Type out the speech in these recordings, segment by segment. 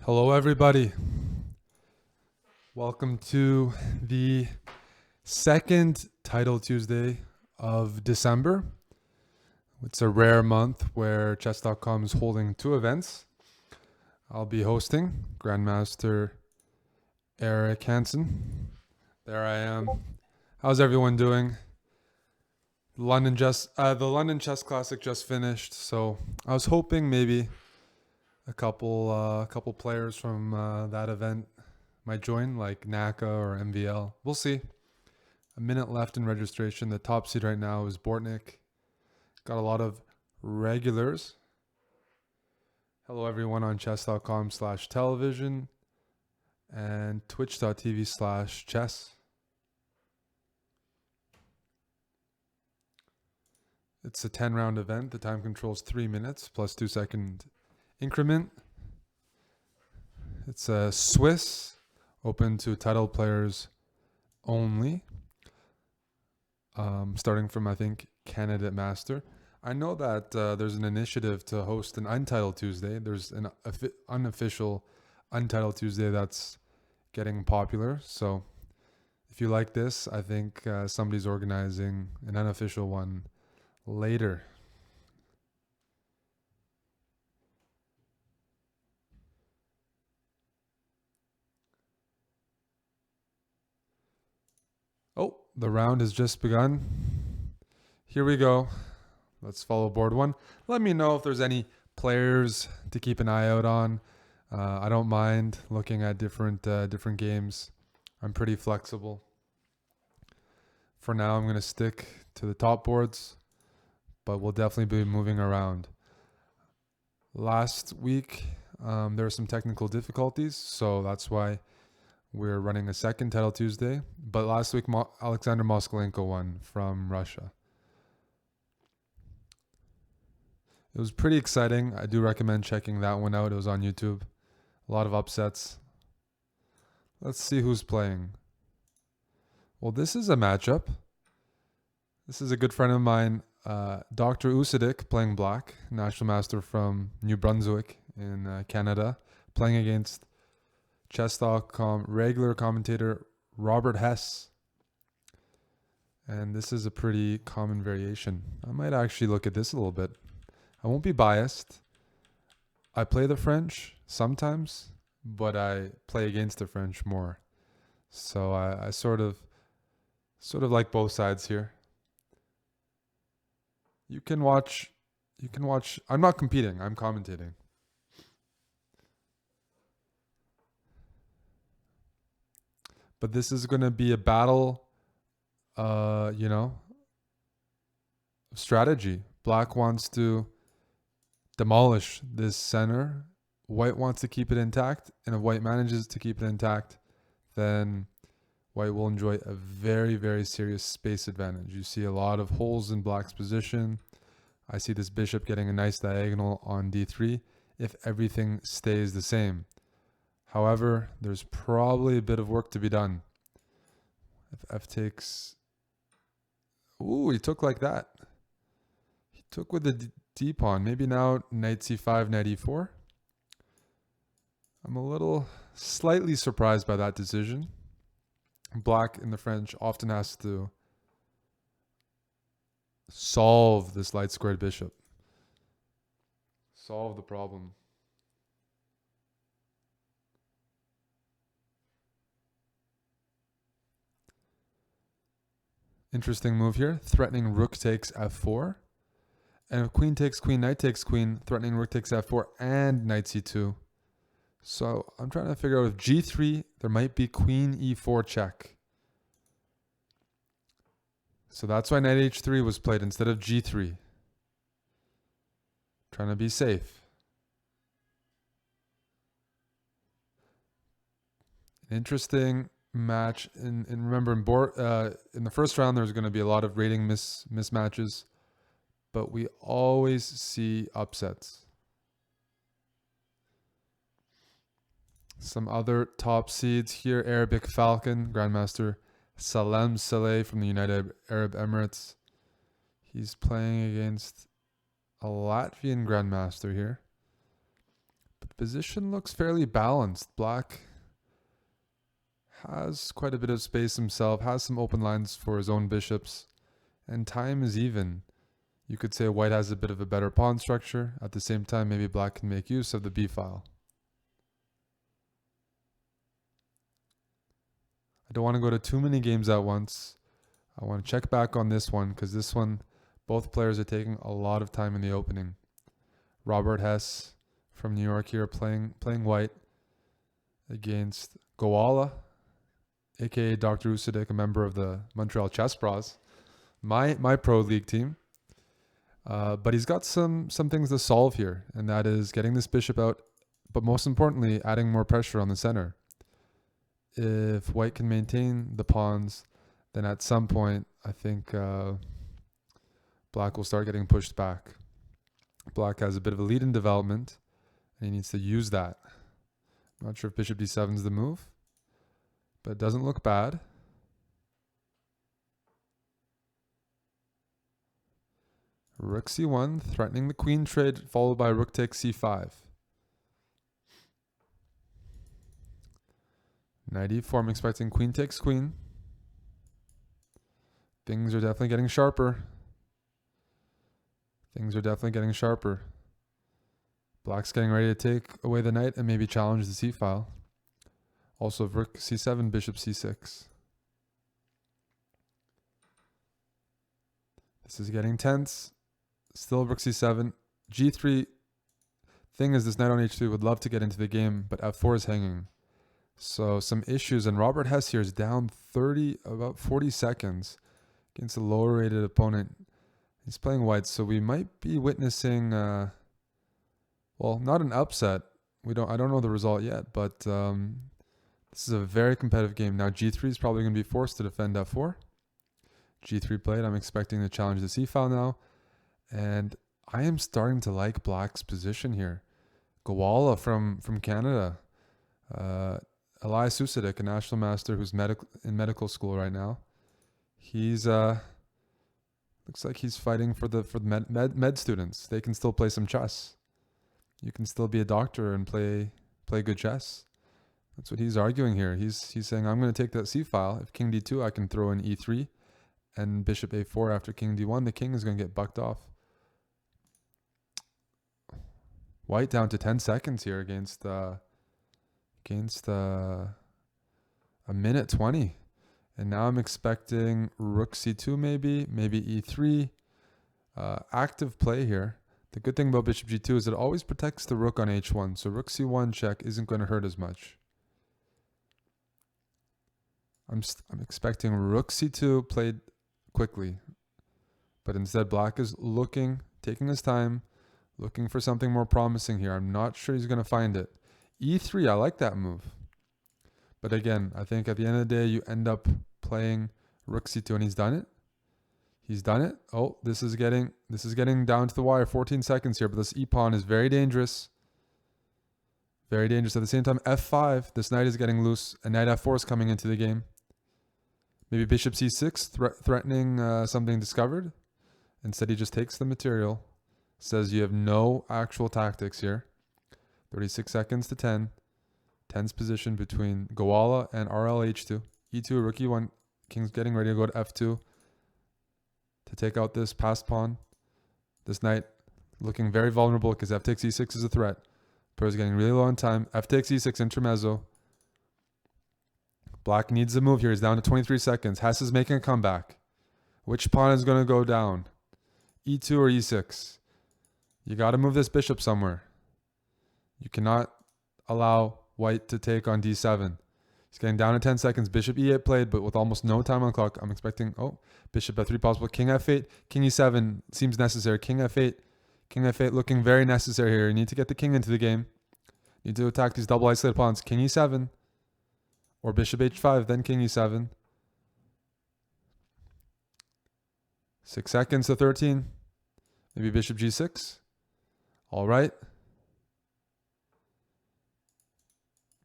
Hello, everybody. Welcome to the second Title Tuesday of December. It's a rare month where Chess.com is holding two events. I'll be hosting Grandmaster Eric Hansen. There I am. How's everyone doing? The London Chess Classic just finished, so I was hoping maybe a couple players from that event might join, like NACA or MVL. We'll see. A minute left in registration. The top seed right now is Bortnik. Got a lot of regulars. Hello, everyone on chess.com/television and twitch.tv/chess. It's a 10-round event. The time control is 3 minutes plus 2-second increment. It's a Swiss, open to title players only. Starting from, I think, Candidate Master. I know that there's an initiative to host an Untitled Tuesday. There's an unofficial Untitled Tuesday that's getting popular. So if you like this, I think somebody's organizing an unofficial one later. Oh, the round has just begun. Here we go. Let's follow board one. Let me know if there's any players to keep an eye out on. I don't mind looking at different games. I'm pretty flexible. For now, I'm going to stick to the top boards, but we'll definitely be moving around. Last week, there were some technical difficulties, so that's why we're running a second Title Tuesday. But last week, Alexander Moskalenko won from Russia. It was pretty exciting. I do recommend checking that one out. It was on YouTube. A lot of upsets. Let's see who's playing. Well, this is a matchup. This is a good friend of mine, Dr. Usidik, playing black, national master from New Brunswick in Canada, playing against Chess.com regular commentator Robert Hess. And this is a pretty common variation. I might actually look at this a little bit. I won't be biased. I play the French sometimes, but I play against the French more. So I sort of like both sides here. You can watch. I'm not competing. I'm commentating. But this is going to be a battle, strategy. Black wants to demolish this center. White wants to keep it intact. And if white manages to keep it intact, then white will enjoy a very, very serious space advantage. You see a lot of holes in black's position. I see this bishop getting a nice diagonal on d3 if everything stays the same. However, there's probably a bit of work to be done. If f takes... Ooh, he took like that. He took with the d-pawn. Maybe now knight c5, knight e4. I'm a little slightly surprised by that decision. Black in the French often has to solve this light squared bishop. Solve the problem. Interesting move here. Threatening rook takes f4. And if queen takes queen, knight takes queen, threatening rook takes f4 and knight c2. So I'm trying to figure out if g3, there might be queen e4 check. So that's why knight h3 was played instead of g3. Trying to be safe. Interesting match. And remember, in the first round, there's going to be a lot of rating mismatches. But we always see upsets. Some other top seeds here. Arabic Falcon, Grandmaster Salem from the United Arab Emirates. He's playing against a Latvian Grandmaster here. position looks fairly balanced. Black has quite a bit of space himself, has some open lines for his own bishops, and time is even. You could say white has a bit of a better pawn structure. At the same time, maybe black can make use of the b file. I don't want to go to too many games at once. I want to check back on this one because this one, both players are taking a lot of time in the opening. Robert Hess from New York here playing white against Goala, aka Dr. Usadik, a member of the Montreal Chessbrahs, my pro league team. But he's got some things to solve here, and that is getting this bishop out, but most importantly, adding more pressure on the center. If white can maintain the pawns, then at some point, I think black will start getting pushed back. Black has a bit of a lead in development, and he needs to use that. I'm not sure if bishop d7 is the move, but it doesn't look bad. Rook c1, threatening the queen trade, followed by rook takes c5. Knight e4, I'm expecting queen takes queen. Things are definitely getting sharper. Black's getting ready to take away the knight and maybe challenge the c-file. Also, rook c7, bishop c6. This is getting tense. Still rook c7. g3. Thing is, this knight on h3 would love to get into the game, but f4 is hanging. So some issues, and Robert Hess here is down about 40 seconds against a lower rated opponent. He's playing white, so we might be witnessing, well, not an upset. I don't know the result yet, but this is a very competitive game. Now g3 is probably going to be forced to defend f4. g3 played. I'm expecting to challenge the c-file now, and I am starting to like black's position here. Goala from Canada. Elias Usadik, a national master who's in medical school right now. He's looks like he's fighting for the med students. They can still play some chess. You can still be a doctor and play good chess. That's what he's arguing here. He's saying, I'm going to take that c-file. If king d2, I can throw in e3 and bishop a4 after king d1. The king is going to get bucked off. White down to 10 seconds here against a minute 20. And now I'm expecting rook c2 maybe e3. Active play here. The good thing about bishop g2 is it always protects the rook on h1. So rook c1 check isn't going to hurt as much. I'm expecting rook c2 played quickly. But instead black is taking his time, looking for something more promising here. I'm not sure he's going to find it. e3, I like that move. But again, I think at the end of the day, you end up playing rook c2, and he's done it. He's done it. Oh, this is getting down to the wire. 14 seconds here, but this e-pawn is very dangerous. Very dangerous. At the same time, f5, this knight is getting loose, and knight f4 is coming into the game. Maybe bishop c6, threatening something discovered. Instead, he just takes the material. Says you have no actual tactics here. 36 seconds to 10. Tense position between Goala and RLH2. E2, rook e1. King's getting ready to go to f2 to take out this passed pawn. This knight looking very vulnerable because f takes e6 is a threat. Player's getting really low on time. F takes e6, intermezzo. Black needs a move here. He's down to 23 seconds. Hess is making a comeback. Which pawn is going to go down? e2 or e6? You got to move this bishop somewhere. You cannot allow white to take on d7. He's getting down to 10 seconds. Bishop e8 played, but with almost no time on the clock. I'm expecting, bishop f3 possible. King f8, king e7 seems necessary. King f8 looking very necessary here. You need to get the king into the game. You need to attack these double isolated pawns. King e7 or bishop h5, then king e7. 6 seconds to 13. Maybe bishop g6. All right.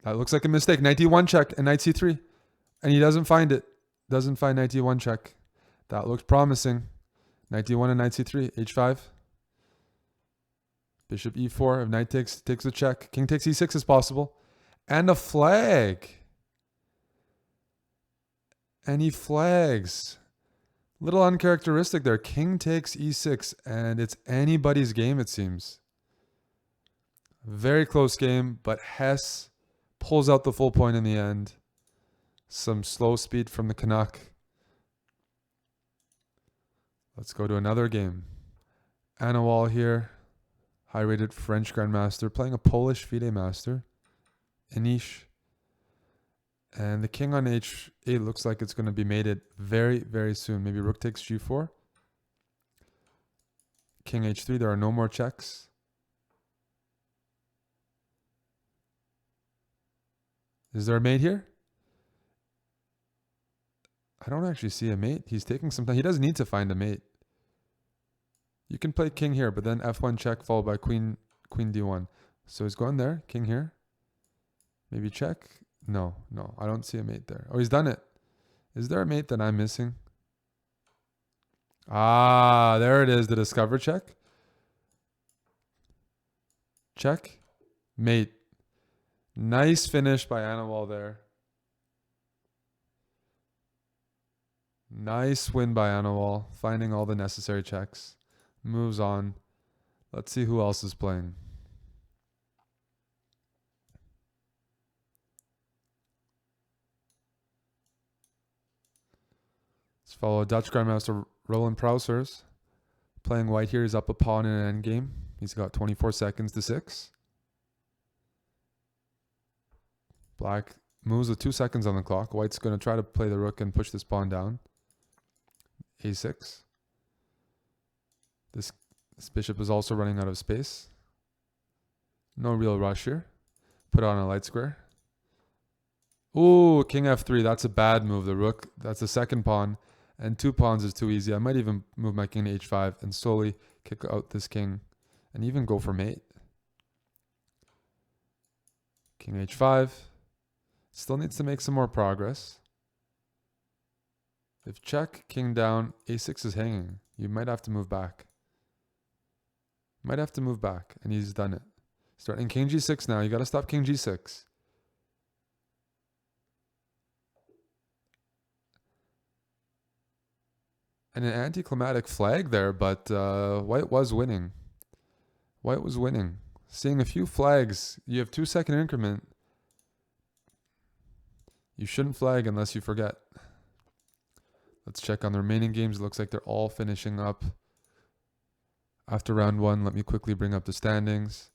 That looks like a mistake. Knight d1 check and knight c3. And he doesn't find it. Doesn't find knight d1 check. That looked promising. Knight d1 and knight c3. h5. Bishop e4. If knight takes the check. King takes e6 is possible. And a flag. And he flags. Little uncharacteristic there. King takes e6, and it's anybody's game, it seems. Very close game, but Hess pulls out the full point in the end. Some slow speed from the Canuck. Let's go to another game. Anawal here, high-rated French Grandmaster, playing a Polish FIDE Master, Anish. And the king on h8 looks like it's going to be mated very, very soon. Maybe rook takes g4. King h3. There are no more checks. Is there a mate here? I don't actually see a mate. He's taking some time. He doesn't need to find a mate. You can play king here, but then f1 check followed by queen d1. So he's going there. King here. Maybe check. No, I don't see a mate there. Oh, he's done it. Is there a mate that I'm missing? Ah, there it is. The discover check. Check. Mate. Nice finish by Anawal there. Nice win by Anawal. Finding all the necessary checks. Moves on. Let's see who else is playing. Let's follow Dutch Grandmaster Roland Prousers. Playing white here. He's up a pawn in an endgame. He's got 24 seconds to 6. Black moves with 2 seconds on the clock. White's going to try to play the rook and push this pawn down. a6. This bishop is also running out of space. No real rush here. Put on a light square. Ooh, king f3. That's a bad move. The rook, that's the second pawn. And 2 pawns is too easy. I might even move my king to h5 and slowly kick out this king and even go for mate. King h5. Still needs to make some more progress. If check, king down, a6 is hanging. You might have to move back. Might have to move back, and he's done it. Starting king g6 now. You got to stop king g6. And an anticlimactic flag there, but white was winning. White was winning. Seeing a few flags. You have 2-second increment. You shouldn't flag unless you forget. Let's check on the remaining games. It looks like they're all finishing up. After round 1, let me quickly bring up the standings.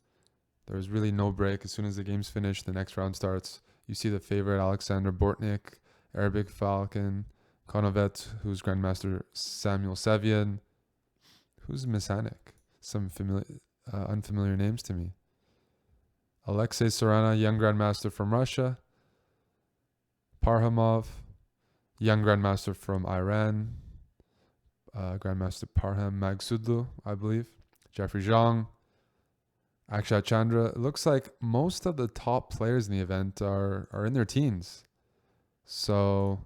There's really no break. As soon as the game's finished, the next round starts. You see the favorite Alexander Bortnik, Arabic Falcon, Konovet, who's Grandmaster Samuel Sevian, who's Misanik. Some unfamiliar names to me. Alexei Sorana, young Grandmaster from Russia. Parhamov, young Grandmaster from Iran. Grandmaster Parham Magsudlu, I believe. Jeffrey Zhang. Akshat Chandra. It looks like most of the top players in the event are in their teens. So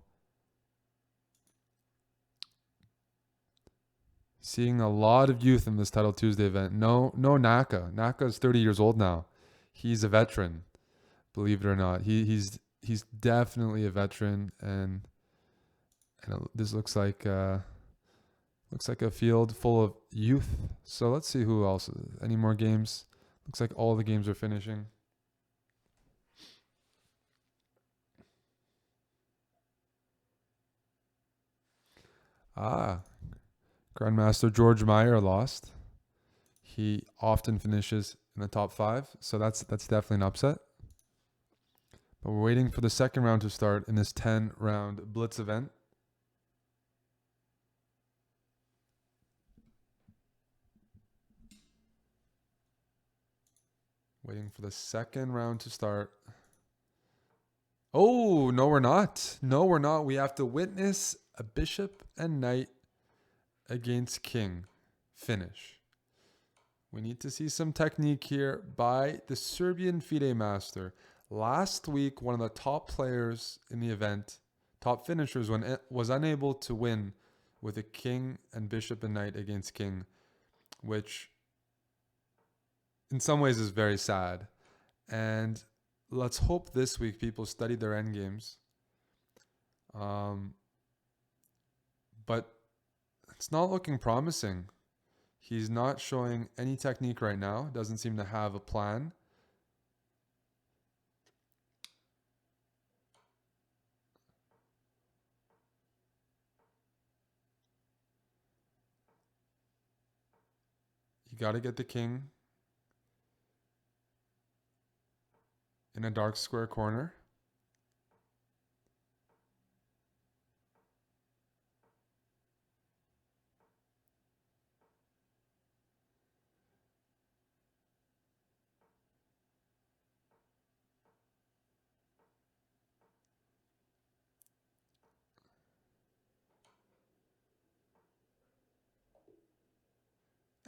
seeing a lot of youth in this Title Tuesday event. No Naka. Naka is 30 years old now. He's a veteran, believe it or not. He's definitely a veteran, and this looks like a field full of youth. So let's see who else. Any more games? Looks like all the games are finishing. Grandmaster George Meyer lost. He often finishes in the top 5, so that's definitely an upset. But we're waiting for the second round to start in this 10-round Blitz event. Waiting for the second round to start. Oh, no, we're not. No, we're not. We have to witness a bishop and knight against king finish. We need to see some technique here by the Serbian FIDE Master. Last week, one of the top players in the event, top finishers, was unable to win with a king and bishop and knight against king, which in some ways is very sad. And let's hope this week people study their endgames. But it's not looking promising. He's not showing any technique right now. Doesn't seem to have a plan. You got to get the king in a dark square corner.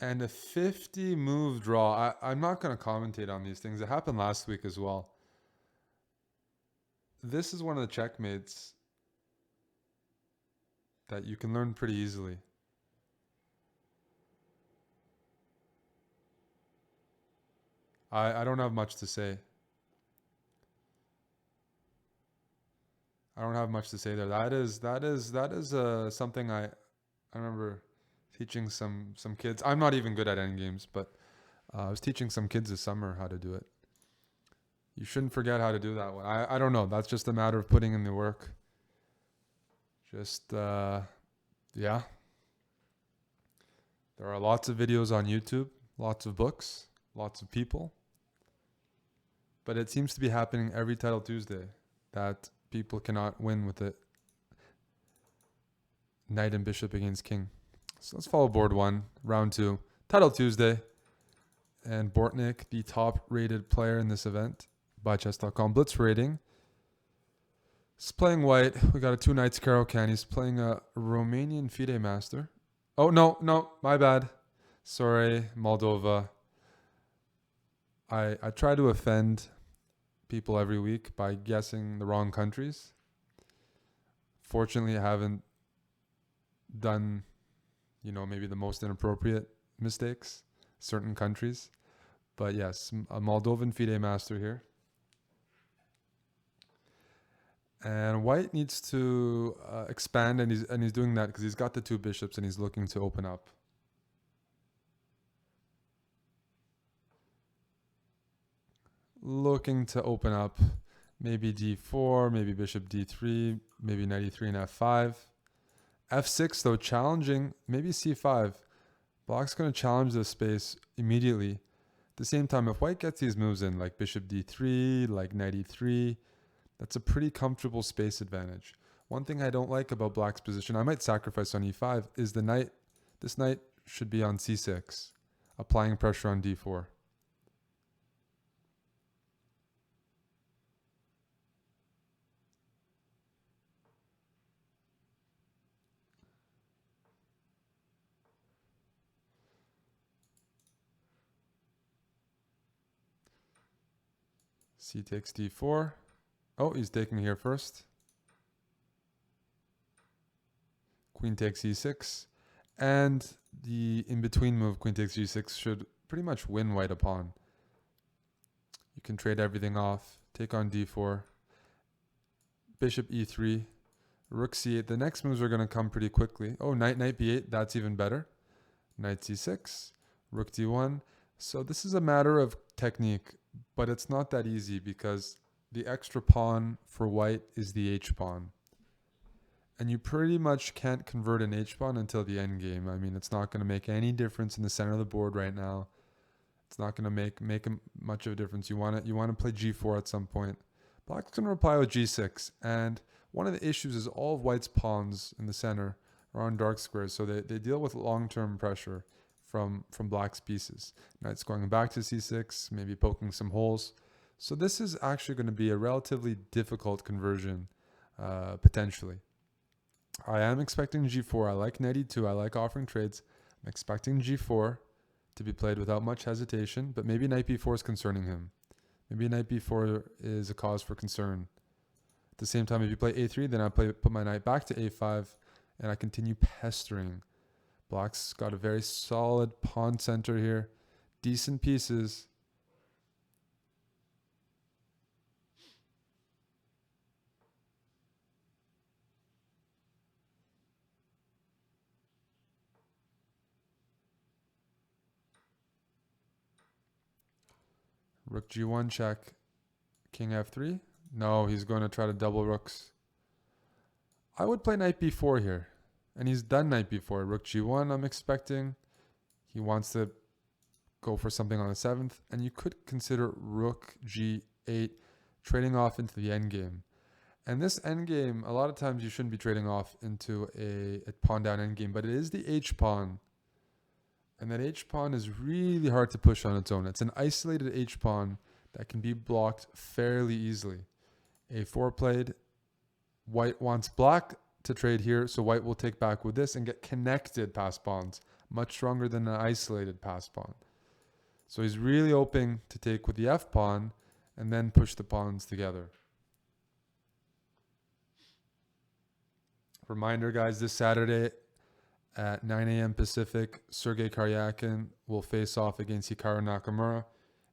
And a 50 move draw. I'm not going to commentate on these things. It happened last week as well. This is one of the checkmates that you can learn pretty easily. I don't have much to say. I don't have much to say there. That is something I remember teaching some kids. I'm not even good at endgames, but I was teaching some kids this summer how to do it. You shouldn't forget how to do that one. I don't know. That's just a matter of putting in the work. Just yeah. There are lots of videos on YouTube, lots of books, lots of people. But it seems to be happening every Title Tuesday that people cannot win with it. Knight and bishop against king. So let's follow board 1, round 2, Title Tuesday. And Bortnik, the top rated player in this event by Chess.com Blitz rating. He's playing white. We got a 2 knights Caro-Kann. He's playing a Romanian FIDE master. Oh, no, my bad. Sorry, Moldova. I try to offend people every week by guessing the wrong countries. Fortunately, I haven't done, maybe the most inappropriate mistakes, certain countries. But yes, a Moldovan FIDE master here. And white needs to expand, and he's doing that because he's got the 2 bishops and he's looking to open up. Looking to open up maybe d4, maybe bishop d3, maybe knight e3 and f5. f6 though, challenging, maybe c5. Black's going to challenge this space immediately. At the same time, if white gets these moves in, like bishop d3, like knight e3, that's a pretty comfortable space advantage. One thing I don't like about black's position, I might sacrifice on e5, is the knight. This knight should be on c6, applying pressure on d4. C takes d4. Oh, he's taking here first. Queen takes e6. And the in-between move, queen takes g6, should pretty much win white a pawn. You can trade everything off. Take on d4. Bishop e3. Rook c8. The next moves are going to come pretty quickly. Oh, knight b8. That's even better. Knight c6. Rook d1. So this is a matter of technique, but it's not that easy because the extra pawn for white is the h-pawn. And you pretty much can't convert an h-pawn until the endgame. I mean, it's not going to make any difference in the center of the board right now. It's not going to make much of a difference. You want to play g4 at some point. Black's going to reply with g6. And one of the issues is all of white's pawns in the center are on dark squares. So they deal with long-term pressure from black's pieces. Knight's going back to c6, maybe poking some holes. So this is actually going to be a relatively difficult conversion, potentially. I am expecting g4. I like knight e2. I like offering trades. I'm expecting g4 to be played without much hesitation, but maybe knight b4 is concerning him. Maybe knight b4 is a cause for concern. At the same time, if you play a3, then I put my knight back to a5, and I continue pestering. Black's got a very solid pawn center here. Decent pieces. Rook G1 check. King F3. No, he's going to try to double rooks. I would play knight B4 here. And he's done knight B4. Rook G1 I'm expecting. He wants to go for something on the 7th. And you could consider Rook G8 trading off into the endgame. And this endgame, a lot of times you shouldn't be trading off into a pawn down endgame. But it is the H-pawn. And that H-pawn is really hard to push on its own. It's an isolated H-pawn that can be blocked fairly easily. A4 played. White wants black to trade here, so white will take back with this and get connected pass pawns, much stronger than an isolated pass pawn. So he's really hoping to take with the F pawn and then push the pawns together. Reminder, guys, this Saturday at 9 a.m. Pacific, Sergey Karyakin will face off against Hikaru Nakamura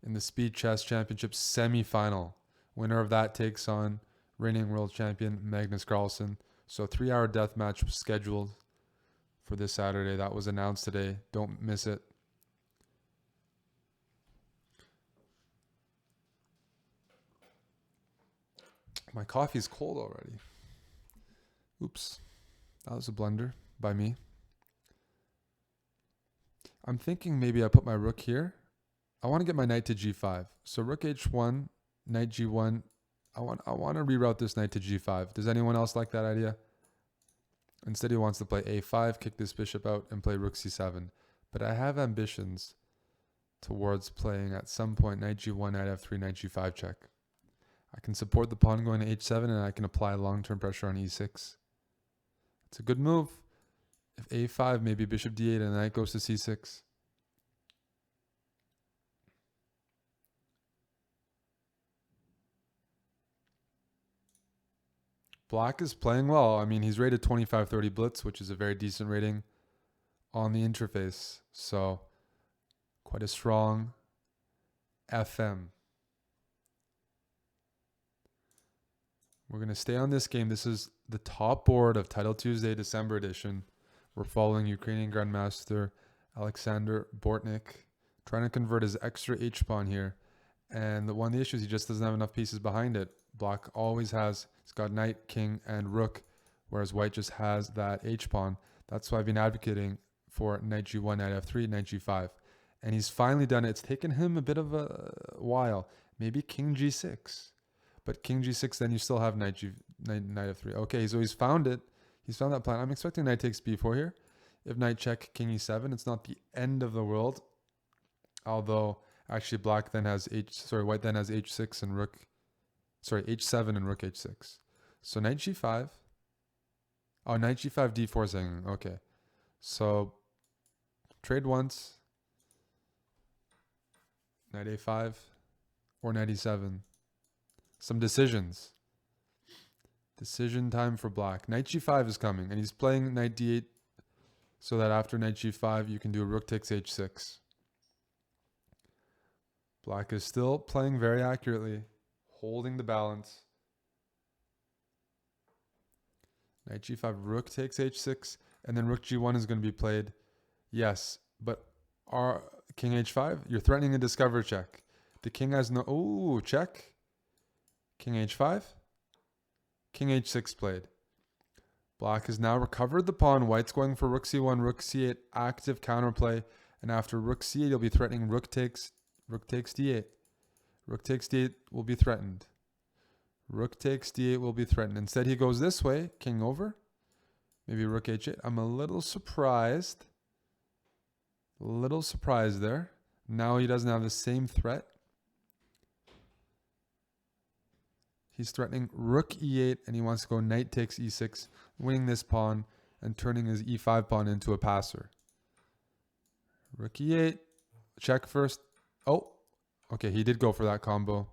in the Speed Chess Championship semi-final. Winner of that takes on reigning world champion Magnus Carlsen. So a 3-hour death match was scheduled for this Saturday. That was announced today. Don't miss it. My coffee's cold already. Oops. That was a blunder by me. I'm thinking maybe I put my rook here. I want to get my knight to G5. So rook H1, knight G1. I want to reroute this knight to G5. Does anyone else like that idea? Instead, he wants to play A5, kick this bishop out, and play rook C7. But I have ambitions towards playing at some point knight G1, knight F3, knight G5 check. I can support the pawn going to H7, and I can apply long-term pressure on E6. It's a good move. If A5, maybe bishop D8, and the knight goes to C6. Black is playing well. I mean, he's rated 25-30 Blitz, which is a very decent rating on the interface. So, quite a strong FM. We're going to stay on this game. This is the top board of Title Tuesday, December edition. We're following Ukrainian Grandmaster Alexander Bortnik, trying to convert his extra H-pawn here. And one of the issues, he just doesn't have enough pieces behind it. Black always has, he's got knight, king, and rook, whereas white just has that H-pawn. That's why I've been advocating for knight G1, knight F3, knight G5. And he's finally done it. It's taken him a bit of a while. Maybe king G6. But king G6, then you still have knight F3. Okay, so he's found it. He's found that plan. I'm expecting knight takes B4 here. If knight check, king E7, it's not the end of the world. Although, actually, white then has H6 and rook. H7 and rook H6. So knight G5. Oh, knight G5, D4 is hanging. Okay. So, trade once. Knight A5 or knight E7. Some decisions. Decision time for black. Knight G5 is coming, and he's playing knight D8 so that after knight G5, you can do rook takes H6. Black is still playing very accurately, holding the balance. Knight G5, rook takes H6, and then rook G1 is going to be played. Yes, but our king H5, you're threatening a discover check. The king has no... Ooh, check. King H5. King H6 played. Black has now recovered the pawn. White's going for rook C1, rook C8, active counterplay. And after rook C8, he'll be threatening rook takes D8. Rook takes D8 will be threatened. Rook takes D8 will be threatened. Instead, he goes this way, king over. Maybe rook H8. I'm a little surprised. There. Now he doesn't have the same threat. He's threatening rook E8, and he wants to go knight takes E6, winning this pawn and turning his E5 pawn into a passer. Rook E8, check first. Oh, okay, he did go for that combo.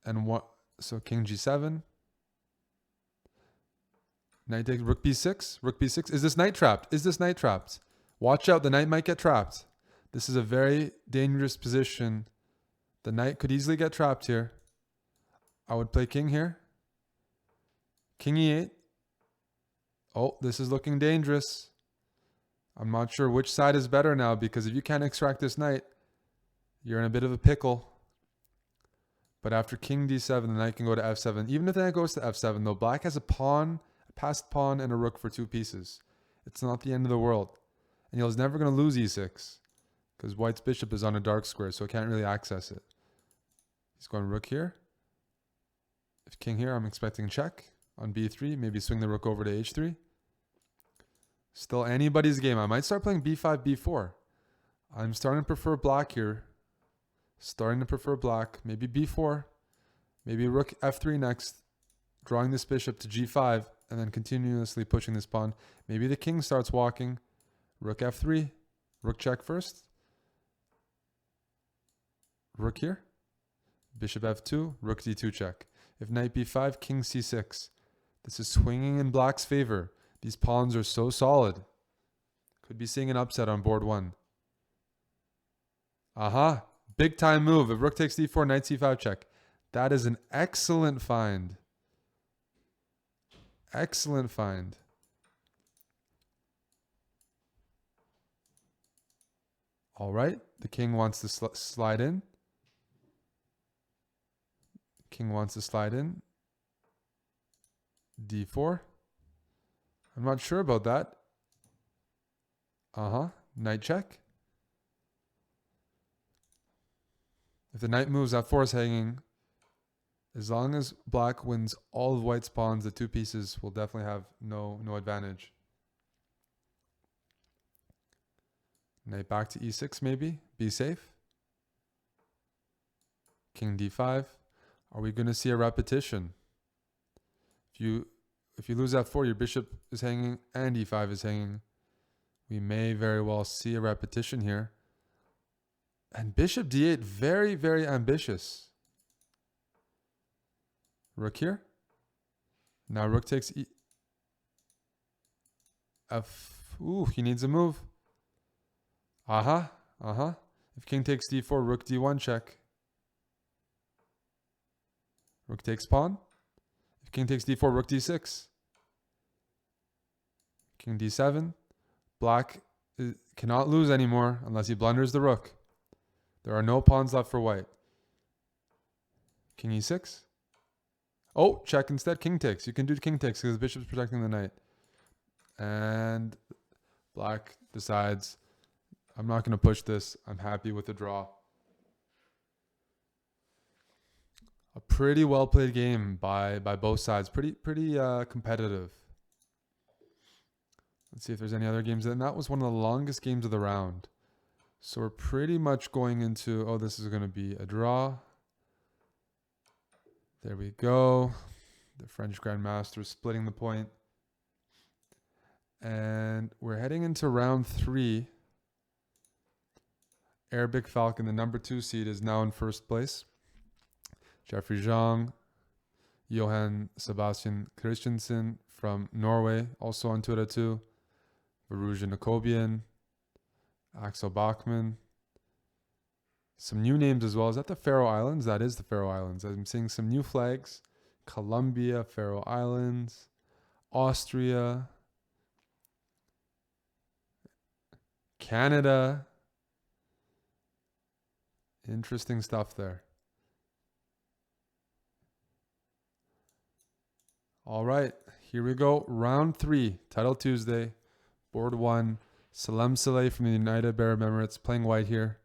And what? So king G7. Knight takes rook B6. Rook B6. Is this knight trapped? Watch out, the knight might get trapped. This is a very dangerous position. The knight could easily get trapped here. I would play king here. King E8. Oh, this is looking dangerous. I'm not sure which side is better now, because if you can't extract this knight, you're in a bit of a pickle. But after king d7, the knight can go to f7. Even if the knight goes to f7, though, black has a pawn, a passed pawn, and a rook for 2 pieces. It's not the end of the world. And he's never going to lose e6 because white's bishop is on a dark square, so it can't really access it. He's going rook here. If king here, I'm expecting check on b3. Maybe swing the rook over to h3. Still anybody's game. I might start playing b5, b4. I'm starting to prefer black here. Starting to prefer black. Maybe b4. Maybe rook f3 next. Drawing this bishop to g5 and then continuously pushing this pawn. Maybe the king starts walking. Rook f3. Rook check first. Rook here. Bishop f2. Rook d2 check. If knight b5, king c6. This is swinging in black's favor. These pawns are so solid. Could be seeing an upset on board 1. Aha. Big time move. If rook takes d4, knight c5 check. That is an excellent find. Excellent find. All right. The king wants to slide in. King wants to slide in. d4. I'm not sure about that. Knight check. If the knight moves, f4 is hanging. As long as black wins all of white's pawns, the 2 pieces will definitely have no advantage. Knight back to e6 maybe. Be safe. King d5. Are we going to see a repetition? If you lose f4, your bishop is hanging and e5 is hanging. We may very well see a repetition here. And bishop d8, very, very ambitious. Rook here. Now rook takes Ooh, he needs a move. If king takes d4, rook d1 check. Rook takes pawn. If king takes d4, rook d6. King d7. Black cannot lose anymore unless he blunders the rook. There are no pawns left for white. King e6. Oh, check instead. King takes. You can do king takes because the bishop's protecting the knight. And black decides, I'm not going to push this. I'm happy with the draw. A pretty well played game by both sides. Pretty competitive. Let's see if there's any other games. And that was one of the longest games of the round. So we're pretty much going into, oh, this is going to be a draw. There we go. The French Grandmaster splitting the point. And we're heading into round 3. Arabic Falcon, the number 2 seed, is now in first place. Jeffrey Zhang, Johan Sebastian Christensen from Norway, also on Twitter too. Varuja Nakobian, Axel Bachmann. Some new names as well. Is that the Faroe Islands? That is the Faroe Islands. I'm seeing some new flags. Colombia, Faroe Islands, Austria, Canada. Interesting stuff there. All right, here we go. Round 3, Title Tuesday, Board 1. Salem Saleh from the United Arab Emirates playing white here.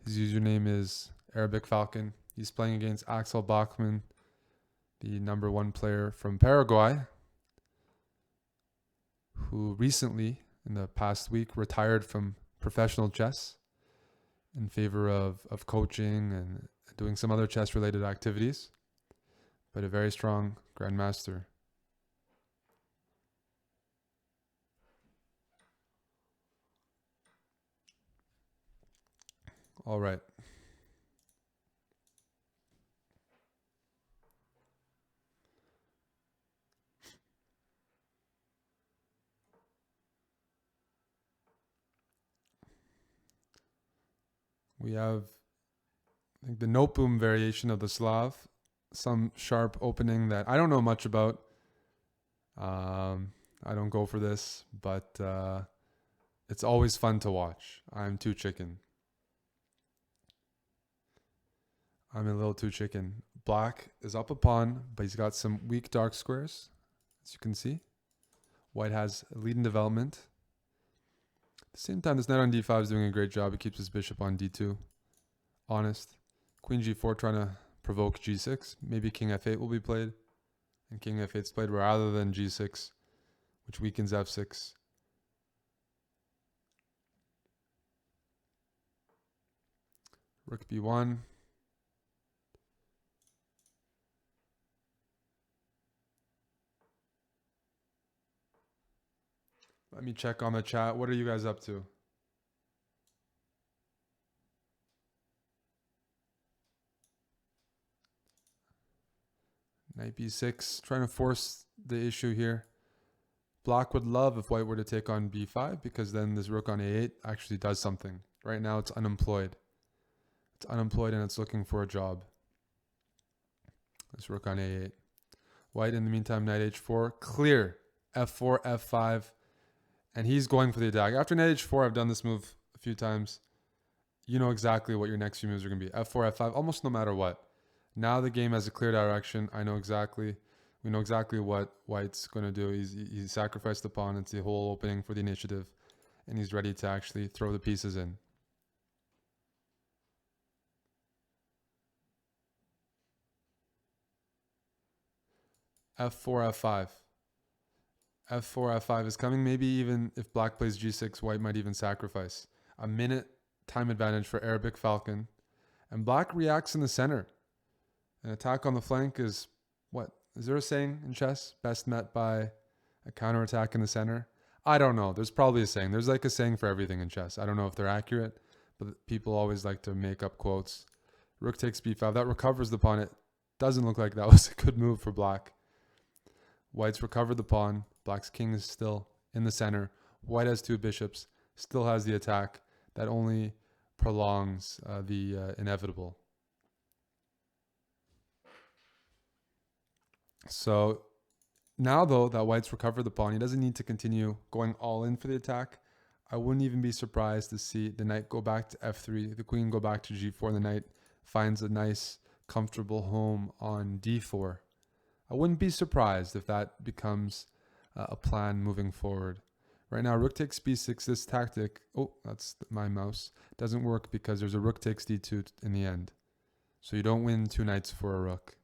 His username is Arabic Falcon. He's playing against Axel Bachmann, the number 1 player from Paraguay, who recently, in the past week, retired from professional chess in favor of coaching and doing some other chess-related activities, but a very strong grandmaster. All right. We have, I think, the note boom variation of the Slav. Some sharp opening that I don't know much about. I don't go for this, but it's always fun to watch. I'm too chicken. I'm a little too chicken. Black is up a pawn, but he's got some weak dark squares, as you can see. White has a lead in development. At the same time, this knight on d5 is doing a great job. It keeps his bishop on d2. Honest. Queen g4 trying to provoke g6. Maybe king f8 will be played. And king f8 is played rather than g6, which weakens f6. Rook b1. Let me check on the chat. What are you guys up to? Knight b6, trying to force the issue here. Black would love if white were to take on b5 because then this rook on a8 actually does something. Right now it's unemployed. It's unemployed and it's looking for a job. This rook on a8. White in the meantime, knight h4, clear. f4, f5, and he's going for the attack. After knight h4, I've done this move a few times. You know exactly what your next few moves are going to be. f4, f5, almost no matter what. Now the game has a clear direction. We know exactly what white's going to do. He's sacrificed the pawn. It's the whole opening for the initiative, and he's ready to actually throw the pieces in. f4, f5. f4, f5 is coming. Maybe even if black plays g6, white might even sacrifice. A minute time advantage for Arabic Falcon. And black reacts in the center. An attack on the flank is, what? Is there a saying in chess? Best met by a counterattack in the center? I don't know. There's probably a saying. There's like a saying for everything in chess. I don't know if they're accurate, but people always like to make up quotes. Rook takes b5. That recovers the pawn. It doesn't look like that was a good move for black. White's recovered the pawn. Black's king is still in the center. White has two bishops. Still has the attack. That only prolongs the inevitable. So now, though, that white's recovered the pawn, he doesn't need to continue going all in for the attack. I wouldn't even be surprised to see the knight go back to f3, the queen go back to g4, and the knight finds a nice, comfortable home on d4. I wouldn't be surprised if that becomes a plan moving forward. Right now, rook takes b6, this tactic, oh, that's my mouse, doesn't work because there's a rook takes d2 in the end. So you don't win two knights for a rook.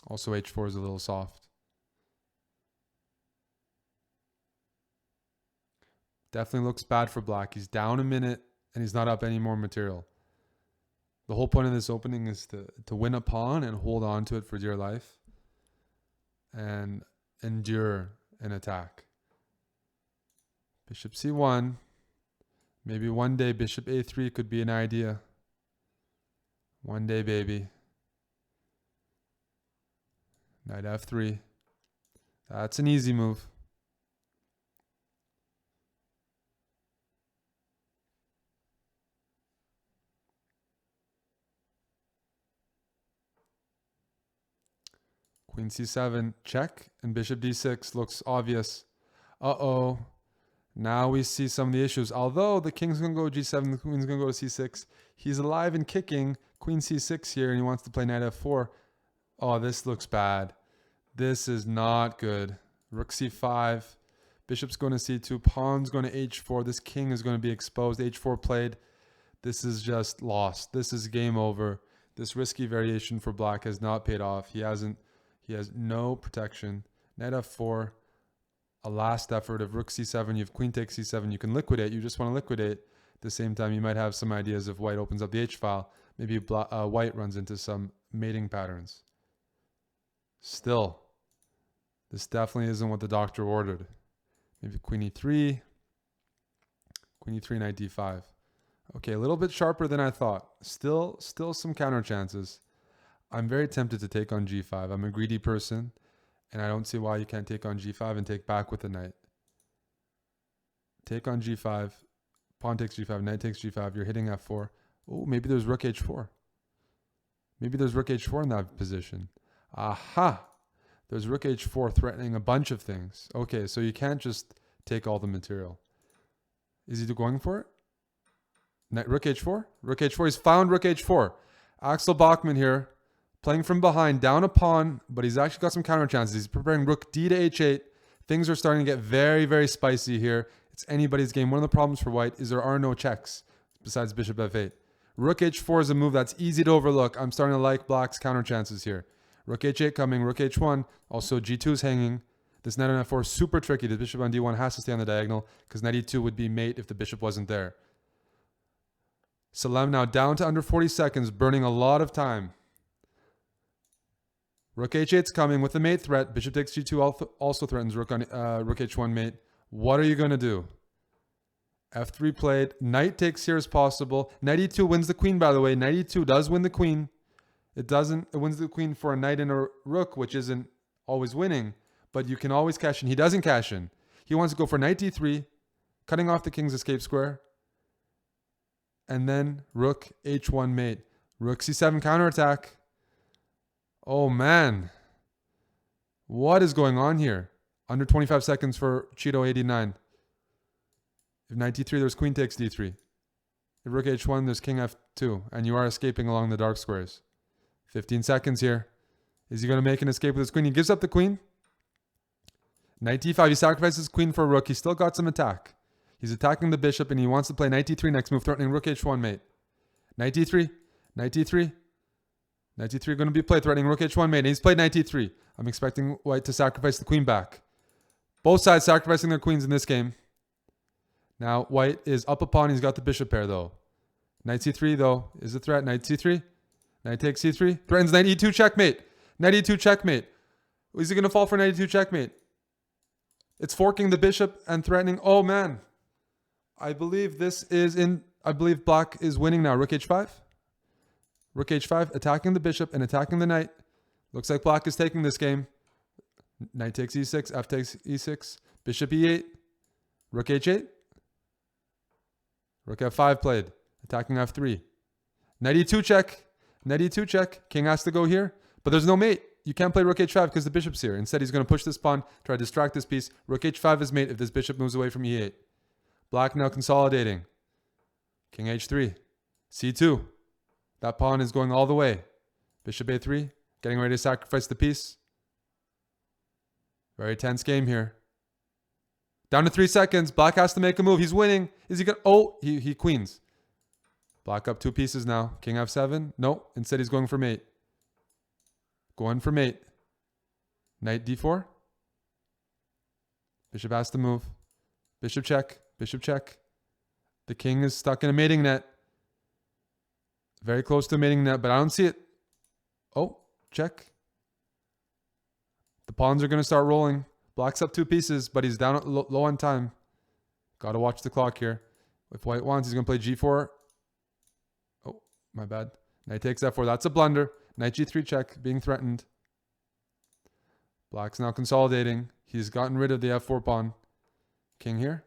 Also, h4 is a little soft. Definitely looks bad for black. He's down a minute and he's not up any more material. The whole point of this opening is to win a pawn and hold on to it for dear life and endure an attack. Bishop c1. Maybe one day bishop a3 could be an idea. One day, baby. Knight f3. That's an easy move. Queen c7, check, and bishop d6 looks obvious. Uh-oh. Now we see some of the issues. Although the king's going to go g7, the queen's going to go to c6. He's alive and kicking. Queen c6 here, and he wants to play knight f4. Oh, this looks bad. This is not good. Rook c5. Bishop's going to c2. Pawn's going to h4. This king is going to be exposed. h4 played. This is just lost. This is game over. This risky variation for black has not paid off. He has no protection. Knight f4. A last effort of rook c7. You have queen takes c7. You can liquidate. You just want to liquidate. At the same time, you might have some ideas if white opens up the h-file. Maybe white runs into some mating patterns. Still, this definitely isn't what the doctor ordered. Maybe queen e3. Queen e3, knight d5. Okay, a little bit sharper than I thought. Still some counter chances. I'm very tempted to take on g5. I'm a greedy person, and I don't see why you can't take on g5 and take back with the knight. Take on g5. Pawn takes g5. Knight takes g5. You're hitting f4. Oh, maybe there's rook h4. Maybe there's rook h4 in that position. Aha! There's rook h4 threatening a bunch of things. Okay, so you can't just take all the material. Is he going for it? Rook h4? Rook h4. He's found rook h4. Axel Bachmann here Playing from behind, down a pawn, but he's actually got some counter chances. He's preparing rook d to h8. Things are starting to get very, very spicy here. It's anybody's game. One of the problems for white is there are no checks besides bishop f8. Rook h4 is a move that's easy to overlook. I'm starting to like black's counter chances here. Rook h8 coming, rook h1. Also g2 is hanging. This knight on f4 is super tricky. The bishop on d1 has to stay on the diagonal because knight e2 would be mate if the bishop wasn't there. Salem now down to under 40 seconds, burning a lot of time. Rook h8's coming with the mate threat. Bishop takes g2 also threatens rook on rook h1 mate. What are you going to do? f3 played. Knight takes here as possible. Knight e2 wins the queen, by the way. Knight e2 does win the queen. It wins the queen for a knight and a rook, which isn't always winning, but you can always cash in. He doesn't cash in. He wants to go for knight d3, cutting off the king's escape square, and then rook h1 mate. Rook c7 counterattack. Oh man. What is going on here? Under 25 seconds for Cheeto 89. If knight d3, there's queen takes d3. If rook h1, there's king f2, and you are escaping along the dark squares. 15 seconds here. Is he going to make an escape with his queen? He gives up the queen. Knight d5, he sacrifices queen for a rook. He's still got some attack. He's attacking the bishop, and he wants to play knight d3 next move, threatening rook h1 mate. Knight d3, knight d3. Knight d3 going to be played, threatening rook h1 mate. And he's played knight d3. I'm expecting white to sacrifice the queen back. Both sides sacrificing their queens in this game. Now white is up a pawn. He's got the bishop pair though. Knight c3 though is a threat. Knight c3. Knight takes c3. Threatens knight e2 checkmate. Knight e2 checkmate. Is he going to fall for knight e2 checkmate? It's forking the bishop and threatening. Oh man. I believe black is winning now. Rook h5. Rook h5, attacking the bishop and attacking the knight. Looks like black is taking this game. Knight takes e6, f takes e6, bishop e8, rook h8. Rook f5 played, attacking f3. Knight e2 check, knight e2 check. King has to go here, but there's no mate. You can't play rook h5 because the bishop's here. Instead, he's going to push this pawn, try to distract this piece. Rook h5 is mate if this bishop moves away from e8. Black now consolidating. King h3, c2. That pawn is going all the way. Bishop a3, getting ready to sacrifice the piece. Very tense game here. Down to 3 seconds. Black has to make a move. He's winning. Is he going to... Oh, he queens. Black up 2 pieces now. King f7. No, instead he's going for mate. Going for mate. Knight d4. Bishop has to move. Bishop check. Bishop check. The king is stuck in a mating net. Very close to a mating net, but I don't see it. Oh, check. The pawns are going to start rolling. Black's up 2 pieces, but he's down low on time. Got to watch the clock here. If white wants, he's going to play g4. Oh, my bad. Knight takes f4. That's a blunder. Knight g3 check, being threatened. Black's now consolidating. He's gotten rid of the f4 pawn. King here.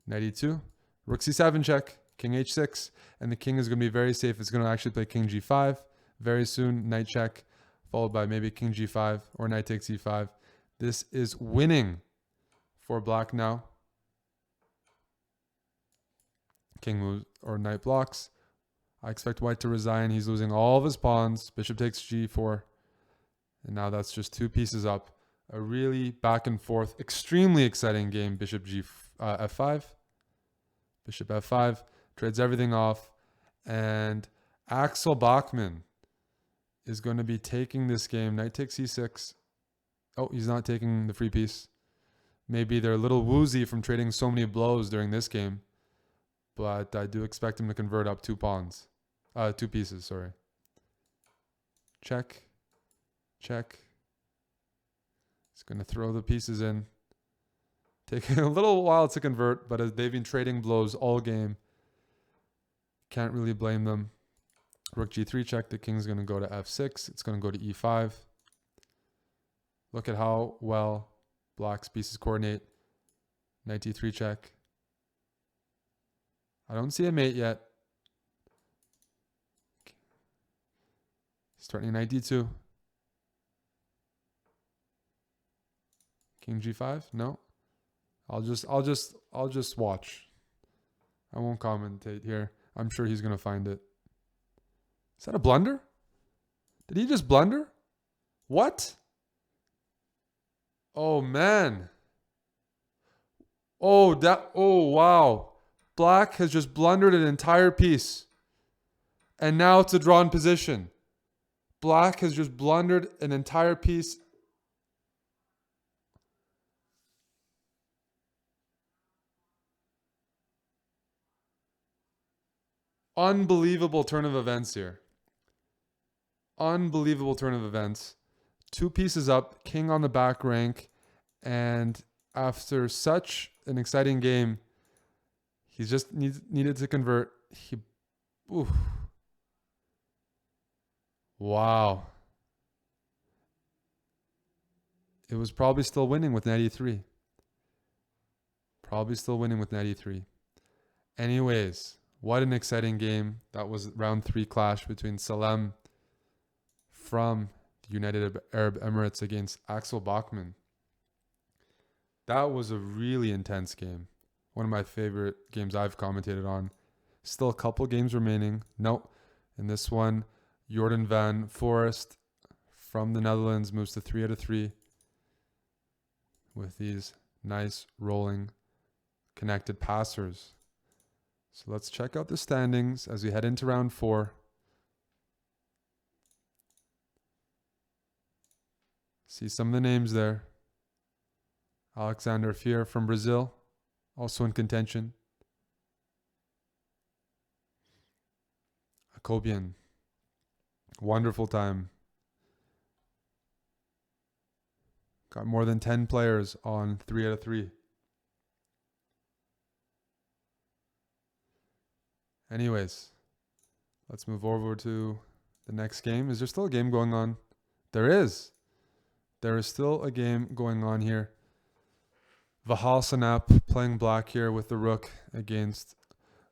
Knight e2. Rook c7 check. King h6. And the king is going to be very safe. It's going to actually play king g5. Very soon, knight check, followed by maybe king g5 or knight takes e5. This is winning for black now. King moves or knight blocks. I expect white to resign. He's losing all of his pawns. Bishop takes g4. And now that's just 2 pieces up. A really back and forth, extremely exciting game. Bishop f5. Bishop f5. Trades everything off. And Axel Bachmann is going to be taking this game. Knight takes e6. Oh, he's not taking the free piece. Maybe they're a little woozy from trading so many blows during this game. But I do expect him to convert up 2 pawns. 2 pieces, sorry. Check. Check. He's going to throw the pieces in. Taking a little while to convert, but they've been trading blows all game. Can't really blame them. Rook g3 check. The king's going to go to f6. It's going to go to e5. Look at how well black's pieces coordinate. Knight d3 check. I don't see a mate yet. He's threatening knight d2. King g5? No. I'll just watch. I won't commentate here. I'm sure he's going to find it. Is that a blunder? Did he just blunder? What? Oh, man. Oh, wow. Black has just blundered an entire piece. And now it's a drawn position. Black has just blundered an entire piece. Unbelievable turn of events here. Unbelievable turn of events. Two pieces up, king on the back rank. And after such an exciting game, he's just needed to convert. Oof. Wow. It was probably still winning with 93. Probably still winning with 93. Anyways, what an exciting game. That was round 3 clash between Salem from the United Arab Emirates against Axel Bachmann. That was a really intense game. One of my favorite games I've commentated on. Still a couple games remaining. Nope. In this one, Jordan van Forest from the Netherlands moves to 3 out of 3 with these nice rolling connected passers. So let's check out the standings as we head into round 4. See some of the names there. Alexander Fier from Brazil, also in contention. Akobian, wonderful time. Got more than 10 players on 3 out of 3. Anyways, let's move over to the next game. Is there still a game going on? There is. There is still a game going on here. Vahal Sanap playing black here with the rook against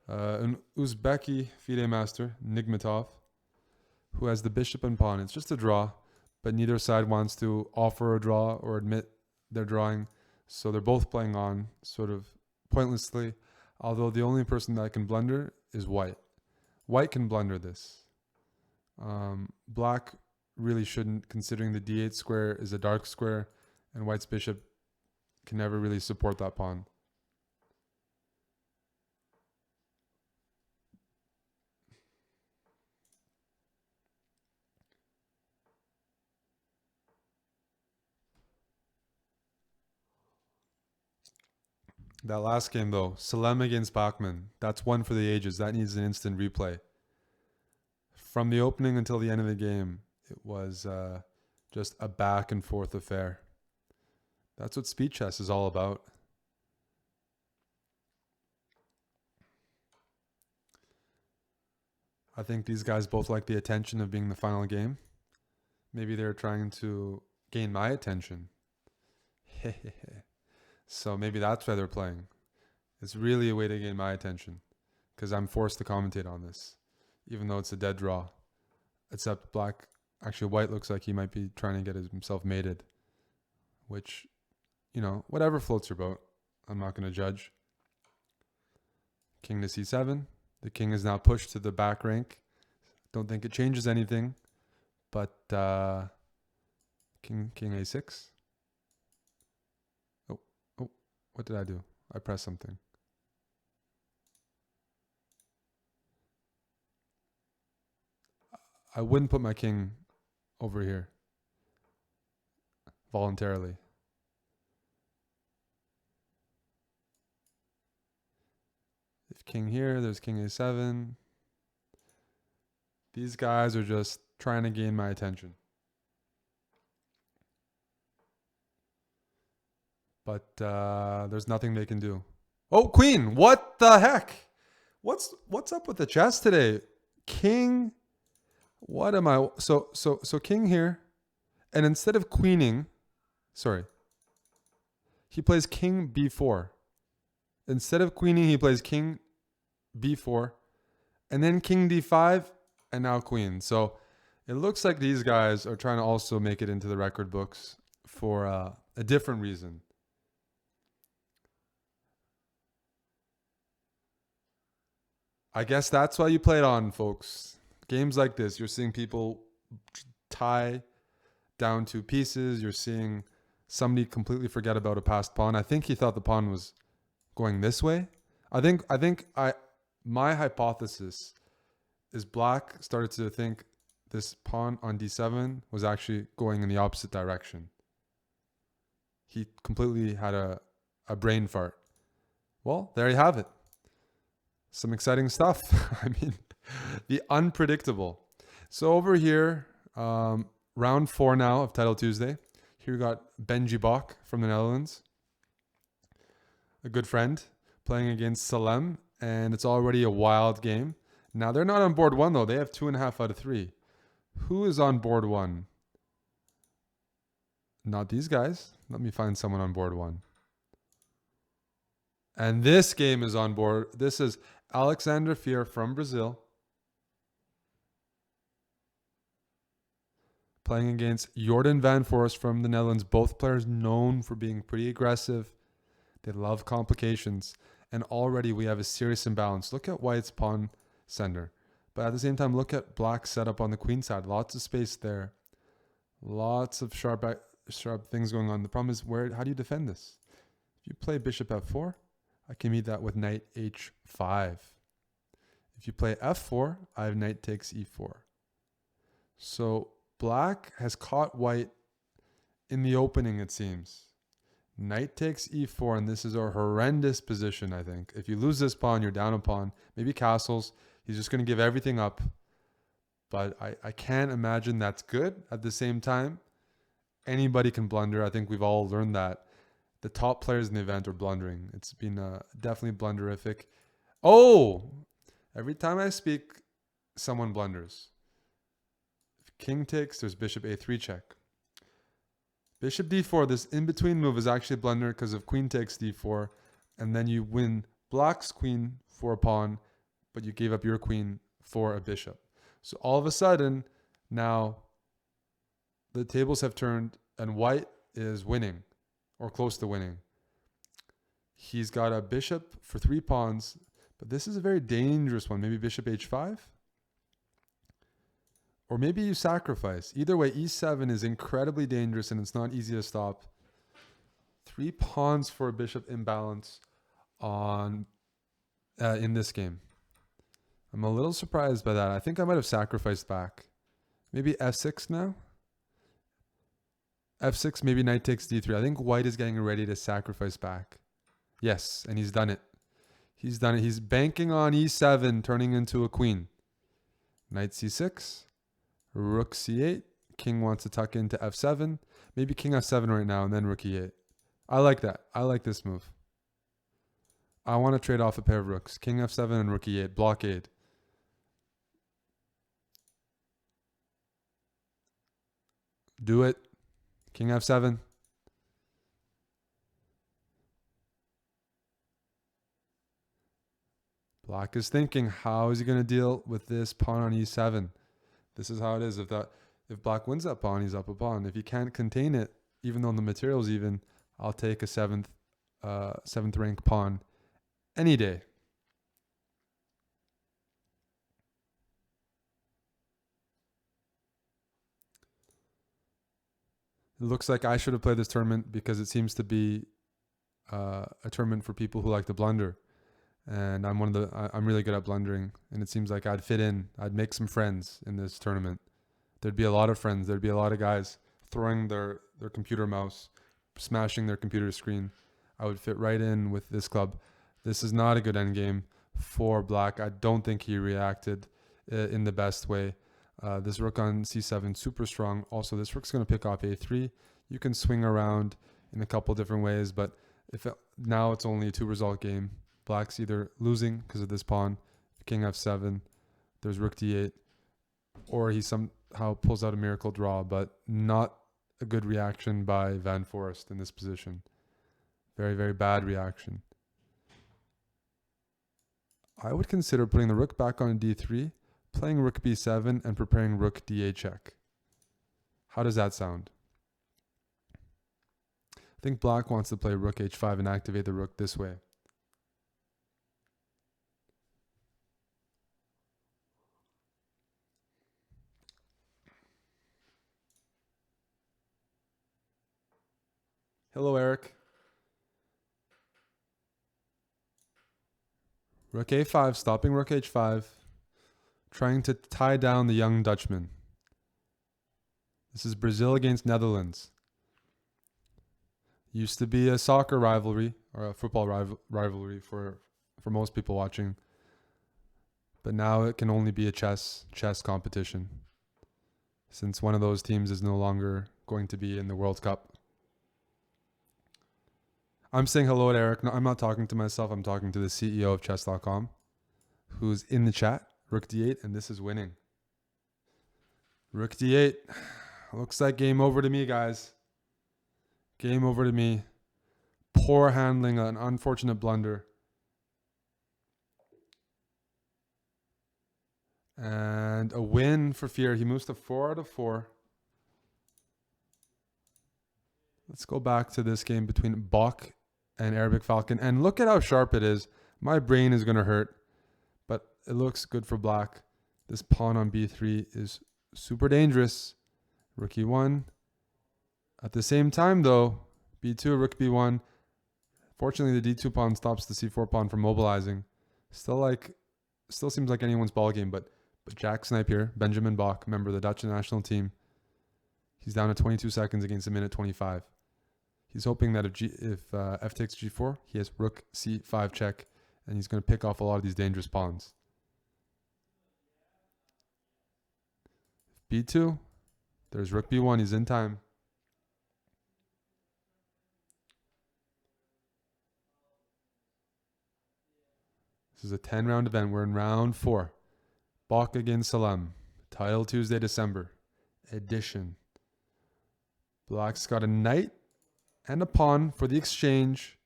an Uzbeki FIDE master, Nigmatov, who has the bishop and pawn. It's just a draw, but neither side wants to offer a draw or admit they're drawing. So they're both playing on sort of pointlessly, although the only person that can blunder is white. White can blunder this. Black really shouldn't, considering the d8 square is a dark square, and white's bishop can never really support that pawn. That last game, though, Salem against Bachmann, that's one for the ages. That needs an instant replay. From the opening until the end of the game, it was just a back and forth affair. That's what speed chess is all about. I think these guys both like the attention of being the final game. Maybe they're trying to gain my attention. So maybe that's why they're playing. It's really a way to gain my attention because I'm forced to commentate on this, even though it's a dead draw. Except black, actually white looks like he might be trying to get himself mated, which, you know, whatever floats your boat. I'm not going to judge. King to c7. The king is now pushed to the back rank. Don't think it changes anything, but king a6. Oh, what did I do? I pressed something. I wouldn't put my king over here voluntarily. If king here, there's king a7. These guys are just trying to gain my attention. But there's nothing they can do. Oh, queen! What the heck? What's up with the chess today? King. What am I? So king here, and instead of queening, sorry, he plays king b4. Instead of queening, he plays king b4, and then king d5, and now queen. So it looks like these guys are trying to also make it into the record books for a different reason. I guess that's why you play it on, folks. Games like this, you're seeing people tie down 2 pieces. You're seeing somebody completely forget about a passed pawn. I think he thought the pawn was going this way. My hypothesis is black started to think this pawn on d7 was actually going in the opposite direction. He completely had a brain fart. Well, there you have it. Some exciting stuff. I mean, the unpredictable. So over here, round 4 now of Title Tuesday. Here we got Benji Bach from the Netherlands, a good friend, playing against Salem, and it's already a wild game. Now, they're not on board 1, though. They have 2.5 out of 3. Who is on board 1? Not these guys. Let me find someone on board 1. And this game is on board. This is Alexander Fier from Brazil, playing against Jordan Van Forest from the Netherlands. Both players known for being pretty aggressive. They love complications. And already we have a serious imbalance. Look at White's pawn center. But at the same time, look at Black's setup on the queen side. Lots of space there. Lots of sharp things going on. The problem is, how do you defend this? If you play bishop f4, I can meet that with knight h5. If you play f4, I have knight takes e4. So Black has caught White in the opening, it seems. Knight takes e4, and this is a horrendous position, I think. If you lose this pawn, you're down a pawn. Maybe castles. He's just going to give everything up. But I can't imagine that's good. At the same time, anybody can blunder. I think we've all learned that. The top players in the event are blundering. It's been definitely blunderific. Oh! Every time I speak, someone blunders. If king takes, there's bishop a3 check. Bishop d4, this in-between move is actually a blunder because of queen takes d4. And then you win Black's queen for a pawn, but you gave up your queen for a bishop. So all of a sudden, now the tables have turned and White is winning or close to winning. He's got a bishop for 3 pawns, but this is a very dangerous one. Maybe bishop h5? Or maybe you sacrifice. Either way, e7 is incredibly dangerous and it's not easy to stop. 3 pawns for a bishop imbalance on in this game. I'm a little surprised by that. I think I might have sacrificed back. Maybe f6 now? f6, maybe knight takes d3. I think White is getting ready to sacrifice back. Yes, and he's done it. He's done it. He's banking on e7 turning into a queen. Knight c6. Rook c8. King wants to tuck into f7. Maybe king f7 right now and then rook e8. I like that. I like this move. I want to trade off a pair of rooks. King f7 and rook e8. Blockade. Do it. King f7. Black is thinking, how is he going to deal with this pawn on e7? This is how it is. If Black wins that pawn, he's up a pawn. If he can't contain it, even though the material's even, I'll take a seventh rank pawn any day. It looks like I should have played this tournament because it seems to be a tournament for people who like to blunder. And I'm really good at blundering. And it seems like I'd fit in. I'd make some friends in this tournament. There'd be a lot of friends. There'd be a lot of guys throwing their computer mouse, smashing their computer screen. I would fit right in with this club. This is not a good endgame for Black. I don't think he reacted in the best way. This rook on c7, super strong. Also, this rook's going to pick off a3. You can swing around in a couple different ways, but now it's only a 2-result game. Black's either losing because of this pawn, king f7, there's rook d8, or he somehow pulls out a miracle draw, but not a good reaction by Van Forest in this position. Very, very bad reaction. I would consider putting the rook back on d3, playing rook b7, and preparing rook d8 check. How does that sound? I think Black wants to play rook h5 and activate the rook this way. Hello, Eric. Rook a5, stopping rook h5. Trying to tie down the young Dutchman. This is Brazil against Netherlands. Used to be a soccer rivalry or a football rivalry for most people watching. But now it can only be a chess competition, since one of those teams is no longer going to be in the World Cup. I'm saying hello to Eric. No, I'm not talking to myself. I'm talking to the CEO of Chess.com, who's in the chat. Rook d8, and this is winning. Rook d8. Looks like game over to me, guys. Game over to me. Poor handling, an unfortunate blunder. And a win for Fear. He moves to 4 out of 4. Let's go back to this game between Bach and Arabic Falcon. And look at how sharp it is. My brain is going to hurt. But it looks good for black. This pawn on b3 is super dangerous. Rook e1. At the same time, though, b2, rook b1. Fortunately, the d2 pawn stops the c4 pawn from mobilizing. Still seems like anyone's ball game, but Jack Snipe here, Benjamin Bach, member of the Dutch national team. He's down to 22 seconds against a minute 25. He's hoping that if f takes g4, he has rook c5 check, and he's going to pick off a lot of these dangerous pawns. b2, there's rook b1. He's in time. This is a 10-round event. We're in round 4. Bach against Salem. Title Tuesday, December edition. Black's got a knight and a pawn for the exchange,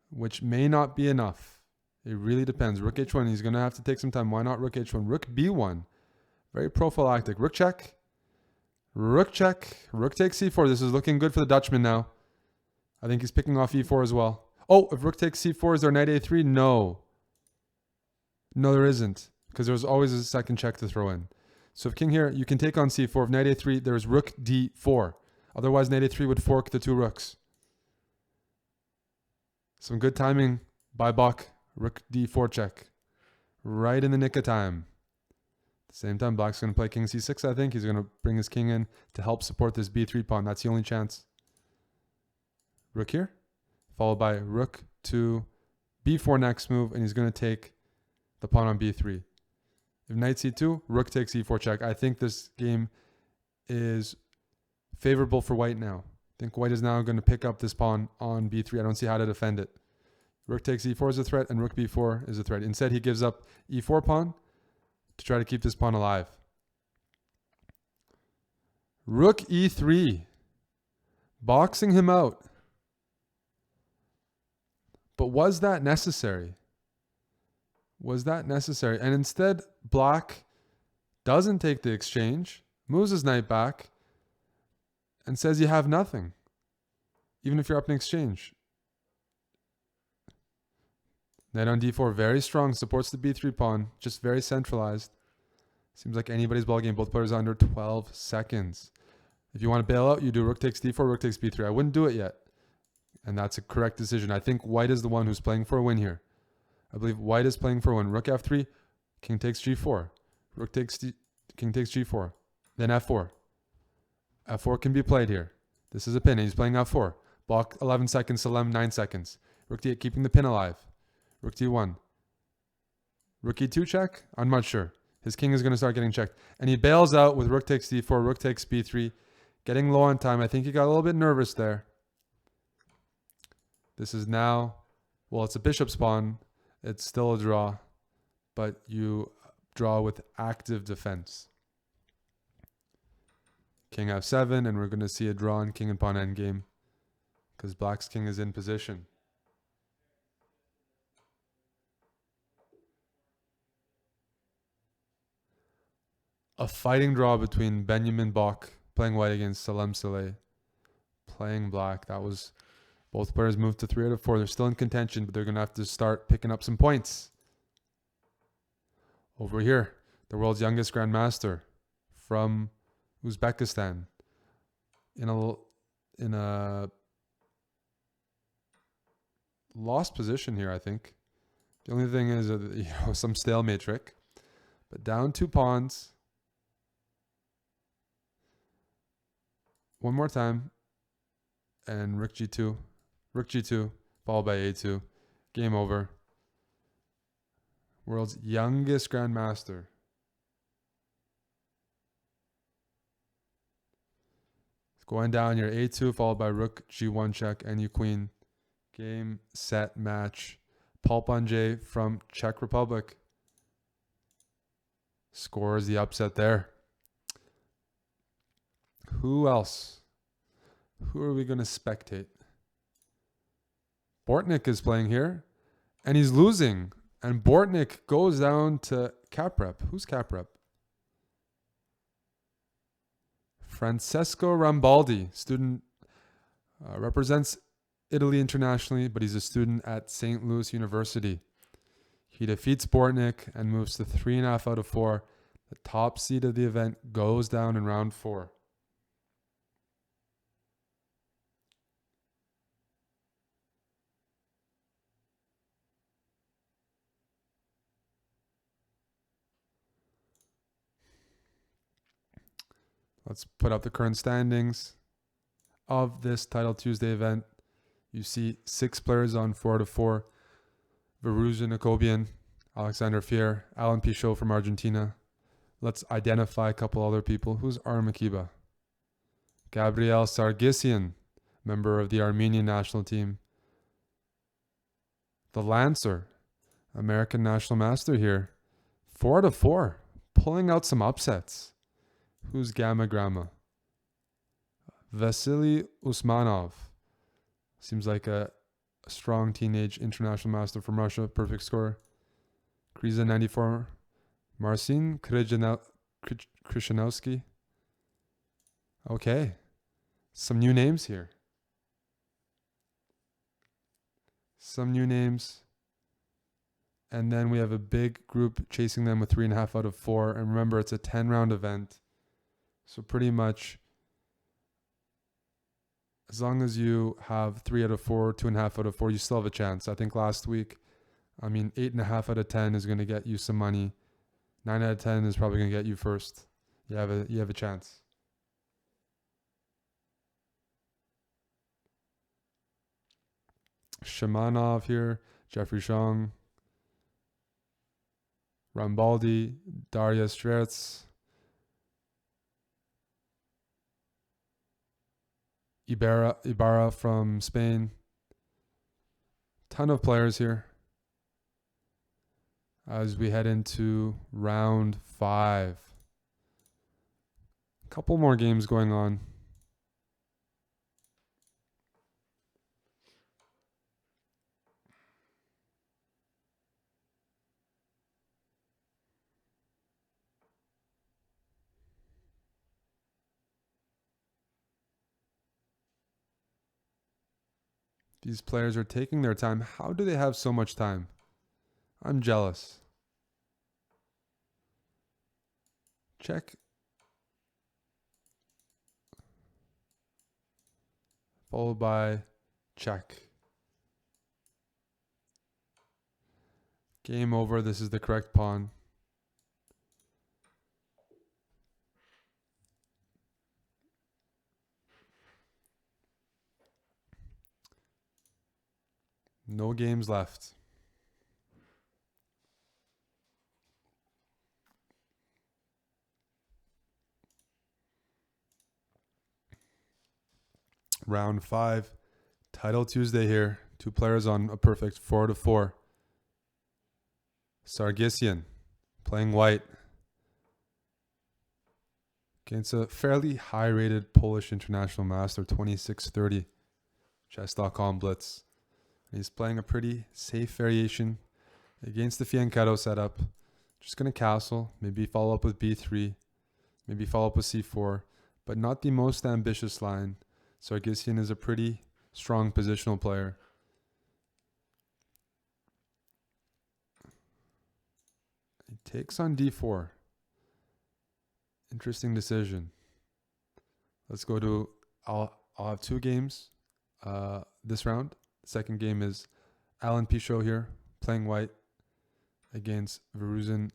which may not be enough. It really depends. Rook h1, he's going to have to take some time. Why not rook h1? Rook b1. Very prophylactic. Rook check. Rook check. Rook takes c4. This is looking good for the Dutchman now. I think he's picking off e4 as well. Oh, if rook takes c4, is there knight a3? No. No, there isn't, because there's always a second check to throw in. So if king here, you can take on c4. If knight a3, there's rook d4. Otherwise, knight a3 would fork the 2 rooks. Some good timing by Bach. Rook d4 check. Right in the nick of time. At the same time, black's going to play king c6, I think. He's going to bring his king in to help support this b3 pawn. That's the only chance. Rook here, followed by rook to b4 next move, and he's going to take the pawn on b3. If knight c2, rook takes e4 check. I think this game is favorable for white now. I think white is now going to pick up this pawn on b3. I don't see how to defend it. Rook takes e4 is a threat, and rook b4 is a threat. Instead, he gives up e4 pawn to try to keep this pawn alive. Rook e3. Boxing him out. But was that necessary? Was that necessary? And instead, black doesn't take the exchange, moves his knight back, and says you have nothing, even if you're up in exchange. Knight on d4, very strong, supports the b3 pawn, just very centralized. Seems like anybody's ball game. Both players are under 12 seconds. If you want to bail out, you do rook takes d4, rook takes b3. I wouldn't do it yet. And that's a correct decision. I think white is the one who's playing for a win here. I believe white is playing for a win. Rook f3, king takes g4. Rook takes king takes g4. Then f4. f4 can be played here. This is a pin, and he's playing f4. Block 11 seconds, Salem 9 seconds. Rook d8, keeping the pin alive. Rook d1. Rook e2 check? I'm not sure. His king is going to start getting checked. And he bails out with rook takes d4, rook takes b3. Getting low on time. I think he got a little bit nervous there. This is now, well, it's a bishop pawn. It's still a draw, but you draw with active defense. King f7, and we're going to see a draw in king and pawn endgame because black's king is in position. A fighting draw between Benjamin Bach playing white against Salem Saleh playing black. That was, both players moved to 3 out of 4. They're still in contention, but they're going to have to start picking up some points. Over here, the world's youngest grandmaster from Uzbekistan in a lost position here, I think. The only thing is some stalemate trick. But down 2 pawns. One more time. And rook g2. Rook g2, followed by a2. Game over. World's youngest grandmaster. Going down your a2, followed by rook g1 check, and you queen. Game, set, match. Paul Punjay from Czech Republic scores the upset there. Who else? Who are we going to spectate? Bortnick is playing here, and he's losing. And Bortnick goes down to cap rep. Who's cap rep? Francesco Rambaldi, student, represents Italy internationally, but he's a student at St. Louis University. He defeats Bortnick and moves to 3.5 out of 4. The top seed of the event goes down in round 4. Let's put up the current standings of this Title Tuesday event. You see 6 players on 4 out of 4. Varuza Nakobian, Alexander Fier, Alan Pichot from Argentina. Let's identify a couple other people. Who's Armakiba? Gabriel Sargsyan, member of the Armenian national team. The Lancer, American national master here. 4 out of 4, pulling out some upsets. Who's Gamma Grama? Vasily Usmanov. Seems like a strong teenage international master from Russia. Perfect score. Kriza 94. Marcin Krishanowski. Okay. Some new names here. Some new names. And then we have a big group chasing them with 3.5 out of 4. And remember, it's a 10-round event. So pretty much, as long as you have 3 out of 4, 2.5 out of 4, you still have a chance. I think last week, 8.5 out of 10 is going to get you some money. 9 out of 10 is probably going to get you first. You have a chance. Shamanov here, Jeffrey Shong, Rambaldi, Daria Stretz, Ibarra from Spain. Ton of players here as we head into round 5. A couple more games going on. These players are taking their time. How do they have so much time? I'm jealous. Check. Followed by check. Game over. This is the correct pawn. No games left. Round 5. Title Tuesday here. 2 players on a perfect 4 out of 4. Sargsyan playing white against a fairly high-rated Polish international master, 26-30. Chess.com Blitz. He's playing a pretty safe variation against the fianchetto setup. Just going to castle, maybe follow up with b3, maybe follow up with c4, but not the most ambitious line. Sargsyan is a pretty strong positional player. He takes on d4. Interesting decision. Let's go to, I'll have 2 games this round. The second game is Alan Pichot here, playing white against Varujan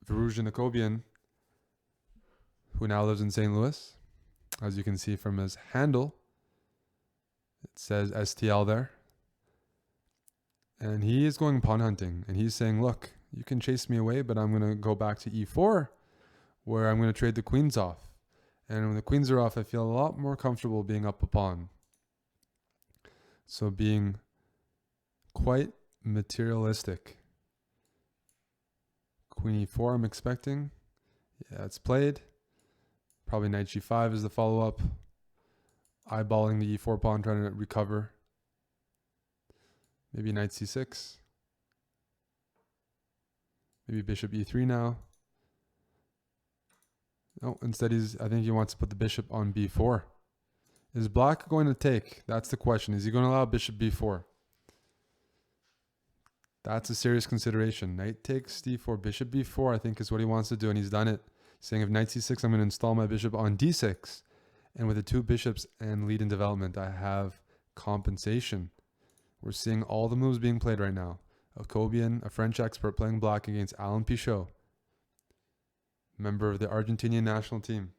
Akobian, who now lives in St. Louis. As you can see from his handle, it says STL there. And he is going pawn hunting. And he's saying, look, you can chase me away, but I'm going to go back to e4, where I'm going to trade the queens off. And when the queens are off, I feel a lot more comfortable being up a pawn. So being quite materialistic. Queen e4 I'm expecting. Yeah, it's played. Probably knight g5 is the follow-up. Eyeballing the e4 pawn, trying to recover. Maybe knight c6. Maybe bishop e3 now. No, instead I think he wants to put the bishop on b4. Is black going to take? That's the question. Is he going to allow bishop b4? That's a serious consideration. Knight takes d4, bishop b4 I think is what he wants to do, and he's done it. Saying if knight c6, I'm going to install my bishop on d6. And with the two bishops and lead in development, I have compensation. We're seeing all the moves being played right now. Akobian, a French expert, playing black against Alan Pichot, member of the Argentinian national team.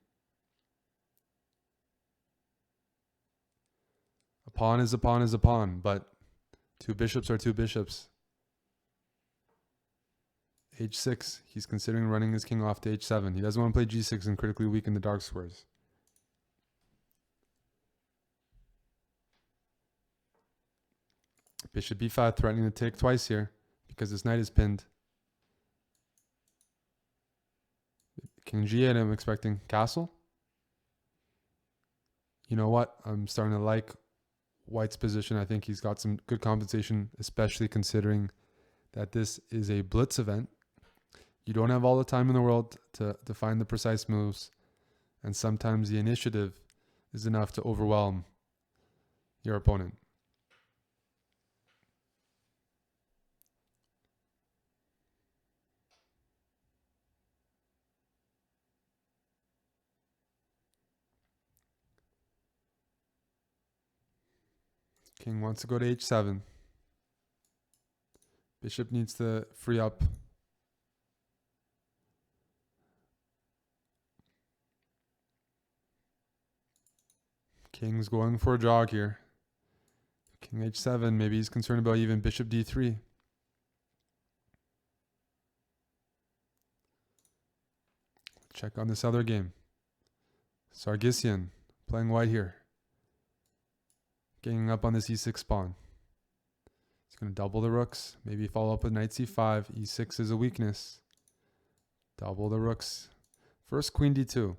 A pawn is a pawn is a pawn, but two bishops are two bishops. h6, he's considering running his king off to h7. He doesn't want to play g6 and critically weaken the dark squares. Bishop b5 threatening to take twice here because this knight is pinned. King g8 I'm expecting castle. You know what? I'm starting to like white's position. I think he's got some good compensation, especially considering that this is a blitz event. You don't have all the time in the world to find the precise moves, and sometimes the initiative is enough to overwhelm your opponent. King wants to go to h7. Bishop needs to free up. King's going for a jog here. King h7. Maybe he's concerned about even bishop d3. Check on this other game. Sargsyan playing white here. Ganging up on this e6 pawn. He's going to double the rooks. Maybe follow up with knight c5. e6 is a weakness. Double the rooks. First queen d2.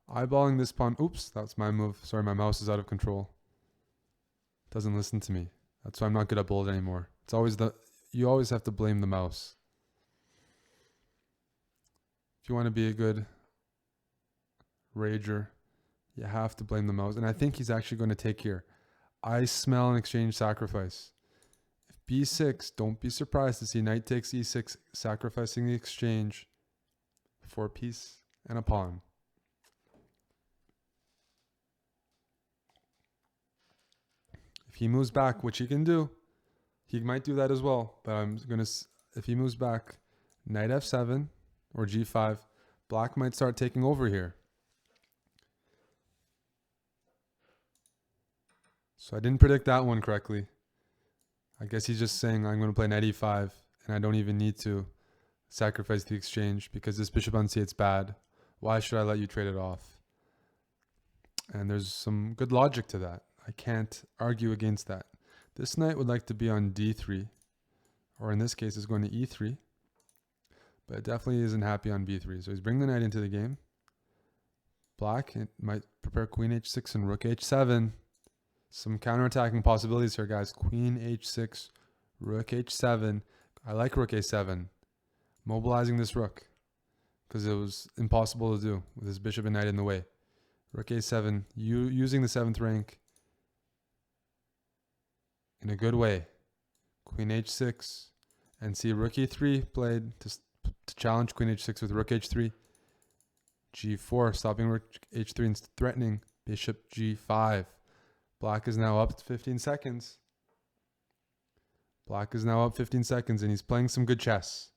Eyeballing this pawn. Oops, that's my move. Sorry, my mouse is out of control. Doesn't listen to me. That's why I'm not good at bullet anymore. It's always you always have to blame the mouse. If you want to be a good rager, you have to blame the mouse. And I think he's actually going to take here. I smell an exchange sacrifice. If b6, don't be surprised to see knight takes e6, sacrificing the exchange for a piece and a pawn. If he moves back, which he can do, he might do that as well. But I'm going to, if he moves back, knight f7 or g5, black might start taking over here. So I didn't predict that one correctly. I guess he's just saying I'm going to play knight e5 and I don't even need to sacrifice the exchange because this bishop on c8's bad. Why should I let you trade it off? And there's some good logic to that. I can't argue against that. This knight would like to be on d3, or in this case is going to e3, but it definitely isn't happy on b3. So he's bringing the knight into the game. Black might prepare queen h6 and rook h7. Some counterattacking possibilities here, guys. Queen h6, rook h7. I like rook a7. Mobilizing this rook because it was impossible to do with his bishop and knight in the way. Rook a7, using the 7th rank in a good way. Queen h6, and see rook e3 played to challenge queen h6 with rook h3. g4, stopping rook h3 and threatening bishop g5. Black is now up to 15 seconds. Black is now up 15 seconds, and he's playing some good chess.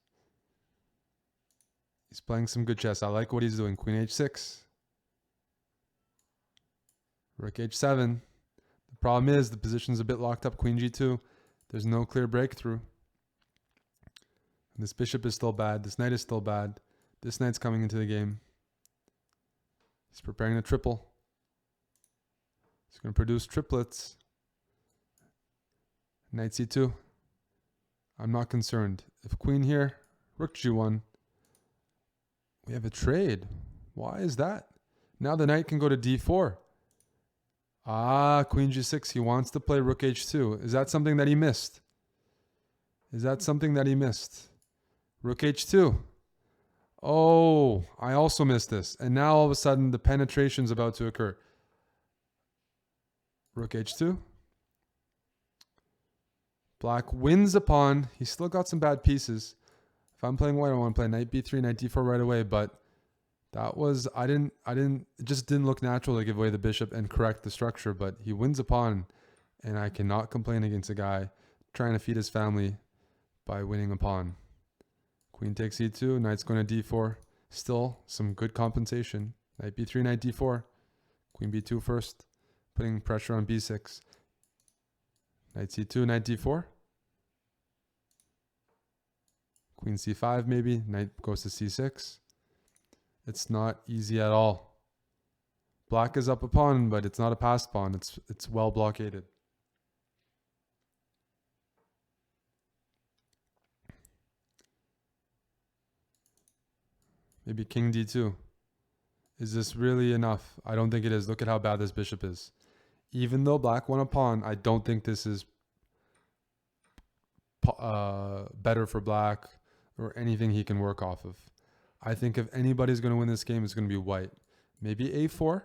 He's playing some good chess. I like what he's doing. Queen h6. Rook h7. The problem is the position's a bit locked up. Queen g2. There's no clear breakthrough. This bishop is still bad. This knight is still bad. This knight's coming into the game. He's preparing a triple. He's going to produce triplets. Knight c2. I'm not concerned. If queen here, rook g1. We have a trade. Why is that? Now the knight can go to d4. Ah, queen g6. He wants to play rook h2. Is that something that he missed? Is that something that he missed? Rook h2. Oh, I also missed this. And now all of a sudden the penetration's about to occur. Rook h2. Black wins a pawn. He's still got some bad pieces. If I'm playing white, I want to play knight b3, knight d4 right away. But that was, it just didn't look natural to give away the bishop and correct the structure. But he wins a pawn. And I cannot complain against a guy trying to feed his family by winning a pawn. Queen takes e2, knight's going to d4. Still some good compensation. Knight b3, knight d4. Queen b2 first, putting pressure on b6. Knight c2, knight d4. Queen c5 maybe, knight goes to c6. It's not easy at all. Black is up a pawn, but it's not a passed pawn. It's well blockaded. Maybe king d2. Is this really enough? I don't think it is. Look at how bad this bishop is. Even though black won a pawn, I don't think this is better for black or anything he can work off of. I think if anybody's going to win this game, it's going to be white. Maybe a4.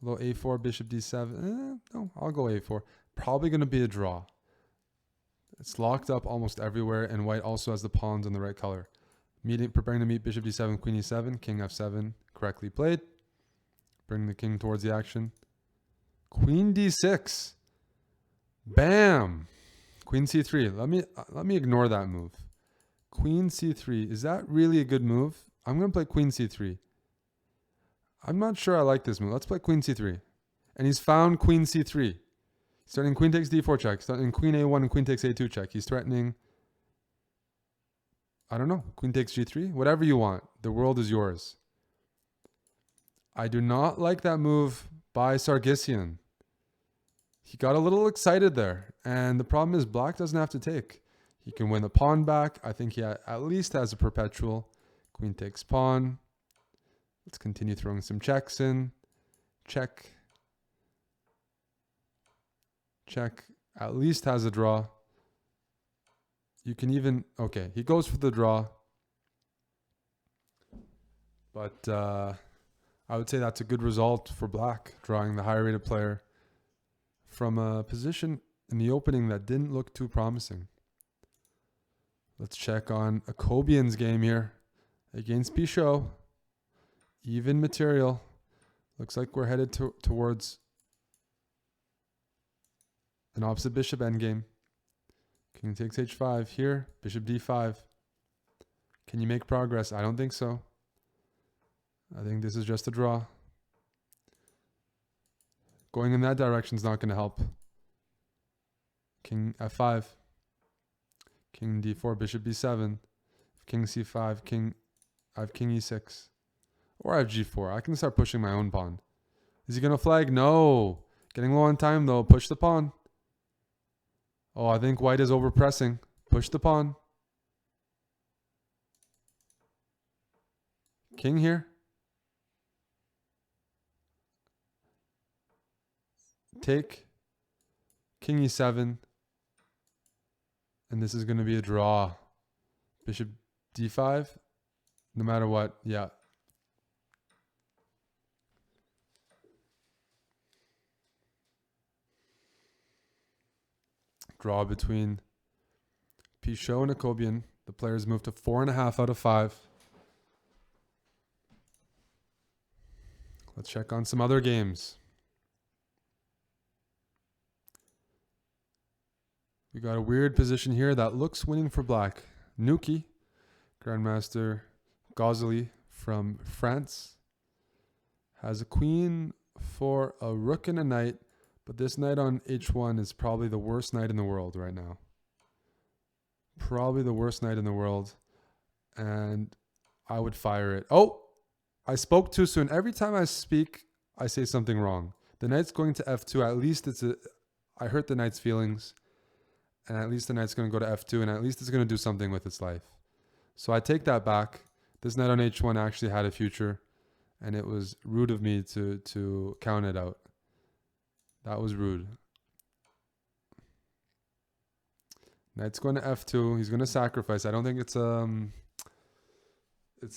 Although a4, bishop d7. No, I'll go a4. Probably going to be a draw. It's locked up almost everywhere, and white also has the pawns in the right color. Preparing to meet bishop d7, queen e7, king f7, correctly played. Bring the king towards the action. Queen d6. Bam! Queen c3. Let me ignore that move. Queen c3. Is that really a good move? I'm going to play queen c3. I'm not sure I like this move. Let's play queen c3. And he's found queen c3. He's threatening queen takes d4 check. He's threatening queen a1 and queen takes a2 check. He's threatening, I don't know, queen takes g3. Whatever you want. The world is yours. I do not like that move by Sargsyan. He got a little excited there. And the problem is black doesn't have to take. He can win the pawn back. I think he at least has a perpetual. Queen takes pawn. Let's continue throwing some checks in. Check. Check. At least has a draw. You can even... Okay, he goes for the draw. But I would say that's a good result for black, drawing the higher rated player from a position in the opening that didn't look too promising. Let's check on Akobian's game here against Pichot. Even material. Looks like we're headed towards an opposite bishop endgame. King takes h5 here. Bishop d5. Can you make progress? I don't think so. I think this is just a draw. Going in that direction is not going to help. King f5. King d4, bishop b7. King c5, I have king e6. Or I have g4. I can start pushing my own pawn. Is he going to flag? No. Getting low on time though. Push the pawn. Oh, I think white is overpressing. Push the pawn. King here. Take. King e7. And this is going to be a draw. Bishop d5. No matter what. Yeah. Draw between Pichot and Akobian. The players move to 4.5 out of 5. Let's check on some other games. We got a weird position here that looks winning for black. Nuki, Grandmaster Gozeli from France, has a queen for a rook and a knight, but this knight on h1 is probably the worst knight in the world right now. Probably the worst knight in the world, and I would fire it. Oh, I spoke too soon. Every time I speak, I say something wrong. The knight's going to f2. At least I hurt the knight's feelings, and at least the knight's going to go to f2, and at least it's going to do something with its life. So I take that back. This knight on h1 actually had a future, and it was rude of me to count it out. That was rude. Knight's going to f2. He's going to sacrifice. I don't think it's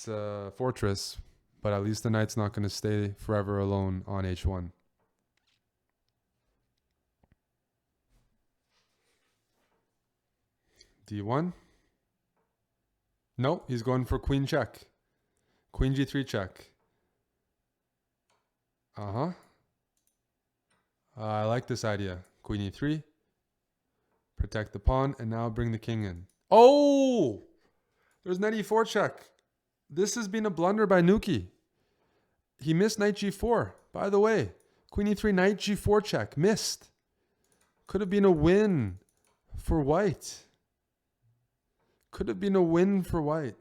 a fortress, but at least the knight's not going to stay forever alone on h1. d1. No, he's going for queen check. Queen g3 check. I like this idea. Queen e3. Protect the pawn, and now bring the king in. Oh! There's knight e4 check. This has been a blunder by Nuki. He missed knight g4. By the way, queen e3, knight g4 check. Missed. Could have been a win for white. Could have been a win for white.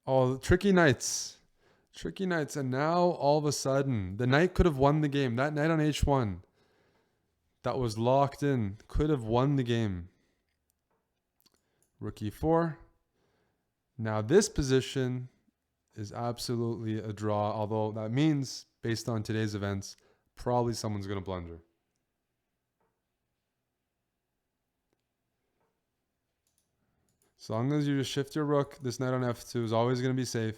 Oh, tricky knights. Tricky knights. And now, all of a sudden, the knight could have won the game. That knight on h1 that was locked in could have won the game. Rook e4. Now, this position is absolutely a draw, although that means, based on today's events, probably someone's going to blunder. As long as you just shift your rook, this knight on f2 is always going to be safe.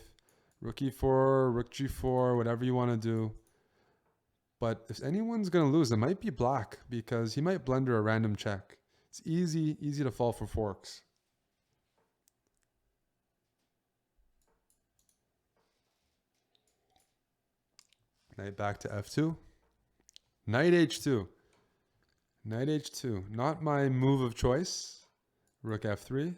Rook e4, rook g4, whatever you want to do. But if anyone's going to lose, it might be black, because he might blunder a random check. It's easy to fall for forks. Knight back to f2. Knight h2. Knight h2. Not my move of choice. Rook f3.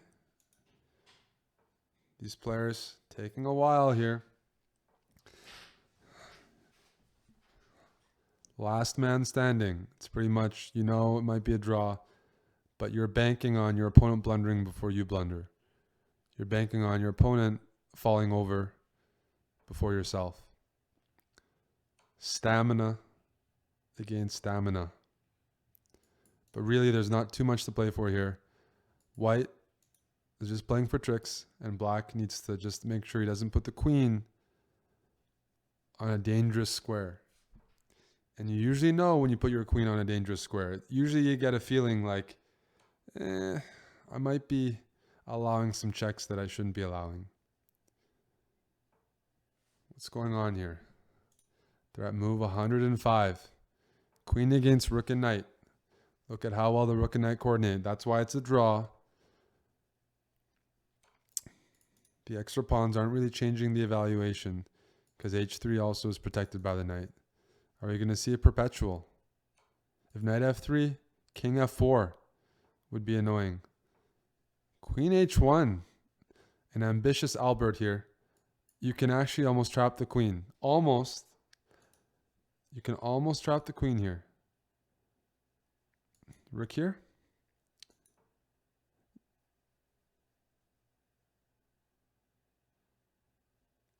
These players taking a while here. Last man standing. It's pretty much, you know, it might be a draw, but you're banking on your opponent blundering before you blunder. You're banking on your opponent falling over before yourself. Stamina against stamina. But really, there's not too much to play for here. White is just playing for tricks, and black needs to just make sure he doesn't put the queen on a dangerous square. And you usually know when you put your queen on a dangerous square. Usually you get a feeling like, I might be allowing some checks that I shouldn't be allowing. What's going on here? They're at move 105. Queen against rook and knight. Look at how well the rook and knight coordinate. That's why it's a draw. The extra pawns aren't really changing the evaluation, because h3 also is protected by the knight. Are we going to see a perpetual? If knight f3, king f4 would be annoying. Queen h1. An ambitious Albert here. You can actually almost trap the queen. Almost. You can almost trap the queen here. Rook here.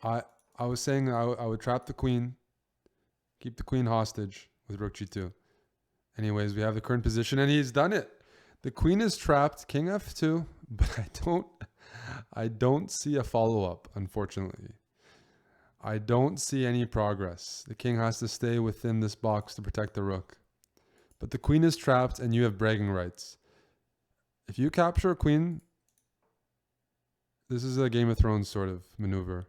I was saying I would trap the queen, keep the queen hostage with rook g2. Anyways, we have the current position, and he's done it. The queen is trapped, king f2, but I don't see a follow-up, unfortunately. I don't see any progress. The king has to stay within this box to protect the rook. But the queen is trapped, and you have bragging rights. If you capture a queen, this is a Game of Thrones sort of maneuver.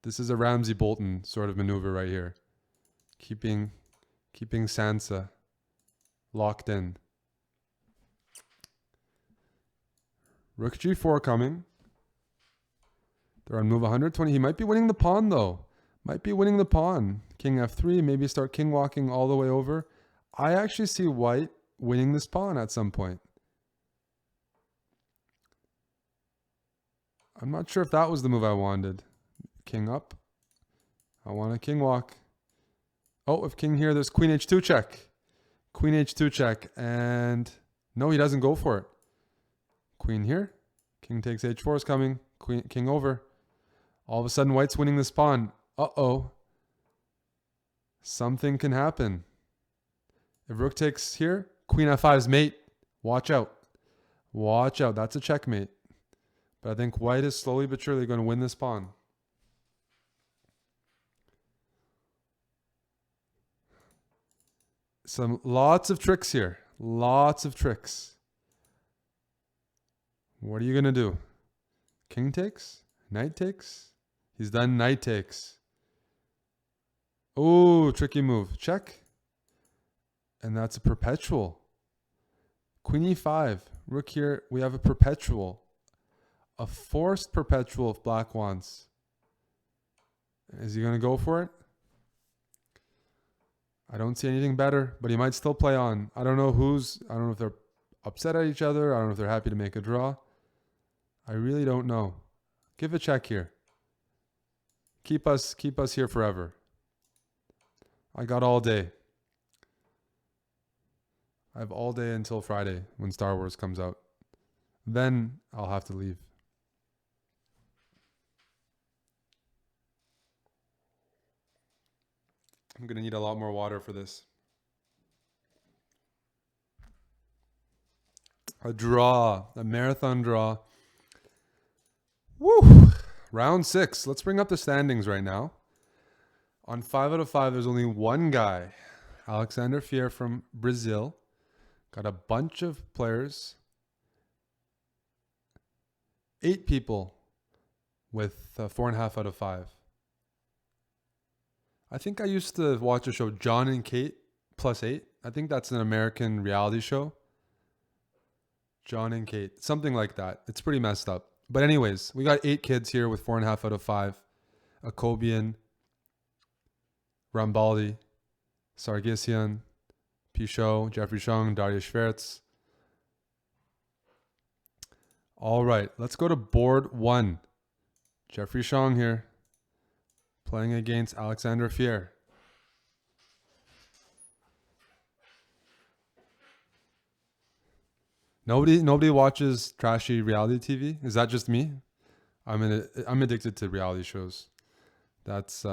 This is a Ramsay Bolton sort of maneuver right here. Keeping Sansa locked in. Rook g4 coming. They're on move 120. He might be winning the pawn though. Might be winning the pawn. King f3. Maybe start king walking all the way over. I actually see white winning this pawn at some point. I'm not sure if that was the move I wanted. King up. I want a king walk. Oh, if king here, there's queen h2 check. Queen h2 check. And no, he doesn't go for it. Queen here. King takes h4 is coming. King over. All of a sudden, white's winning this pawn. Uh-oh. Something can happen. If rook takes here, queen f5 is mate. Watch out. Watch out. That's a checkmate. But I think white is slowly but surely going to win this pawn. Lots of tricks here. Lots of tricks. What are you going to do? King takes? Knight takes? He's done knight takes. Oh, tricky move. Check. And that's a perpetual. Queen e5. Rook here. We have a perpetual. A forced perpetual if black wants. Is he going to go for it? I don't see anything better, but he might still play on. I don't know if they're upset at each other. I don't know if they're happy to make a draw. I really don't know. Give a check here. Keep us here forever. I got all day. I have all day until Friday when Star Wars comes out. Then I'll have to leave. I'm going to need a lot more water for this. A draw. A marathon draw. Woo! Round 6. Let's bring up the standings right now. On 5 out of 5, there's only one guy. Alexander Fier from Brazil. Got a bunch of players. 8 people with 4.5 out of 5. I think I used to watch a show, John and Kate +8. I think that's an American reality show. John and Kate. Something like that. It's pretty messed up. But anyways, we got 8 kids here with 4.5 out of 5. Akobian, Rambaldi, Sargsyan, Pichot, Jeffrey Shung, Daria Schwertz. All right, let's go to board 1. Jeffrey Shung here, playing against Alexander Fier. Nobody watches trashy reality TV. Is that just me? I'm addicted to reality shows. That's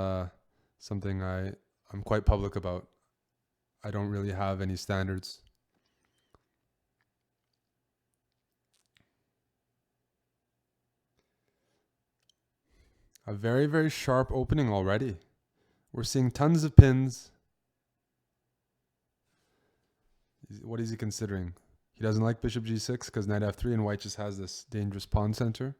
something I'm quite public about. I don't really have any standards. A very, very sharp opening already. We're seeing tons of pins. What is he considering? He doesn't like bishop g6 because knight f3 and white just has this dangerous pawn center.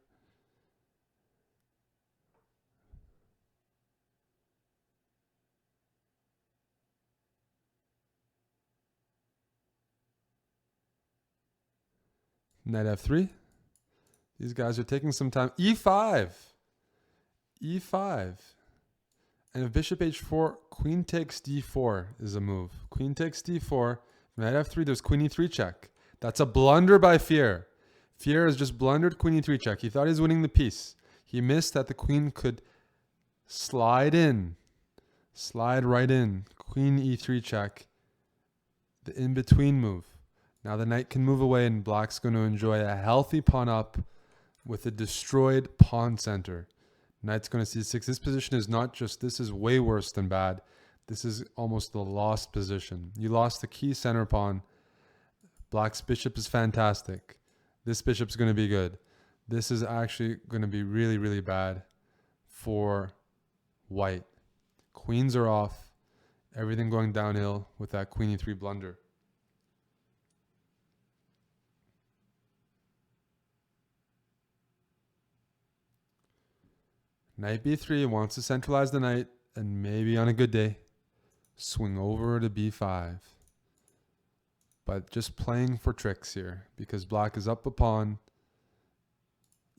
Knight f3. These guys are taking some time. e5. e5. And if bishop h4, queen takes d4 is a move. Queen takes d4. Knight f3, there's queen e3 check. That's a blunder by Fier. Fier has just blundered queen e3 check. He thought he was winning the piece. He missed that the queen could slide in. Slide right in. Queen e3 check. The in-between move. Now the knight can move away and black's going to enjoy a healthy pawn up with a destroyed pawn center. Knight's going to c6. This position is not just, this is way worse than bad. This is almost the lost position. You lost the key center pawn. Black's bishop is fantastic. This bishop's going to be good. This is actually going to be really, really bad for white. Queens are off. Everything going downhill with that queen e3 blunder. Knight b3 wants to centralize the knight and maybe on a good day swing over to b5. But just playing for tricks here because black is up a pawn.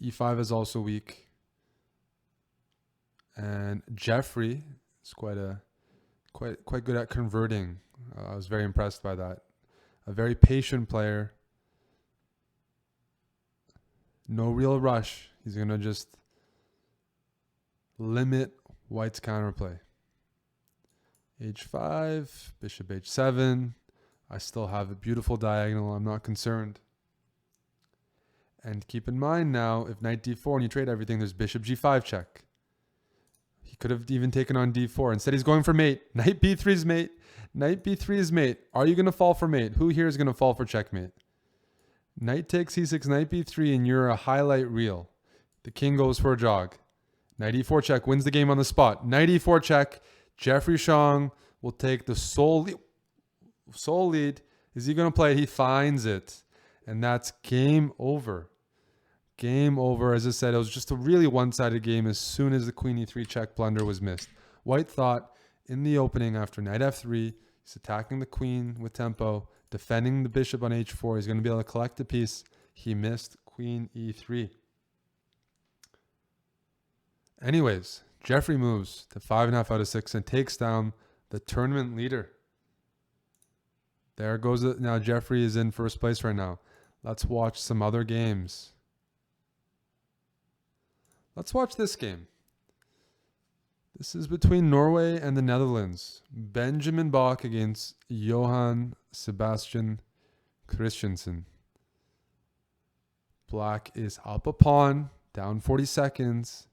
e5 is also weak. And Jeffrey is quite a quite good at converting. I was very impressed by that. A very patient player. No real rush. He's going to just limit White's counterplay. H5, bishop H7. I still have a beautiful diagonal. I'm not concerned. And keep in mind now, if knight d4 and you trade everything, there's bishop g5 check. He could have even taken on d4. Instead, he's going for mate. Knight b3 is mate. Knight b3 is mate. Are you going to fall for mate? Who here is going to fall for checkmate? Knight takes e6, knight b3, and you're a highlight reel. The king goes for a jog. Knight e4 check wins the game on the spot. Knight e4 check. Jeffrey Chong will take the sole lead. Is he going to play? He finds it. And that's game over. Game over. As I said, it was just a really one-sided game as soon as the queen e3 check blunder was missed. White thought in the opening after knight f3, he's attacking the queen with tempo, defending the bishop on h4. He's going to be able to collect a piece. He missed queen e3. Anyways, Jeffrey moves to 5.5 out of 6 and takes down the tournament leader. There goes it. Now Jeffrey is in first place right now. Let's watch some other games. Let's watch this game. This is between Norway and the Netherlands. Benjamin Bach against Johann Sebastian Christensen. Black is up a pawn, down 40 seconds.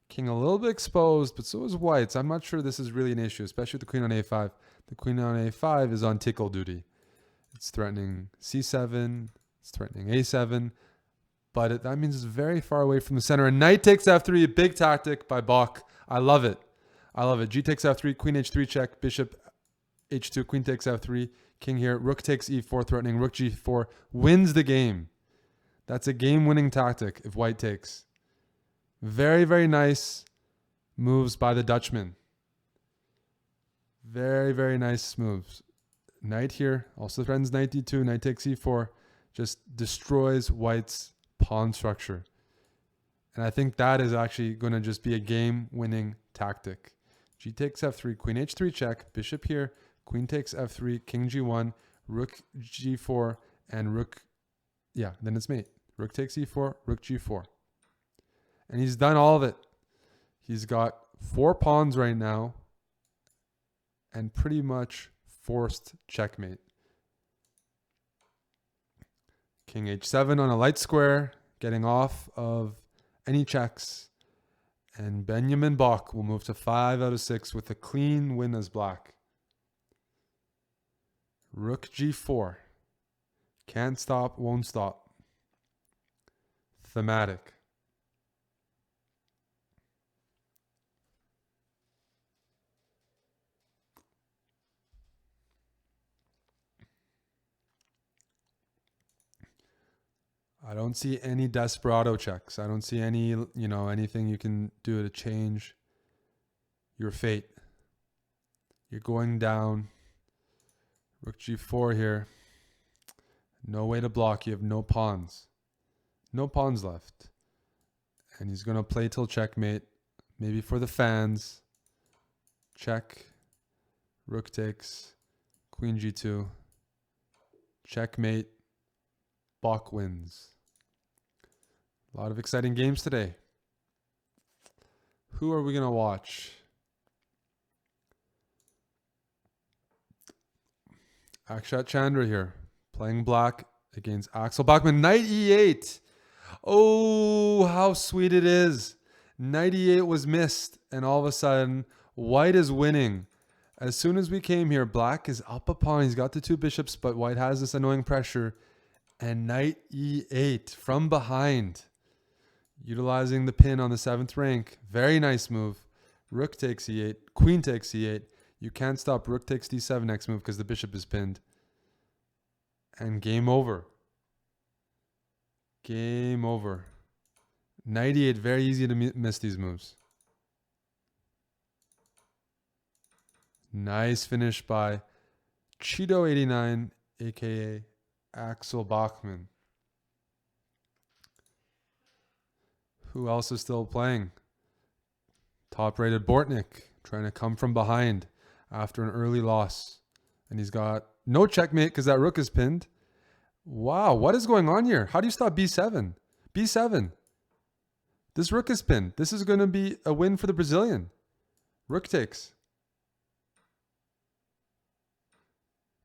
King a little bit exposed, but so is White's. I'm not sure this is really an issue, especially with the queen on a5. The queen on a5 is on tickle duty. It's threatening c7. It's threatening a7. But that means it's very far away from the center. And knight takes f3, a big tactic by Bach. I love it. I love it. G takes f3, queen h3 check, bishop h2, queen takes f3, king here, rook takes e4, threatening rook g4, wins the game. That's a game-winning tactic if White takes. Very, very nice moves by the Dutchman. Very, very nice moves. Knight here, also threatens knight d2, knight takes e4, just destroys White's pawn structure. And I think that is actually going to just be a game-winning tactic. G takes f3, queen h3 check, bishop here, queen takes f3, king g1, rook g4, and rook, then it's mate. Rook takes e4, rook g4. And he's done all of it. He's got 4 pawns right now and pretty much forced checkmate. King h7 on a light square, getting off of any checks. And Benjamin Bach will move to 5 out of 6 with a clean win as black. Rook g4. Can't stop, won't stop. Thematic. I don't see any desperado checks. I don't see any, anything you can do to change your fate. You're going down. Rook g4 here. No way to block. You have no pawns. No pawns left. And he's going to play till checkmate. Maybe for the fans. Check. Rook takes. Queen g2. Checkmate. Bach wins. A lot of exciting games today. Who are we going to watch? Akshat Chandra here, playing black against Axel Bachmann. Knight e8. Oh, how sweet it is. Knight e8 was missed, and all of a sudden, White is winning. As soon as we came here, black is up a pawn. He's got the 2 bishops, but White has this annoying pressure. And knight e8 from behind. Utilizing the pin on the 7th rank. Very nice move. Rook takes e8. Queen takes e8. You can't stop rook takes d7 next move because the bishop is pinned. And game over. Game over. Knight e8, very easy to miss these moves. Nice finish by Cheeto89, aka Axel Bachmann. Who else is still playing? Top-rated Bortnik, trying to come from behind after an early loss. And he's got no checkmate because that rook is pinned. Wow, what is going on here? How do you stop b7? b7. This rook is pinned. This is going to be a win for the Brazilian. Rook takes.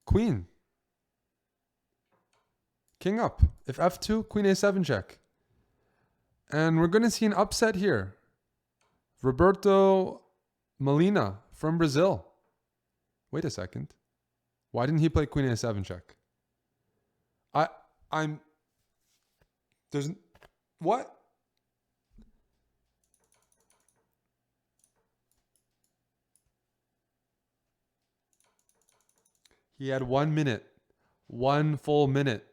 Queen. King up. If f2, queen a7 check. And we're going to see an upset here. Roberto Molina from Brazil. Wait a second. Why didn't he play queen a7 check? There's, what? He had 1 minute, 1 full minute.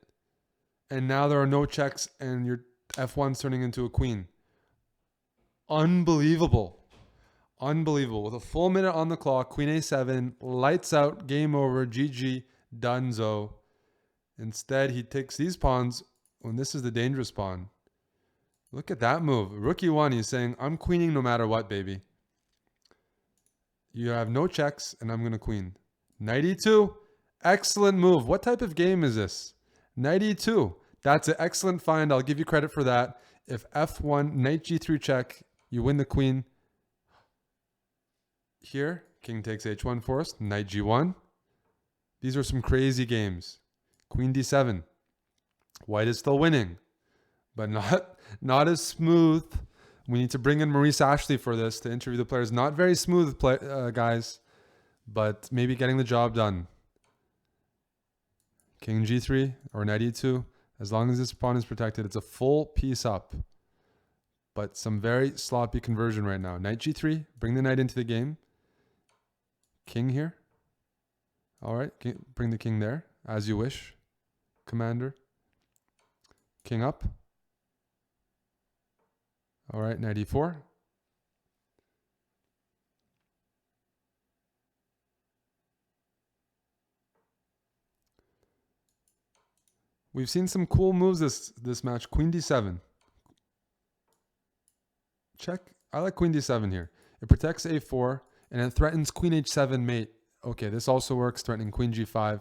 And now there are no checks and your f1's turning into a queen. Unbelievable. Unbelievable. With a full minute on the clock, queen a7, lights out, game over, GG, donezo. Instead, he takes these pawns when this is the dangerous pawn. Look at that move. Rook e1, he's saying, I'm queening no matter what, baby. You have no checks, and I'm going to queen. Knight e2. Excellent move. What type of game is this? Knight e2. That's an excellent find. I'll give you credit for that. If f1, knight g3 check, you win the queen. Here, king takes h1 first, knight g1. These are some crazy games. Queen d7. White is still winning, but not as smooth. We need to bring in Maurice Ashley for this to interview the players. Not very smooth, guys, but maybe getting the job done. King g3 or knight e2. As long as this pawn is protected, it's a full piece up. But some very sloppy conversion right now. Knight g3, bring the knight into the game. King here. All right, bring the king there, as you wish, commander. King up. All right, knight e4. We've seen some cool moves this match. Queen d7. Check. I like queen d7 here. It protects a4 and it threatens queen h7 mate. Okay, this also works, threatening queen g5.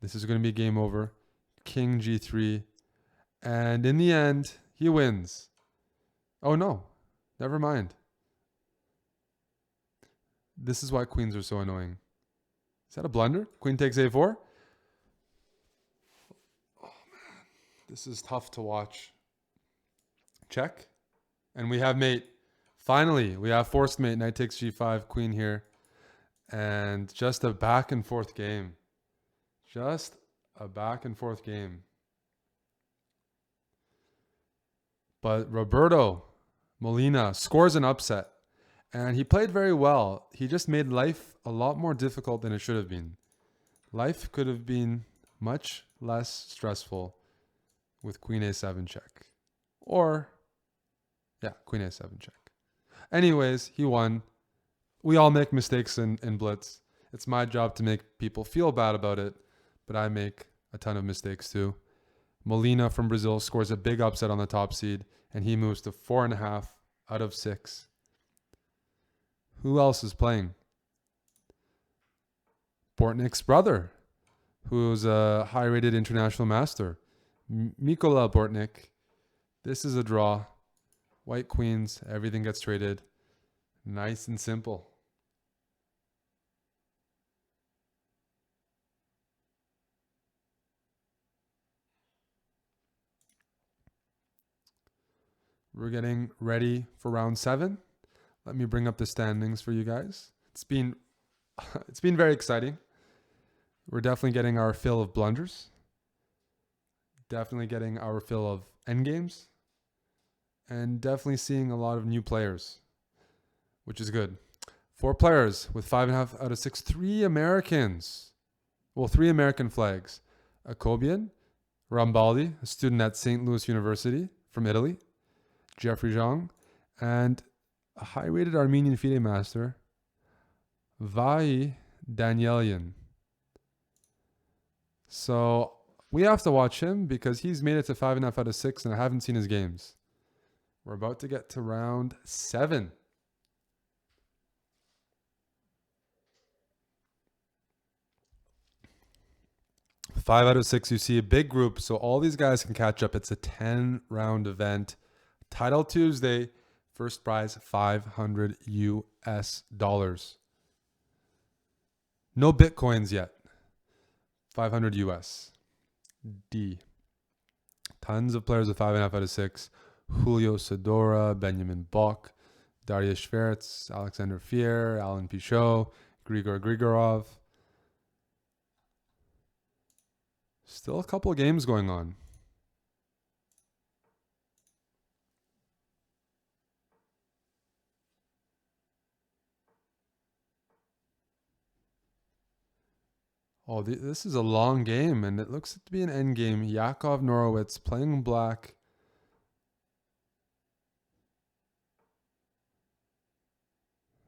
This is going to be game over. King g3. And in the end, he wins. Oh no, never mind. This is why queens are so annoying. Is that a blunder? Queen takes a4. Oh man, this is tough to watch. Check. And we have mate. Finally, we have forced mate. Knight takes g5, queen here. And just a back and forth game. Just a back and forth game. But Roberto Molina scores an upset. And he played very well. He just made life a lot more difficult than it should have been. Life could have been much less stressful with queen a7 check. Or, yeah, queen a7 check. Anyways, he won. We all make mistakes in Blitz. It's my job to make people feel bad about it, but I make a ton of mistakes too. Molina from Brazil scores a big upset on the top seed, and he moves to 4.5 out of 6. Who else is playing? Bortnik's brother, who's a high-rated international master. Mikola Bortnik. This is a draw. White queens, everything gets traded. Nice and simple. We're getting ready for round 7. Let me bring up the standings for you guys. It's been very exciting. We're definitely getting our fill of blunders. Definitely getting our fill of endgames. And definitely seeing a lot of new players, which is good. 4 players with 5.5 out of 6. 3 Americans. Well, 3 American flags. Akobian, Rambaldi, a student at St. Louis University from Italy. Jeffrey Zhang, and a high-rated Armenian FIDE master, Vai Danielian. So we have to watch him because he's made it to 5.5 out of 6, and I haven't seen his games. We're about to get to round 7. 5 out of 6, you see a big group, so all these guys can catch up. It's a 10-round event. Title Tuesday, first prize $500 US. No Bitcoins yet. 500 US. D. Tons of players with 5.5 out of 6. Julio Sedora, Benjamin Bok, Darius Schwartz, Alexander Fier, Alan Pichot, Grigor Grigorov. Still a couple of games going on. Oh, this is a long game, and it looks to be an endgame. Yakov Norowitz playing black.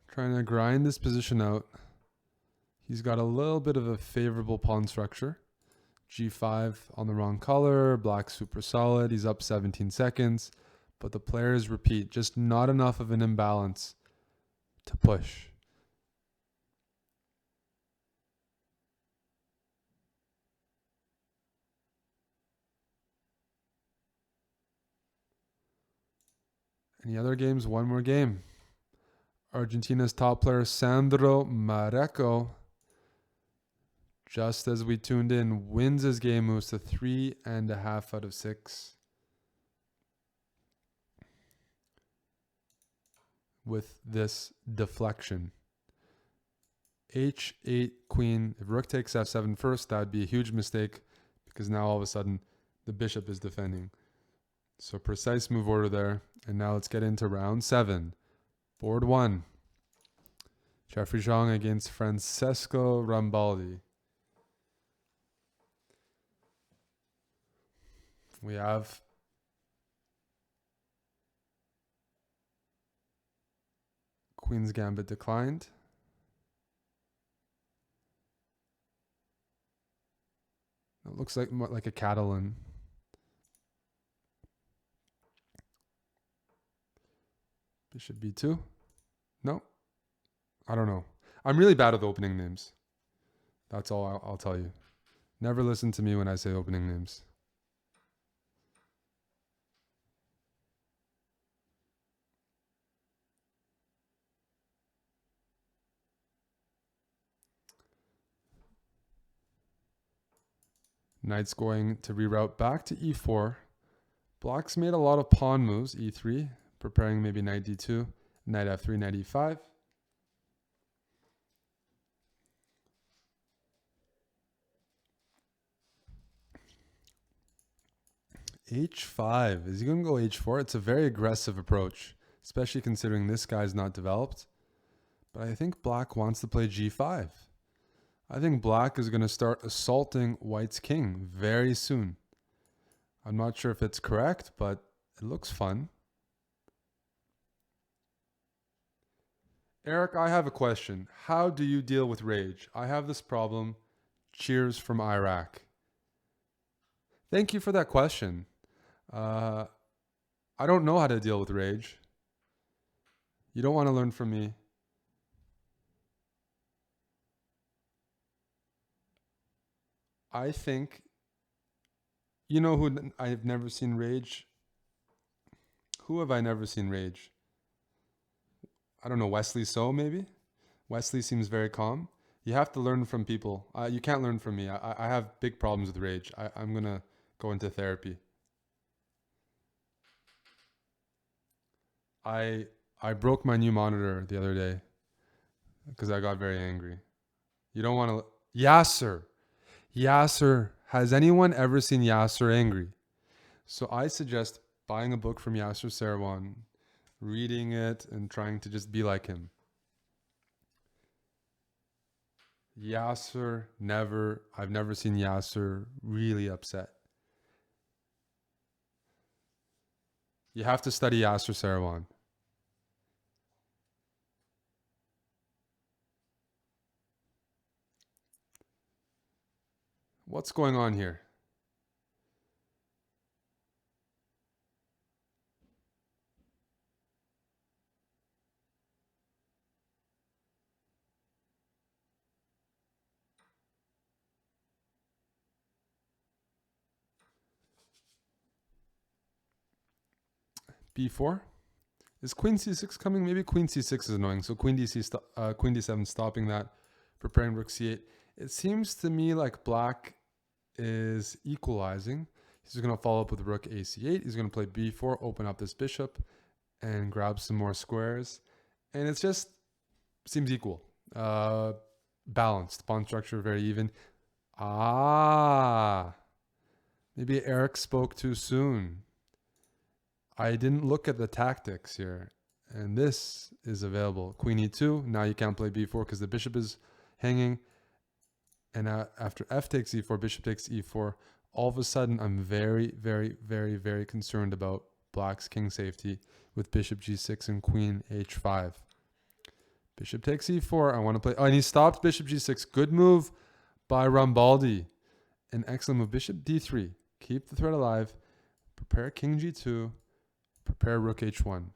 Trying to grind this position out. He's got a little bit of a favorable pawn structure. G5 on the wrong color. Black super solid. He's up 17 seconds. But the players repeat. Just not enough of an imbalance to push. Any other games? One more game. Argentina's top player, Sandro Mareco, just as we tuned in, wins his game, moves to 3.5 out of 6. With this deflection. H8 queen. If rook takes f7 first, that would be a huge mistake because now all of a sudden the bishop is defending. So precise move order there. And now let's get into round 7. Board 1. Jeffrey Zhang against Francesco Rambaldi. We have Queen's Gambit declined. It looks like a Catalan. Bishop b2. No. I don't know. I'm really bad at opening names. That's all I'll tell you. Never listen to me when I say opening names. Knight's going to reroute back to e4. Black's made a lot of pawn moves. e3, preparing maybe knight d2, knight f3, knight e5. h5. Is he going to go h4? It's a very aggressive approach, especially considering this guy's not developed. But I think black wants to play g5. I think black is going to start assaulting white's king very soon. I'm not sure if it's correct, but it looks fun. Eric, I have a question. How do you deal with rage? I have this problem. Cheers from Iraq. Thank you for that question. I don't know how to deal with rage. You don't want to learn from me. I think, you know who I've never seen rage? Who have I never seen rage? I don't know, Wesley So maybe? Wesley seems very calm. You have to learn from people. You can't learn from me. I have big problems with rage. I'm going to go into therapy. I broke my new monitor the other day because I got very angry. You don't want to... Yasser. Yasser. Has anyone ever seen Yasser angry? So I suggest buying a book from Yasser Seirawan, reading it, and trying to just be like him. Yasser, never. I've never seen Yasser really upset. You have to study Yasser Seirawan. What's going on here? b4. Is queen c6 coming? Maybe queen c6 is annoying. So queen queen d7 stopping that, preparing rook c8. It seems to me like black is equalizing. He's going to follow up with rook ac8. He's going to play b4, open up this bishop, and grab some more squares. And it just seems equal. Balanced. Pawn structure very even. Maybe Eric spoke too soon. I didn't look at the tactics here. And this is available. Queen e2. Now you can't play b4 because the bishop is hanging. And after f takes e4, bishop takes e4, all of a sudden I'm very, very, very, very concerned about black's king safety with bishop g6 and queen h5. Bishop takes e4. I want to play. Oh, and he stopped bishop g6. Good move by Rambaldi. An excellent move. Bishop d3. Keep the threat alive. Prepare king g2. Prepare rook h1.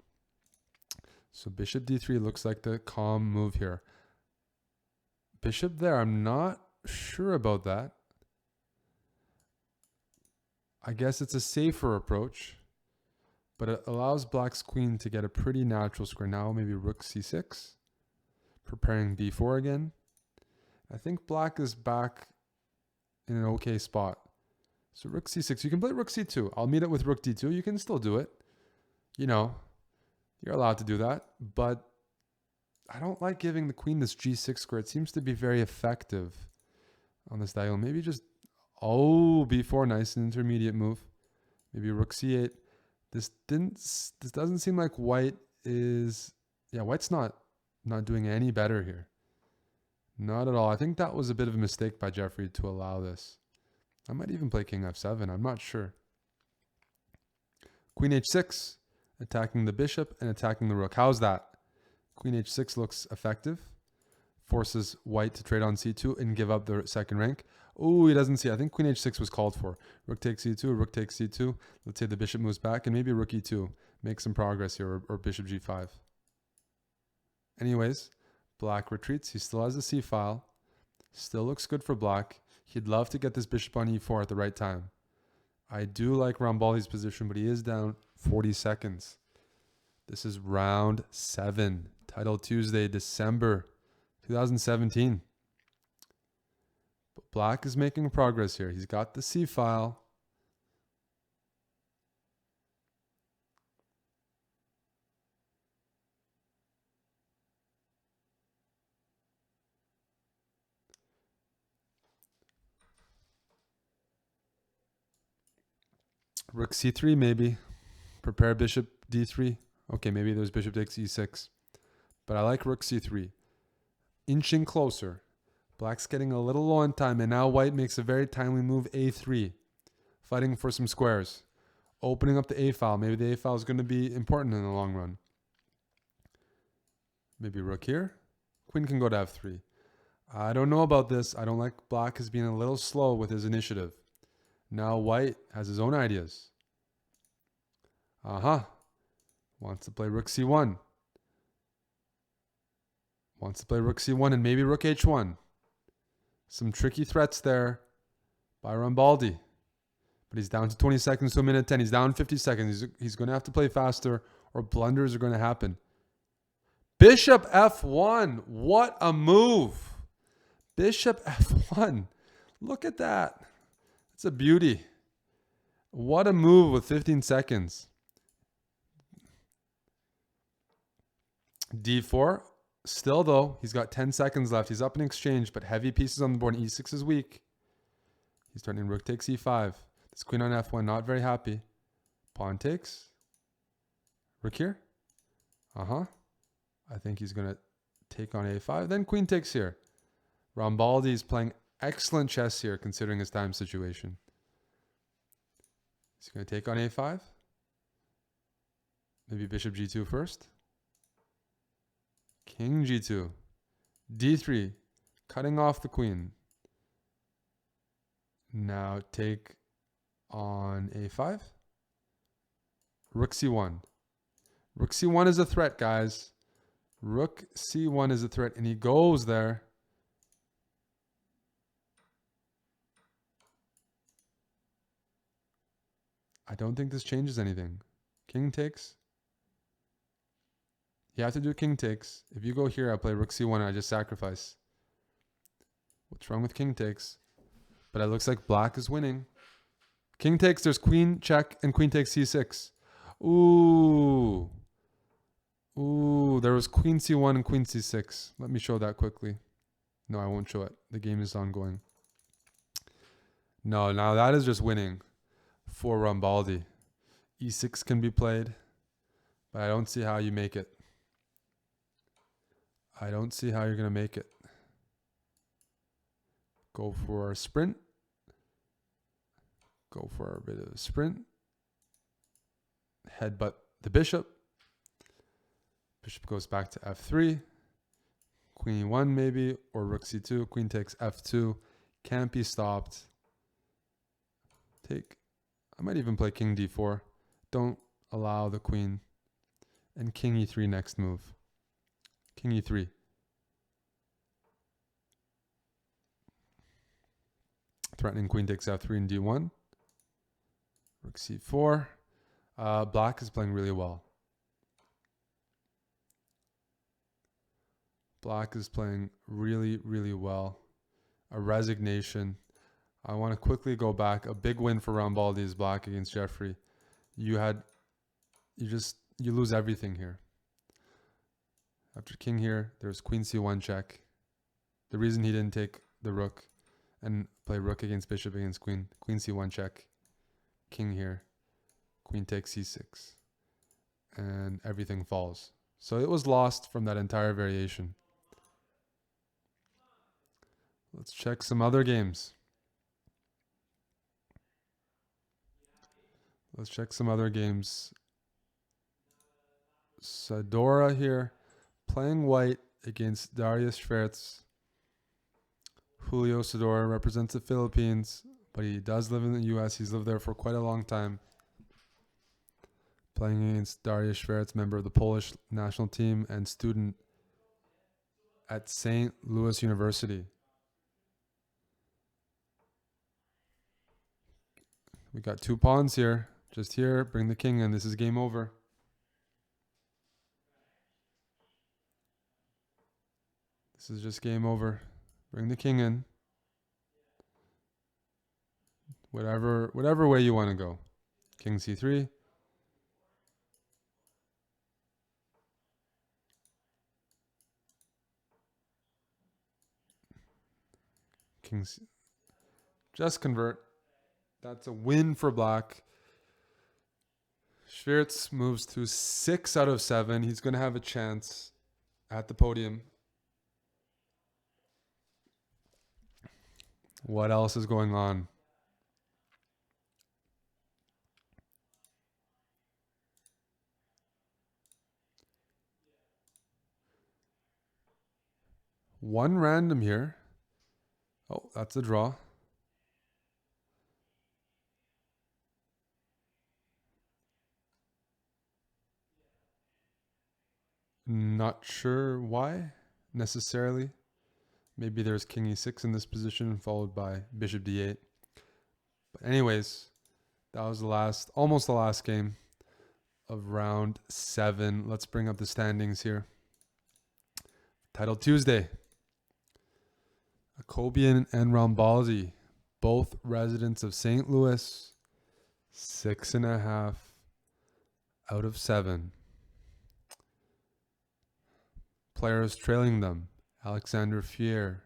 So bishop d3 looks like the calm move here. Bishop there. I'm not sure about that. I guess it's a safer approach, but it allows black's queen to get a pretty natural square. Now maybe rook c6. Preparing b4 again. I think black is back in an okay spot. So rook c6. You can play rook c2. I'll meet it with rook d2. You can still do it. You know, you're allowed to do that. But I don't like giving the queen this g6 square. It seems to be very effective on this diagonal. Maybe just, b4. Nice intermediate move. Maybe rook c8. This doesn't seem like white is, white's not doing any better here. Not at all. I think that was a bit of a mistake by Jeffrey to allow this. I might even play king f7. I'm not sure. Queen h6, attacking the bishop and attacking the rook. How's that? Queen h6 looks effective. Forces white to trade on c2 and give up the second rank. Oh, he doesn't see. I think queen h6 was called for. Rook takes c2, rook takes c2. Let's say the bishop moves back and maybe rook e2. Make some progress here, or bishop g5. Anyways, black retreats. He still has the c file. Still looks good for black. He'd love to get this bishop on e4 at the right time. I do like Rambaldi's position, but he is down 40 seconds. This is round 7. Title Tuesday, December 2017. But black is making progress here. He's got the c file. Rook c3 maybe. Prepare bishop d3. Okay, maybe there's bishop takes e6. But I like rook c3. Inching closer. Black's getting a little low on time, and now white makes a very timely move, a3. Fighting for some squares. Opening up the a file. Maybe the a file is going to be important in the long run. Maybe rook here. Queen can go to f3. I don't know about this. I don't like black as being a little slow with his initiative. Now white has his own ideas. Wants to play rook c1. Wants to play rook c1 and maybe rook h1. Some tricky threats there by Rambaldi. But he's down to 20 seconds to a minute 10. He's down 50 seconds. He's going to have to play faster or blunders are going to happen. Bishop f1. What a move. Bishop f1. Look at that. It's a beauty. What a move with 15 seconds. d4. Still, though, he's got 10 seconds left. He's up in exchange, but heavy pieces on the board. E6 is weak. He's turning rook takes e5. This queen on f1, not very happy. Pawn takes. Rook here. I think he's going to take on a5. Then queen takes here. Rambaldi is playing excellent chess here, considering his time situation. He's going to take on a5. Maybe bishop g2 first. King g2. d3. Cutting off the queen. Now take on a5. Rook c1. Rook c1 is a threat, guys. Rook c1 is a threat, and he goes there. I don't think this changes anything. King takes. You have to do king takes. If you go here, I play rook c1 and I just sacrifice. What's wrong with king takes? But it looks like black is winning. King takes, there's queen check and queen takes c6. Ooh. Ooh, there was queen c1 and queen c6. Let me show that quickly. No, I won't show it. The game is ongoing. No, now that is just winning for Rambaldi. e6 can be played, but I don't see how you make it. I don't see how you're going to make it. Go for a sprint. Go for a bit of a sprint. Headbutt the bishop. Bishop goes back to f3. Queen e1 maybe, or rook c2. Queen takes f2. Can't be stopped. Take. I might even play king d4. Don't allow the queen. And king e3 next move. King e3. Threatening queen takes f3 and d1. Rook c4. Black is playing really well. Black is playing really, really well. A resignation. I want to quickly go back. A big win for Rambaldi's black against Jeffrey. You lose everything here. After king here, there's queen c1 check. The reason he didn't take the rook and play rook against bishop against queen. Queen c1 check. King here. Queen takes c6. And everything falls. So it was lost from that entire variation. Let's check some other games. Let's check some other games. Sadora here, playing white against Darius Schwartz. Julio Sadora represents the Philippines, but he does live in the U.S. He's lived there for quite a long time. Playing against Darius Schwartz, member of the Polish national team and student at St. Louis University. We got 2 pawns here. Just here, bring the king in. This is game over. This is just game over. Bring the king in. Whatever way you want to go. King c3. King c. Just convert. That's a win for black. Schwartz moves to 6 out of 7. He's going to have a chance at the podium. What else is going on? One random here. Oh, that's a draw. Not sure why necessarily. Maybe there's king e6 in this position followed by bishop d8. But anyways, that was almost the last game of round 7. Let's bring up the standings here. Title Tuesday. Akobian and Rambaldi, both residents of St. Louis, 6.5 out of 7. Players trailing them: Alexander Fier,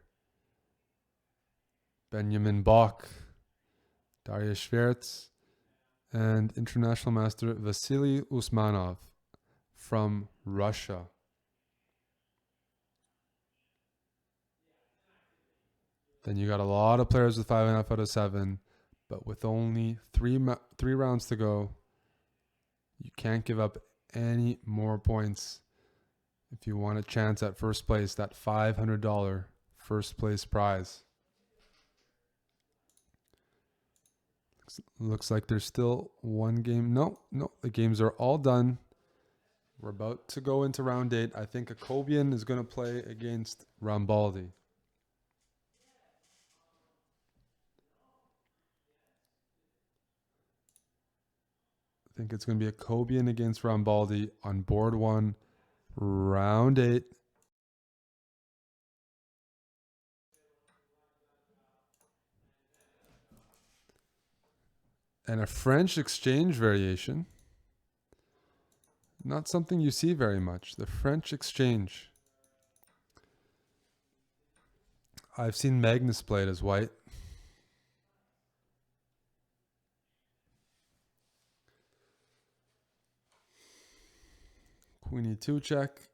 Benjamin Bach, Darius Schwartz, and international master Vasily Usmanov from Russia. Then you got a lot of players with 5.5 out of 7, but with only three rounds to go, you can't give up any more points if you want a chance at first place, that $500 first place prize. Looks like there's still one game. No, the games are all done. We're about to go into round 8. I think Akobian is going to play against Rambaldi. I think it's going to be Akobian against Rambaldi on board 1 Round 8. And a French exchange variation. Not something you see very much. The French exchange. I've seen Magnus play it as white. Queen e2 check.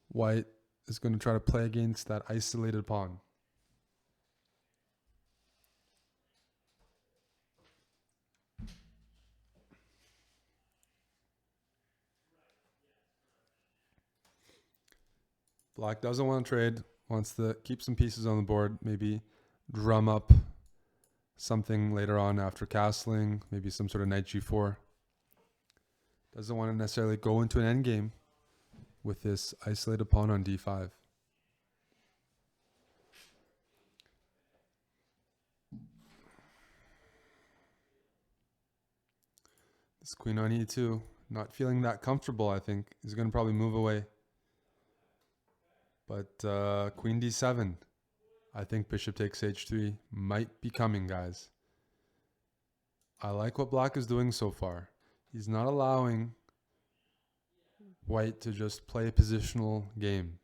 White is going to try to play against that isolated pawn. Black doesn't want to trade, wants to keep some pieces on the board, maybe drum up something later on after castling, maybe some sort of knight g4. Doesn't want to necessarily go into an endgame with this isolated pawn on d5. This queen on e2, not feeling that comfortable, I think. He's going to probably move away. But queen d7. I think bishop takes h3 might be coming, guys. I like what black is doing so far. He's not allowing white to just play a positional game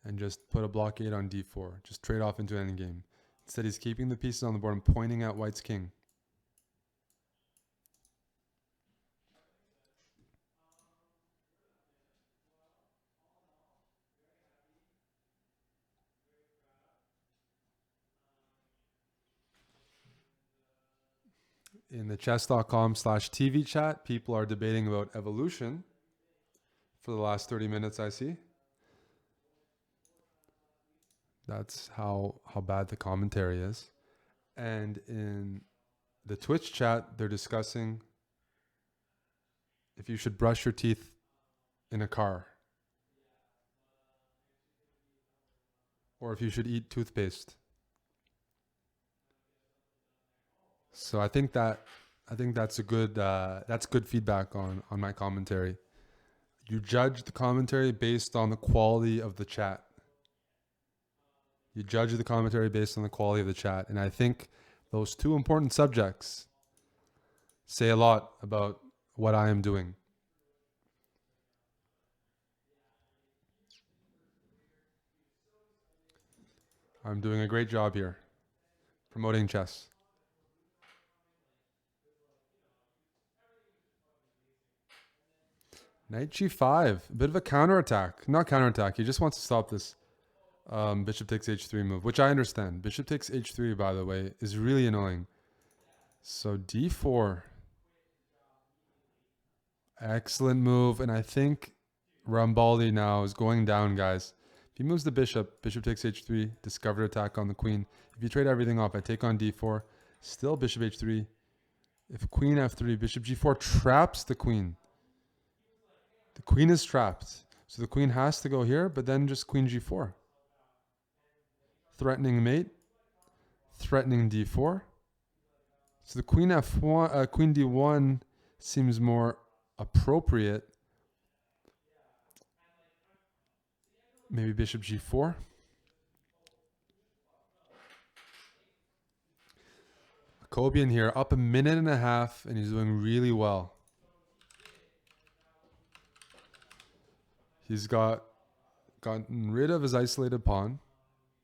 and just put a blockade on d4. Just trade off into an endgame. Instead, he's keeping the pieces on the board and pointing at white's king. In the chess.com/TV chat, people are debating about evolution for the last 30 minutes, I see. That's how bad the commentary is. And in the Twitch chat, they're discussing if you should brush your teeth in a car or if you should eat toothpaste. So I think that's a good that's good feedback on my commentary. You judge the commentary based on the quality of the chat. You judge the commentary based on the quality of the chat, and I think those two important subjects say a lot about what I am doing. I'm doing a great job here promoting chess. Knight g5, a bit of a counterattack. Not counterattack, he just wants to stop this bishop takes h3 move, which I understand. Bishop takes h3, by the way, is really annoying. So d4. Excellent move, and I think Rambaldi now is going down, guys. If he moves the bishop, bishop takes h3, discovered attack on the queen. If you trade everything off, I take on d4, still bishop h3. If queen f3, bishop g4 traps the queen. The queen is trapped. So the queen has to go here, but then just queen g4. Threatening mate. Threatening d4. So the queen f1, queen d1 seems more appropriate. Maybe bishop g4. Kobian here, up a minute and a half, and he's doing really well. He's gotten rid of his isolated pawn.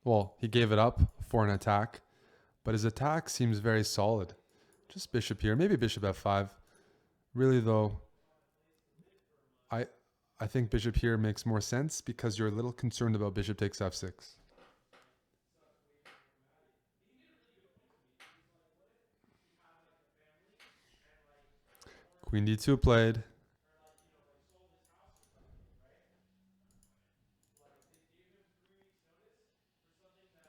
Well, he gave it up for an attack, but his attack seems very solid. Just bishop here, maybe bishop f5. Really though, I think bishop here makes more sense because you're a little concerned about bishop takes f6. Queen d2 played.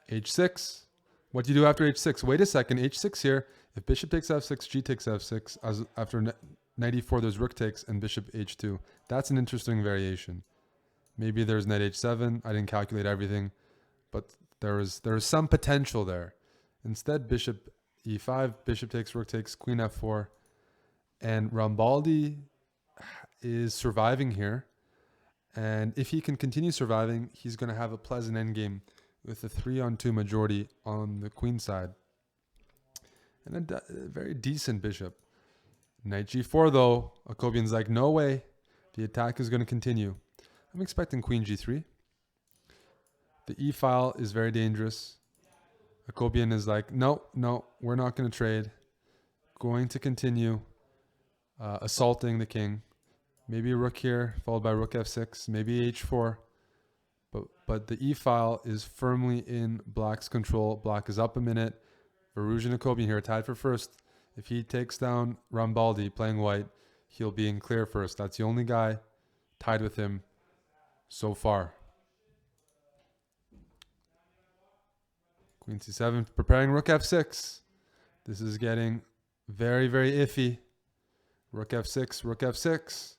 h6. What do you do after h6? Wait a second, h6 here. If bishop takes f6, g takes f6. After knight e4, there's rook takes and bishop h2. That's an interesting variation. Maybe there's knight h7. I didn't calculate everything, but there is some potential there. Instead, bishop e5, bishop takes, rook takes, queen f4. And Rambaldi is surviving here. And if he can continue surviving, he's going to have a pleasant endgame with a 3-on-2 majority on the queen side. And a very decent bishop. Knight g4, though. Akobian's like, no way. The attack is going to continue. I'm expecting queen g3. The e-file is very dangerous. Akobian is like, no, we're not going to trade. Going to continue assaulting the king. Maybe a rook here, followed by rook f6. Maybe h4. But the e-file is firmly in black's control. Black is up a minute. Varuj and Akobian here tied for first. If he takes down Rambaldi playing white, he'll be in clear first. That's the only guy tied with him so far. Queen c7, preparing rook f6. This is getting very, very iffy. Rook f6, rook f6.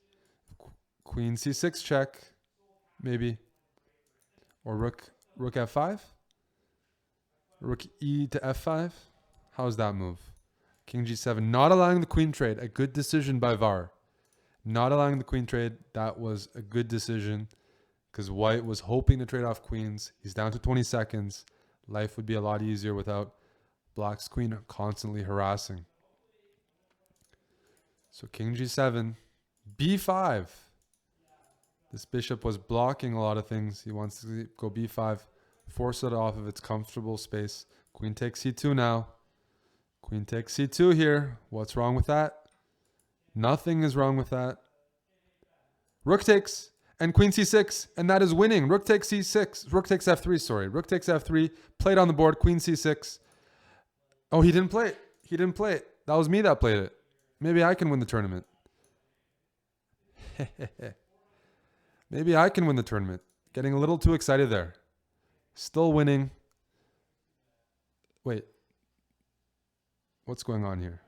Queen c6 check, maybe. Or rook f5. Rook e to f5. How's that move? King g7, not allowing the queen trade. A good decision by VAR. Not allowing the queen trade. That was a good decision because white was hoping to trade off queens. He's down to 20 seconds. Life would be a lot easier without black's queen constantly harassing. So king g7, b5. This bishop was blocking a lot of things. He wants to go b5, force it off of its comfortable space. Queen takes c2 now. Queen takes c2 here. What's wrong with that? Nothing is wrong with that. Rook takes and queen c6, and that is winning. Rook takes c6. Rook takes f3, sorry. Rook takes f3. Played on the board. Queen c6. Oh, he didn't play it. He didn't play it. That was me that played it. Maybe I can win the tournament. Maybe I can win the tournament. Getting a little too excited there. Still winning. Wait. What's going on here?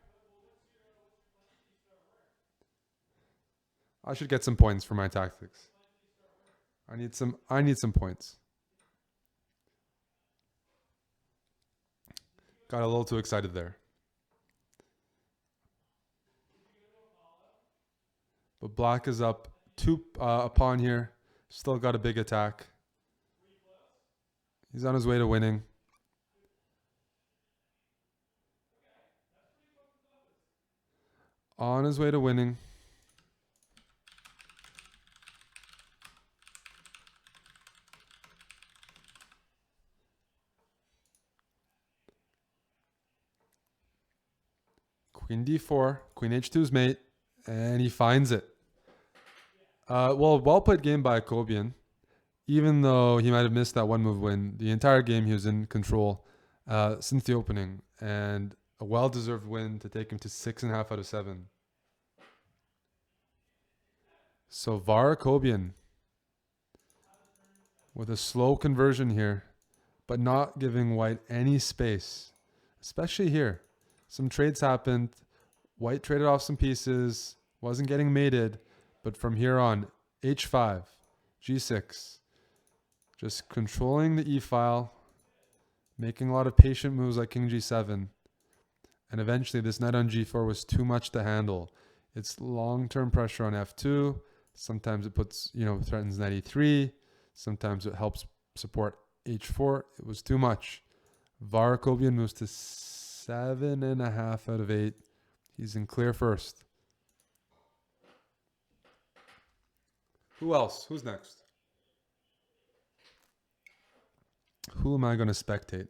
I should get some points for my tactics. I need some points. Got a little too excited there. But black is up a pawn here. Still got a big attack. He's on his way to winning. On his way to winning. Queen d4, queen h2's mate, and he finds it. Well played game by Akobian. Even though he might have missed that one move win, the entire game he was in control since the opening, and a well-deserved win to take him to 6.5 out of 7. So VAR Akobian with a slow conversion here, but not giving white any space, especially here. Some trades happened. White traded off some pieces, wasn't getting mated, but from here on, h5, g6, just controlling the e-file, making a lot of patient moves like king g7, and eventually this knight on g4 was too much to handle. It's long-term pressure on f2. Sometimes it puts, threatens knight e3. Sometimes it helps support h4. It was too much. VAR Akobian moves to 7.5 out of 8. He's in clear first. Who else? Who's next? Who am I going to spectate?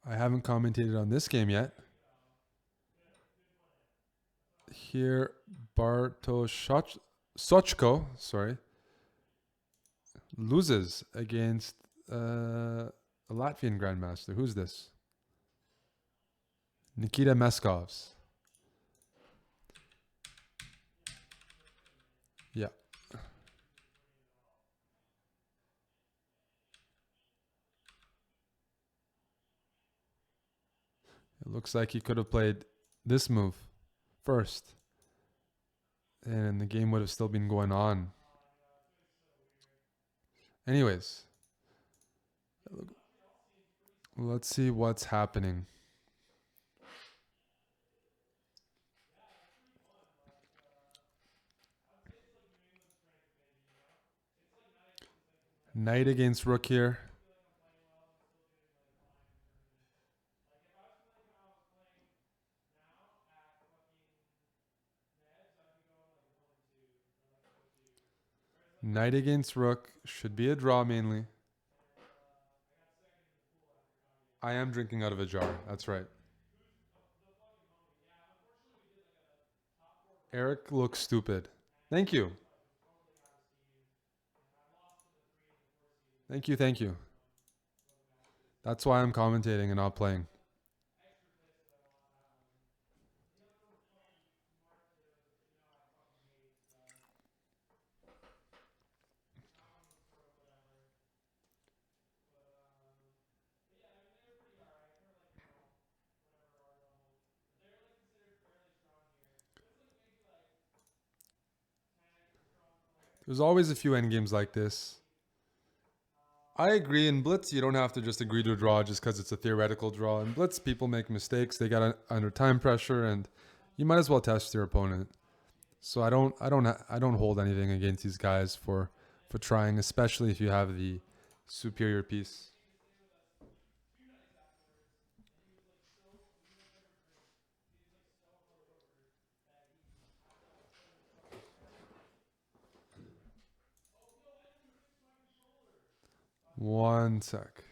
I haven't commentated on this game yet. Here, Sochko, loses against a Latvian grandmaster. Who's this? Nikita Meskovs. Yeah. It looks like he could have played this move first, and the game would have still been going on. Anyways, Let's see what's happening. Knight against rook here. Knight against rook should be a draw mainly. I am drinking out of a jar. That's right. Eric looks stupid. Thank you. Thank you. Thank you. That's why I'm commentating and not playing. There's always a few endgames like this. I agree. In Blitz, you don't have to just agree to a draw just because it's a theoretical draw. In Blitz, people make mistakes. They got under time pressure, and you might as well test your opponent. So I don't hold anything against these guys for trying, especially if you have the superior piece. One sec.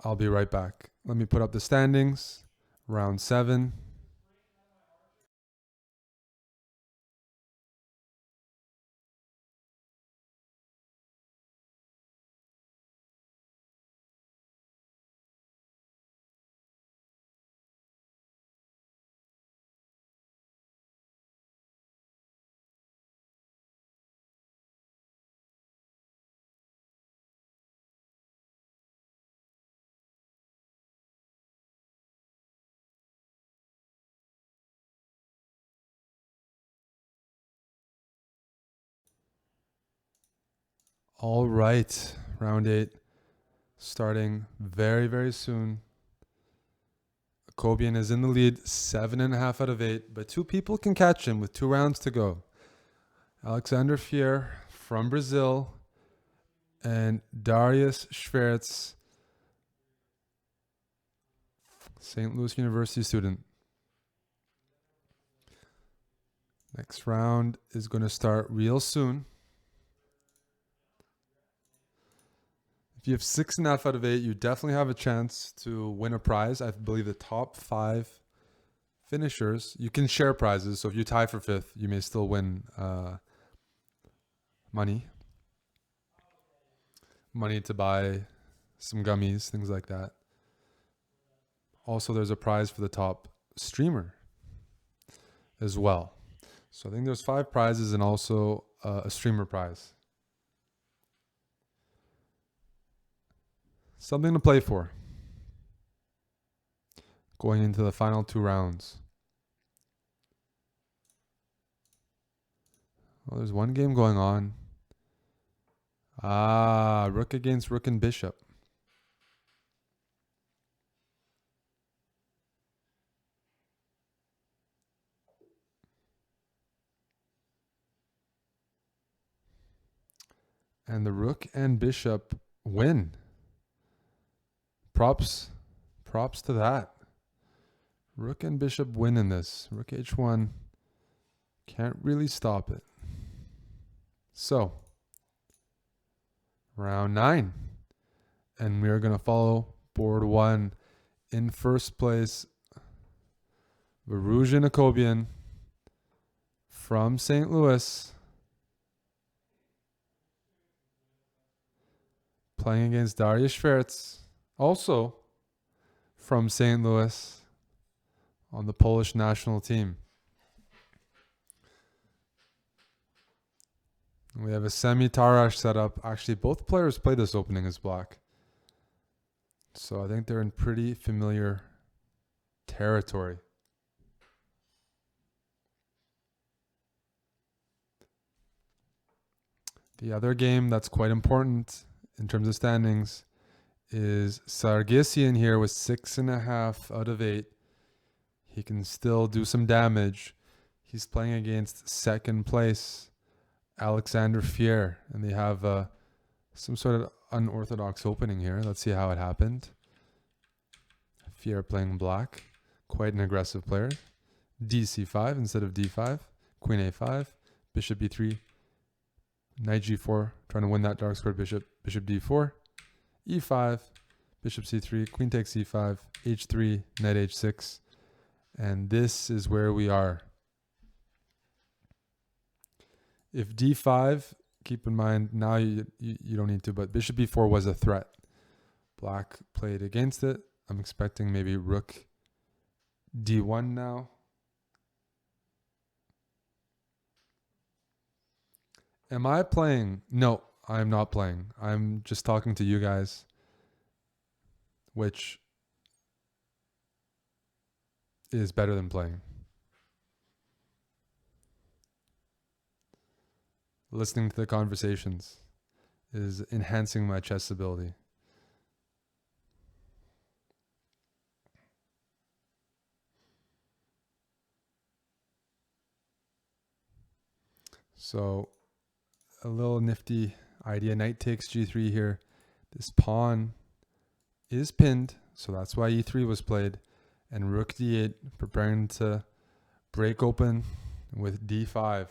I'll be right back. Let me put up the standings. Round 7. All right. Round 8. Starting very, very soon. Kobian is in the lead, 7.5 out of 8, but 2 people can catch him with 2 rounds to go. Alexander Fier from Brazil and Darius Schwartz, St. Louis University student. Next round is going to start real soon. If you have 6.5 out of 8, you definitely have a chance to win a prize. I believe the top 5 finishers, you can share prizes. So if you tie for 5th, you may still win money. Money to buy some gummies, things like that. Also, there's a prize for the top streamer as well. So I think there's 5 prizes and also a streamer prize. Something to play for going into the final 2 rounds. Well, there's one game going on. Rook against rook and bishop. And the rook and bishop win. Props to that. Rook and bishop win in this. Rook h1. Can't really stop it. So, round 9. And we're going to follow board 1. In first place, Varuzhin Akobian from St. Louis. Playing against Darius Schwartz, also from St. Louis, on the Polish national team. We have a semi-Tarash setup. Actually, both players play this opening as black. So I think they're in pretty familiar territory. The other game that's quite important in terms of standings is Sargsyan here with 6.5 out of 8. He can still do some damage. He's playing against second place Alexander Fier, and they have some sort of unorthodox opening here. Let's see how it happened. Fier playing black, quite an aggressive player. dc5 instead of d5, queen a5, bishop b3, knight g4, trying to win that dark squared bishop, bishop d4, e5, bishop c3, queen takes e5, h3, knight h6, and this is where we are. If d5, keep in mind, now you don't need to, but bishop b4 was a threat. Black played against it. I'm expecting maybe rook d1 now. Am I playing? No, I'm not playing. I'm just talking to you guys, which is better than playing. Listening to the conversations is enhancing my chess ability. So a little nifty idea. Knight takes g3 here. This pawn is pinned, so that's why e3 was played. And rook d8, preparing to break open with d5.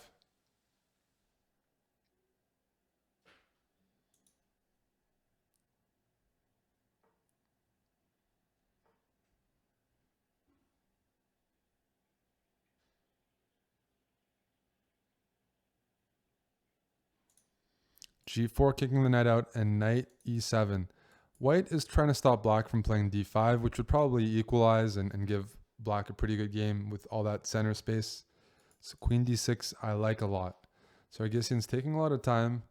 g4 kicking the knight out, and knight e7. White is trying to stop black from playing d5, which would probably equalize and give black a pretty good game with all that center space. So queen d6 I like a lot. So Sargsyan's taking a lot of time,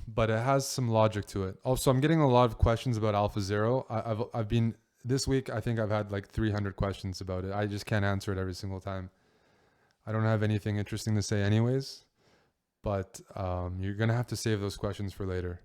but it has some logic to it. Also, I'm getting a lot of questions about AlphaZero. I've been, this week, I think I've had like 300 questions about it. I just can't answer it every single time. I don't have anything interesting to say anyways. But you're going to have to save those questions for later.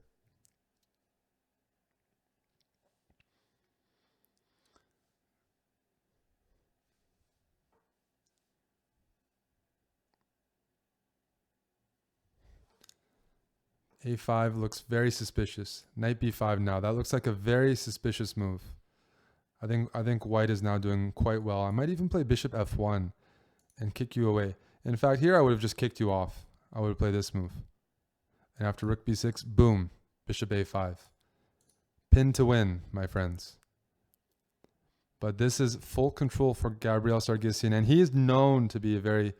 A5 looks very suspicious. Knight b5 now. That looks like a very suspicious move. I think white is now doing quite well. I might even play bishop f1 and kick you away. In fact, here I would have just kicked you off. I would play this move. And after rook b6, boom, bishop a5. Pin to win, my friends. But this is full control for Gabriel Sargsyan, and he is known to be a very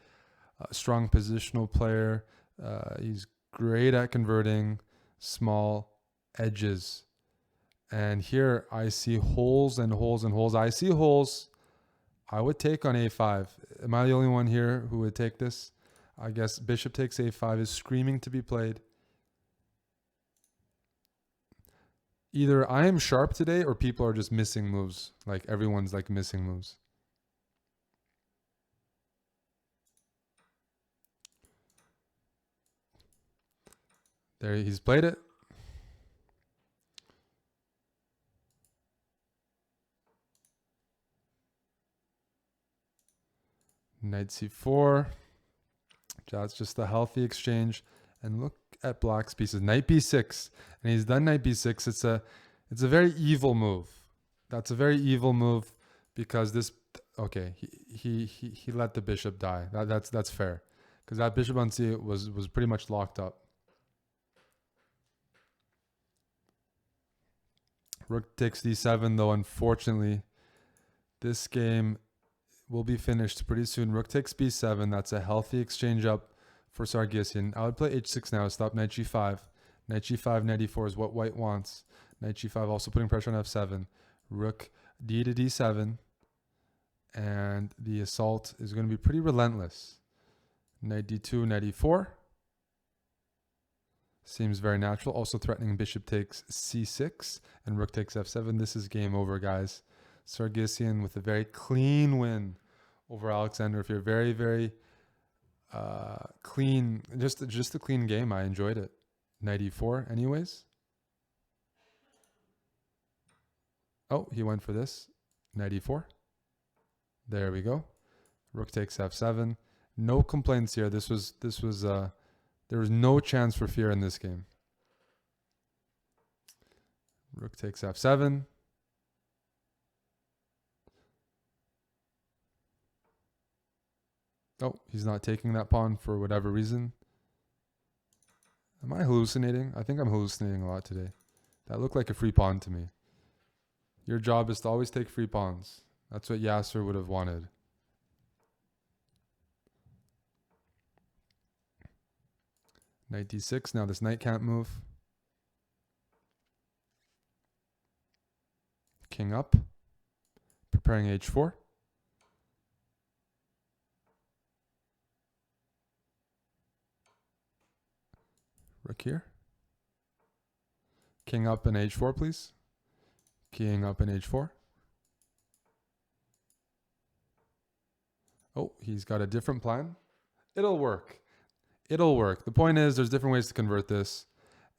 strong positional player. He's great at converting small edges. And here I see holes and holes and holes. I see holes. I would take on a5. Am I the only one here who would take this? I guess bishop takes a5 is screaming to be played. Either I am sharp today or people are just missing moves. Like everyone's like missing moves. There, he's played it. Knight c4. That's just a healthy exchange. And look at black's pieces. Knight b6. And he's done knight b6. It's a very evil move. That's a very evil move because this, okay, he let the bishop die. That's fair. Because that bishop on c was pretty much locked up. Rook takes d7, though unfortunately this game will be finished pretty soon. Rook takes b7. That's a healthy exchange up for Sargsyan. I would play h6 now. Stop knight g5. Knight g5, knight e4 is what white wants. Knight g5 also putting pressure on f7. Rook d to d7. And the assault is going to be pretty relentless. Knight d2, knight e4. Seems very natural. Also threatening bishop takes c6 and rook takes f7. This is game over, guys. Sargsyan with a very clean win over Alexander Fier. Very, very clean. Just a clean game. I enjoyed it. knight e4 anyways. Oh, he went for this. Knight e4. There we go. Rook takes f7. No complaints here. There was no chance for fear in this game. Rook takes f7. Oh, he's not taking that pawn for whatever reason. Am I hallucinating? I think I'm hallucinating a lot today. That looked like a free pawn to me. Your job is to always take free pawns. That's what Yasser would have wanted. Knight d6. Now this knight can't move. King up. Preparing h4. Rook here. King up in h4, please. King up in h4. Oh, he's got a different plan. It'll work. It'll work. The point is there's different ways to convert this.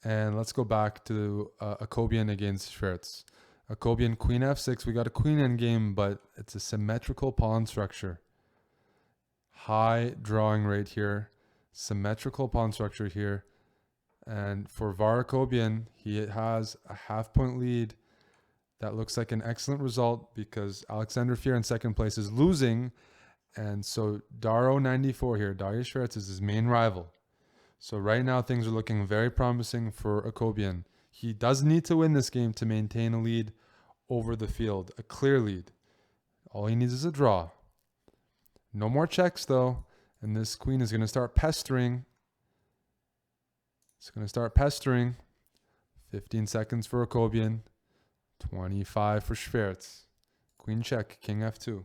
And let's go back to Akobian against Schwartz. Akobian queen f6. We got a queen endgame, but it's a symmetrical pawn structure. High drawing rate here. Symmetrical pawn structure here. And for Var Akobian, he has a half-point lead. That looks like an excellent result because Alexander Fier in second place is losing. And so Daro 94 here, Darius Schwartz is his main rival. So right now things are looking very promising for Akobian. He does need to win this game to maintain a lead over the field, a clear lead. All he needs is a draw. No more checks though. And this queen is going to start pestering. It's going to start pestering. 15 seconds for Akobian. 25 for Schwartz. Queen check, king f2.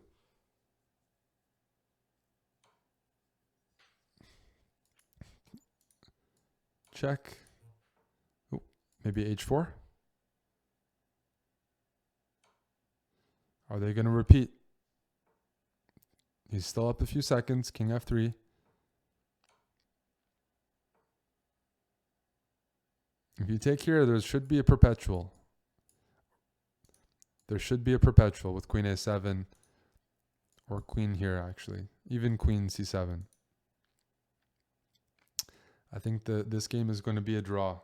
Check. Oh, maybe h4. Are they going to repeat? He's still up a few seconds. King f3. If you take here, there should be a perpetual. There should be a perpetual with queen a7 or queen here, actually. Even queen c7. I think this game is going to be a draw.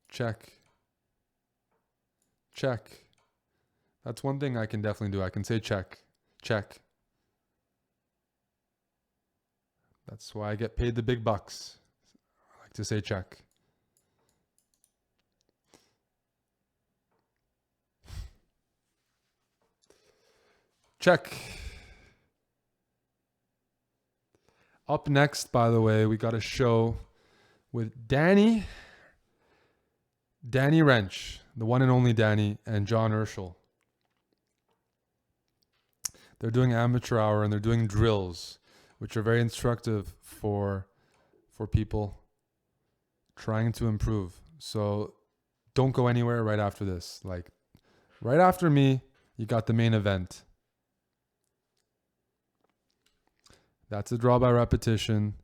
Check. Check. That's one thing I can definitely do. I can say check. Check. That's why I get paid the big bucks. I like to say check. Check. Up next, by the way, we got a show with Danny Wrench, the one and only Danny, and John Urschel. They're doing amateur hour and they're doing drills, which are very instructive for people trying to improve. So don't go anywhere right after this. Like right after me, you got the main event. That's a draw by repetition.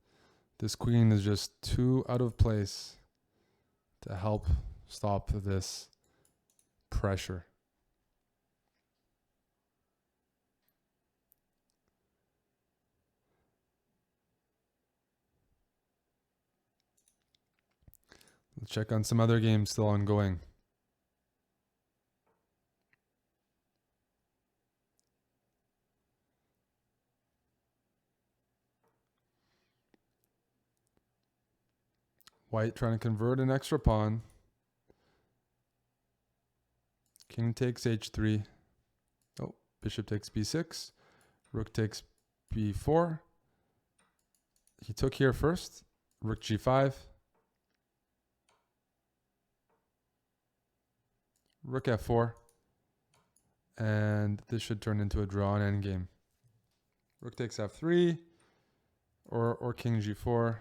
This queen is just too out of place to help stop this pressure. Let's check on some other games still ongoing. White trying to convert an extra pawn. King takes h3. Oh, bishop takes b6. Rook takes b4. He took here first. Rook g5. Rook f4. And this should turn into a draw on endgame. Rook takes f3. Or king g4.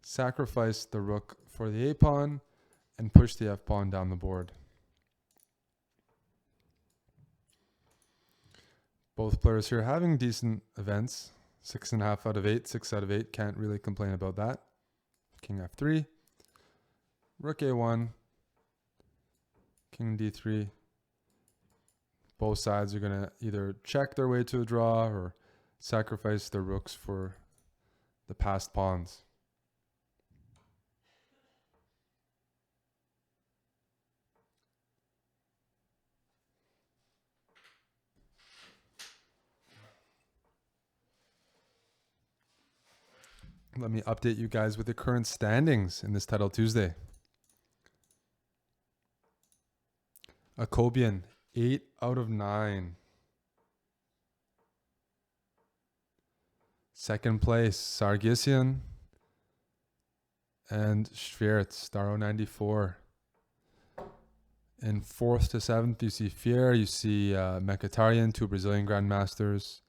Sacrifice the rook for the a-pawn and push the f-pawn down the board. Both players here having decent events. 6.5 out of 8, 6 out of 8. Can't really complain about that. King f3. Rook a1. King d3. Both sides are going to either check their way to a draw or sacrifice their rooks for the passed pawns. Let me update you guys with the current standings in this Title Tuesday. Akobian, 8 out of 9. Second place, Sargsyan and Schwertz, Staro 94. In 4th to 7th, you see Fier, you see Mkhitaryan, 2 Brazilian Grandmasters,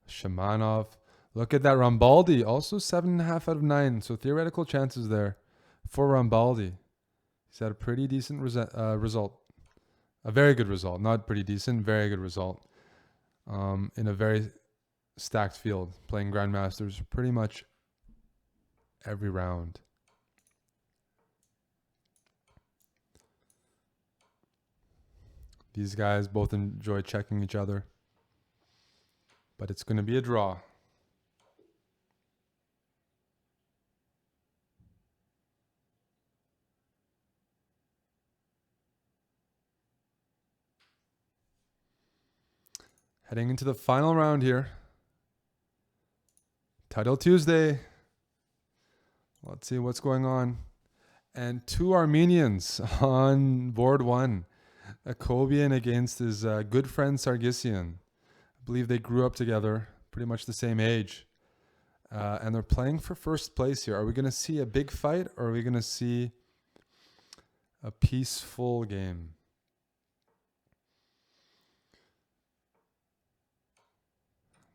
Shamanov. Look at that, Rambaldi, also 7.5 out of 9. So theoretical chances there for Rambaldi. He's had a pretty decent result. A very good result. Not pretty decent, very good result. In a very stacked field, playing Grandmasters pretty much every round. These guys both enjoy checking each other. But it's going to be a draw. Heading into the final round here. Title Tuesday. Let's see what's going on. And 2 Armenians on board 1. Akobian against his good friend Sargsyan. I believe they grew up together, pretty much the same age. And they're playing for first place here. Are we going to see a big fight or are we going to see a peaceful game?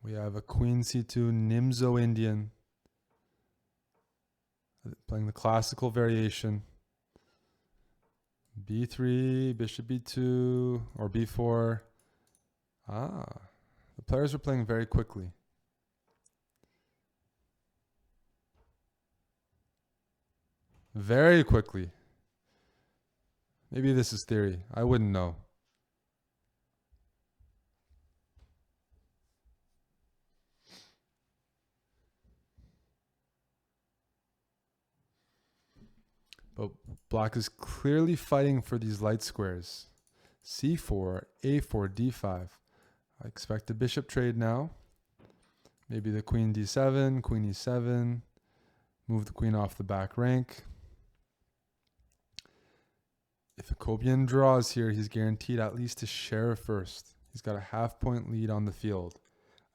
We have a Queen C2 Nimzo Indian playing the classical variation. B3, Bishop B2, or B4. The players are playing very quickly. Very quickly. Maybe this is theory. I wouldn't know. But black is clearly fighting for these light squares. C4, A4, D5. I expect a bishop trade now. Maybe the queen D7, queen E7. Move the queen off the back rank. If Akobian draws here, he's guaranteed at least to share first. He's got a half-point lead on the field.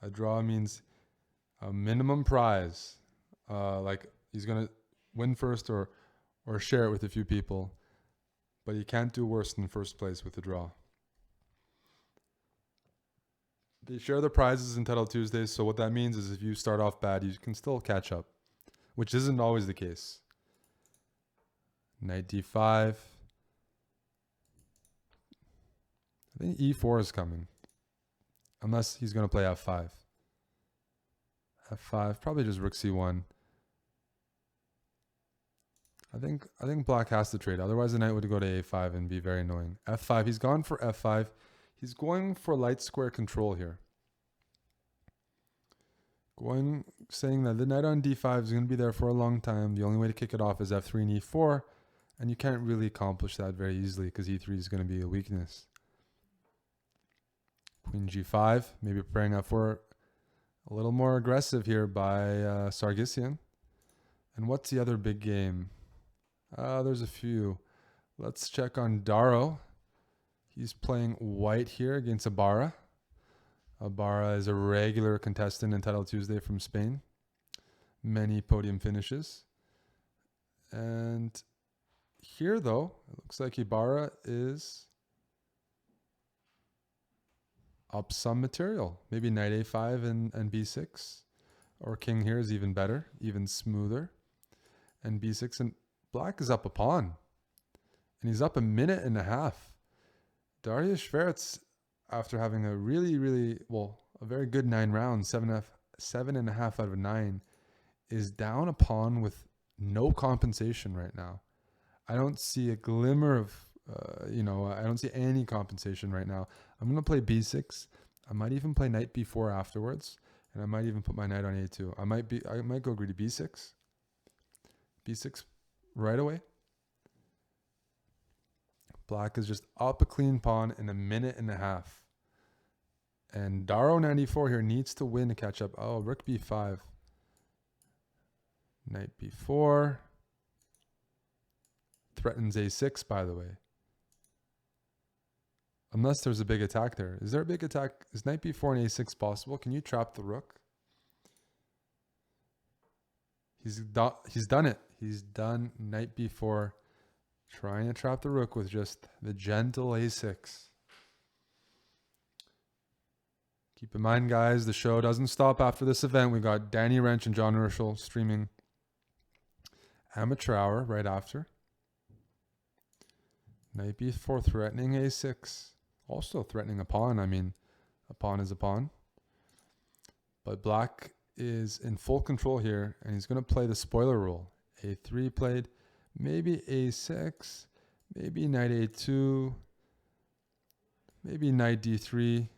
A draw means a minimum prize. Like he's going to win first or share it with a few people. But he can't do worse than first place with a draw. They share the prizes in Title Tuesdays, so what that means is if you start off bad, you can still catch up, which isn't always the case. Knight D5. I think E4 is coming, unless he's going to play F5. F5, probably just Rook C1. I think black has to trade. Otherwise, the knight would go to A5 and be very annoying. F5. He's gone for F5. He's going for light square control here. Saying that the knight on D5 is going to be there for a long time. The only way to kick it off is F3 and E4. And you can't really accomplish that very easily because E3 is going to be a weakness. Queen G5. Maybe preparing F4. A little more aggressive here by Sargsyan. And what's the other big game? There's a few. Let's check on Daro. He's playing white here against Ibarra. Ibarra is a regular contestant in Title Tuesday from Spain. Many podium finishes. And here, though, it looks like Ibarra is up some material. Maybe knight A5 and B6. Or king here is even better, even smoother. And B6. And black is up a pawn. And he's up a minute and a half. Darius Schwertz, after having a really, really, a very good 9 rounds, 7.5 out of 9, is down a pawn with no compensation right now. I don't see a glimmer of, I don't see any compensation right now. I'm going to play b6. I might even play knight b4 afterwards, and I might even put my knight on a2. I might go greedy b6. b6 right away. Black is just up a clean pawn in a minute and a half. And Daro 94 here needs to win to catch up. Oh, rook b5. Knight b4. Threatens a6, by the way. Unless there's a big attack there. Is there a big attack? Is knight b4 and a6 possible? Can you trap the rook? He's done it. He's done knight b4. Trying to trap the rook with just the gentle a6. Keep in mind, guys, the show doesn't stop after this event. We got Danny Wrench and John Urschel streaming amateur hour right after. Knight b4 threatening a6. Also threatening a pawn. I mean, a pawn is a pawn. But black is in full control here, and he's going to play the spoiler rule. a3 played. Maybe a6, maybe knight a2, maybe knight d3.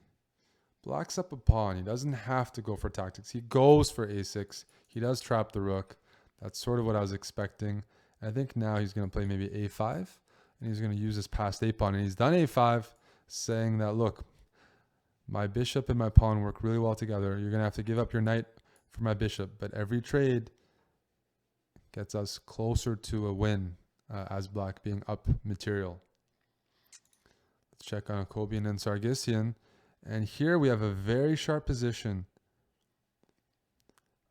Black's up a pawn. He doesn't have to go for tactics. He goes for a6. He does trap the rook. That's sort of what I was expecting. I think now he's going to play maybe a5, and he's going to use his passed a pawn. And he's done a5, saying that, look, my bishop and my pawn work really well together. You're going to have to give up your knight for my bishop, but every trade gets us closer to a win as black being up material. Let's check on Jacobian and Sargsyan. And here we have a very sharp position.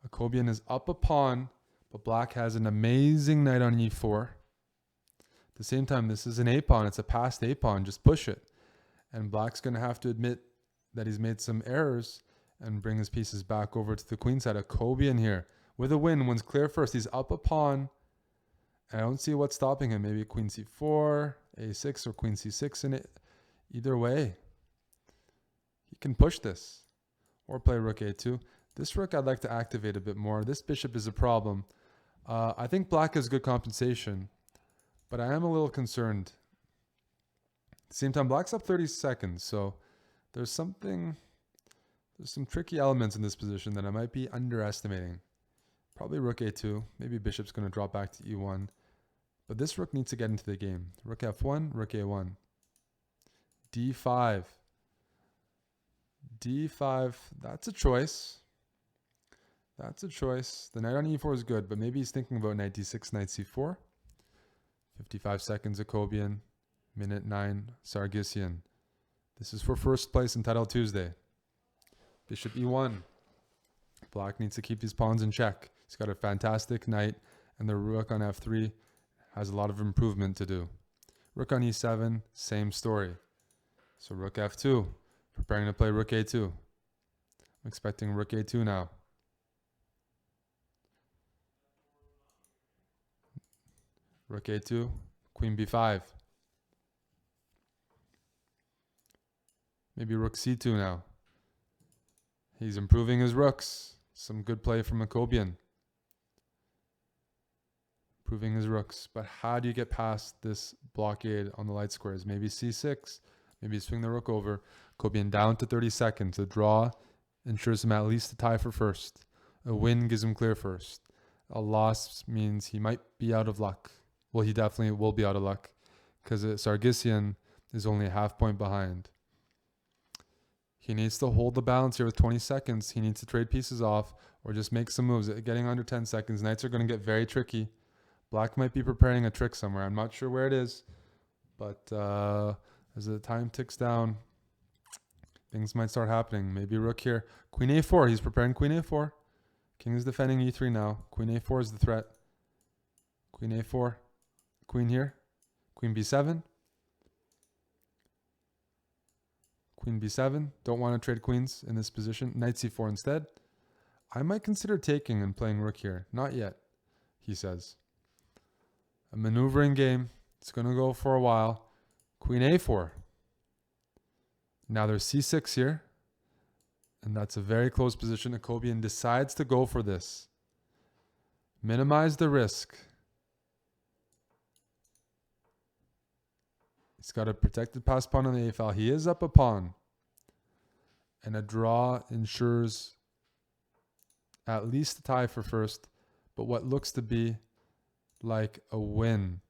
Jacobian is up a pawn, but black has an amazing knight on e4. At the same time, this is an a pawn. It's a passed a pawn. Just push it. And black's going to have to admit that he's made some errors and bring his pieces back over to the queen side. Jacobian here with a win. Wins clear first. He's up a pawn. And I don't see what's stopping him. Maybe queen c4, a6, or queen c6 in it. Either way, he can push this. Or play rook a2. This rook I'd like to activate a bit more. This bishop is a problem. I think black has good compensation, but I am a little concerned. At the same time, black's up 30 seconds, so there's some tricky elements in this position that I might be underestimating. Probably rook a2. Maybe bishop's going to drop back to e1. But this rook needs to get into the game. Rook f1, rook a1. d5. d5, that's a choice. That's a choice. The knight on e4 is good, but maybe he's thinking about knight d6, knight c4. 55 seconds Jacobian. Minute 9 Sargsyan. This is for first place in Title Tuesday. Bishop e1. Black needs to keep these pawns in check. He's got a fantastic knight, and the rook on f3 has a lot of improvement to do. Rook on e7, same story. So rook f2, preparing to play rook a2. I'm expecting rook a2 now. Rook a2, queen b5. Maybe rook c2 now. He's improving his rooks. Some good play from Jacobian. Improving his rooks. But how do you get past this blockade on the light squares? Maybe c6. Maybe swing the rook over. Jacobian down to 30 seconds. A draw ensures him at least a tie for first. A win gives him clear first. A loss means he might be out of luck. Well, he definitely will be out of luck because Sargsyan is only a half point behind. He needs to hold the balance here with 20 seconds. He needs to trade pieces off or just make some moves. Getting under 10 seconds, knights are going to get very tricky. Black might be preparing a trick somewhere. I'm not sure where it is, but as the time ticks down, things might start happening. Maybe rook here. Queen a4. He's preparing queen a4. King is defending e3 now. Queen a4 is the threat. Queen a4. Queen here. Queen b7. Queen b7. Don't want to trade queens in this position. Knight c4 instead. I might consider taking and playing rook here. Not yet, he says. A maneuvering game. It's going to go for a while. Queen a4. Now there's c6 here. And that's a very close position. Jacobian decides to go for this. Minimize the risk. He's got a protected pass pawn on the a file. He is up a pawn. And a draw ensures at least a tie for first, but what looks to be like a win.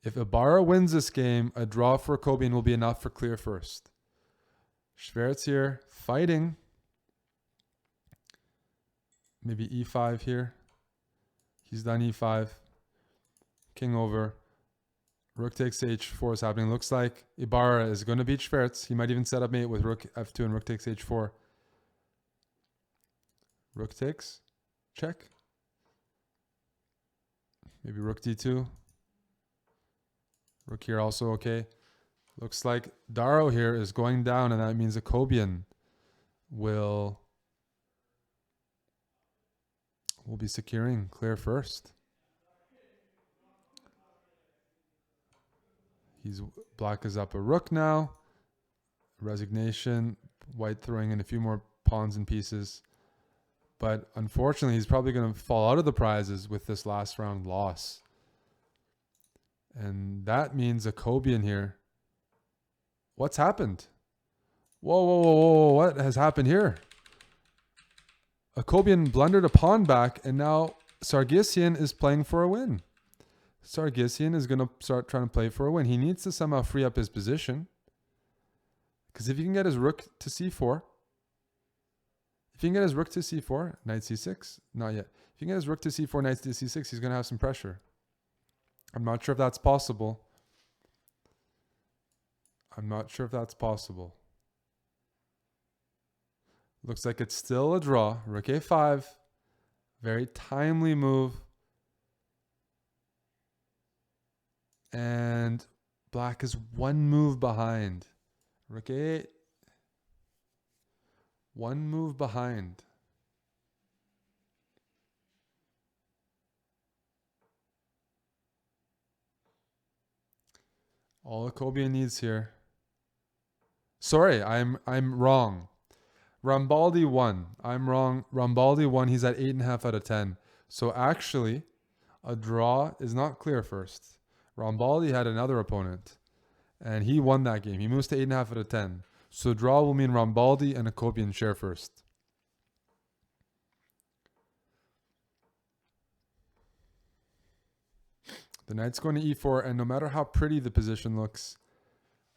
If Ibarra wins this game, a draw for Jacobian will be enough for clear first. Schwartz here fighting. Maybe e5 here. He's done e5. King over. Rook takes h4 is happening. Looks like Ibarra is going to beat Schwartz. He might even set up mate with rook f2 and rook takes h4. Rook takes. Check. Maybe rook d2. Rook here also okay. Looks like Darrow here is going down, and that means Jacobian will be securing clear first. Black is up a rook now. Resignation. White throwing in a few more pawns and pieces. But unfortunately, he's probably going to fall out of the prizes with this last round loss. And that means Jacobian here. What's happened? Whoa, whoa, whoa, whoa. What has happened here? Jacobian blundered a pawn back, and now Sargsyan is playing for a win. Sargsyan is going to start trying to play for a win. He needs to somehow free up his position. Because if he can get his rook to c4, knight c6, not yet. If he can get his rook to c4, knight to c6, he's going to have some pressure. I'm not sure if that's possible. Looks like it's still a draw. Rook a5. Very timely move. And black is one move behind. Rook a8. One move behind. All Jacobian needs here. Sorry, I'm wrong. Rambaldi won. I'm wrong. Rambaldi won. He's at 8.5 out of 10. So actually, a draw is not clear first. Rambaldi had another opponent, and he won that game. He moves to 8.5 out of 10. So draw will mean Rambaldi and Jacobian share first. The knight's going to e4, and no matter how pretty the position looks,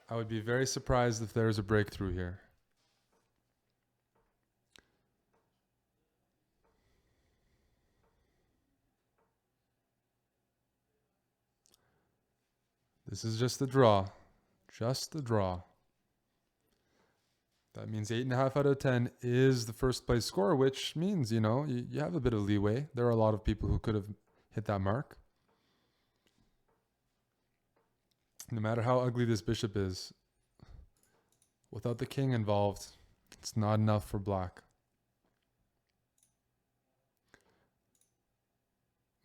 I would be very surprised if there's a breakthrough here. This is just a draw. Just a draw. That means 8.5 out of 10 is the first place score, which means, you know, you have a bit of leeway. There are a lot of people who could have hit that mark. No matter how ugly this bishop is, without the king involved, it's not enough for black.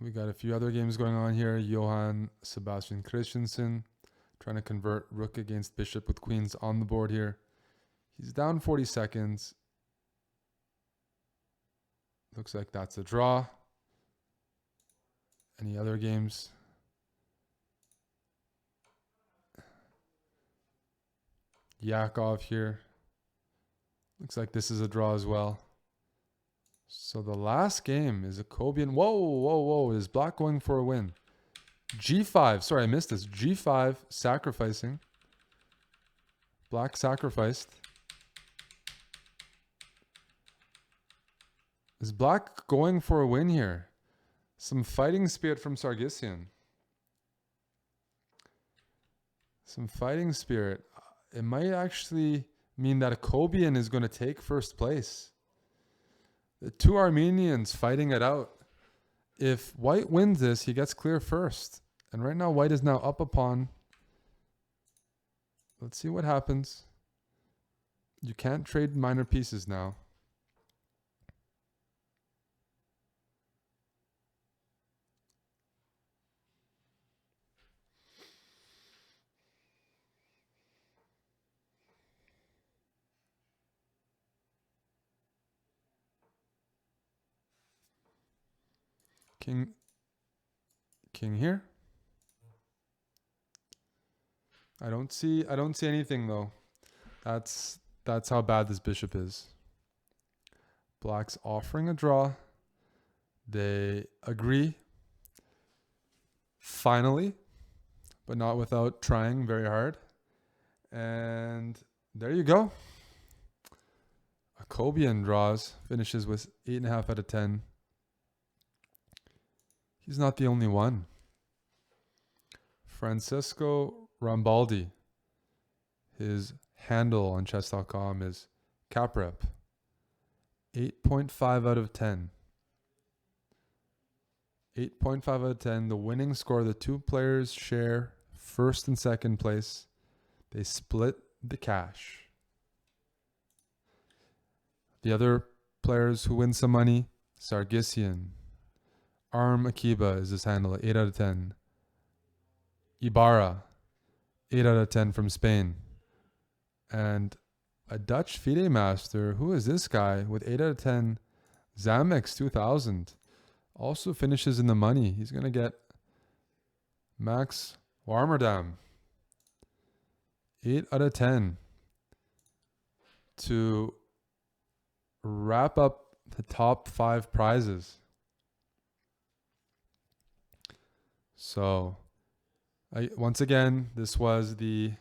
We got a few other games going on here. Johann Sebastian Christensen trying to convert rook against bishop with queens on the board here. He's down 40 seconds. Looks like that's a draw. Any other games? Yakov here. Looks like this is a draw as well. So the last game is Jacobian. Whoa, whoa, whoa. Is black going for a win? G5. Sorry, I missed this. G5 sacrificing. Black sacrificed. Is black going for a win here? Some fighting spirit from Sargsyan. Some fighting spirit. It might actually mean that Jacobian is going to take first place. The two Armenians fighting it out. If white wins this, he gets clear first. And right now, white is now up a pawn. Let's see what happens. You can't trade minor pieces now. King here. I don't see anything though. That's how bad this bishop is. Black's offering a draw. They agree. Finally, but not without trying very hard. And there you go. Jacobian draws, finishes with 8.5 out of 10. He's not the only one. Francesco Rambaldi. His handle on Chess.com is caprep. 8.5 out of 10. 8.5 out of 10. The winning score the two players share, first and second place. They split the cash. The other players who win some money, Sargisian. Arm Akiba is his handle, 8 out of 10. Ibarra, 8 out of 10 from Spain. And a Dutch FIDE master, who is this guy, with 8 out of 10. Zamex 2000. Also finishes in the money. He's going to get Max Warmerdam. 8 out of 10. To wrap up the top 5 prizes. So, once again, this was the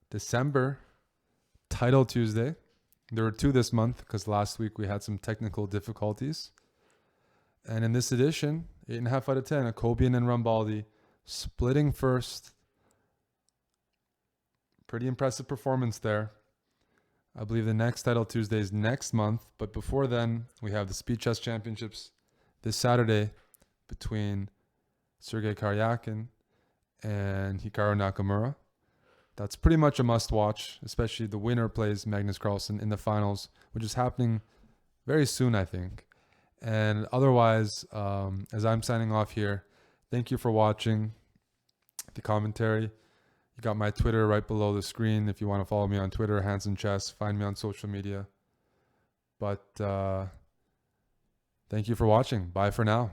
December Title Tuesday. There were 2 this month because last week we had some technical difficulties. And in this edition, 8.5 out of 10, Jacobian and Rambaldi splitting first. Pretty impressive performance there. I believe the next Title Tuesday is next month. But before then, we have the Speed Chess Championships this Saturday between Sergei Karyakin and Hikaru Nakamura. That's pretty much a must-watch, especially the winner plays Magnus Carlsen in the finals, which is happening very soon, I think. And otherwise, as I'm signing off here, thank you for watching the commentary. You got my Twitter right below the screen if you want to follow me on Twitter, Hansen Chess. Find me on social media. But thank you for watching. Bye for now.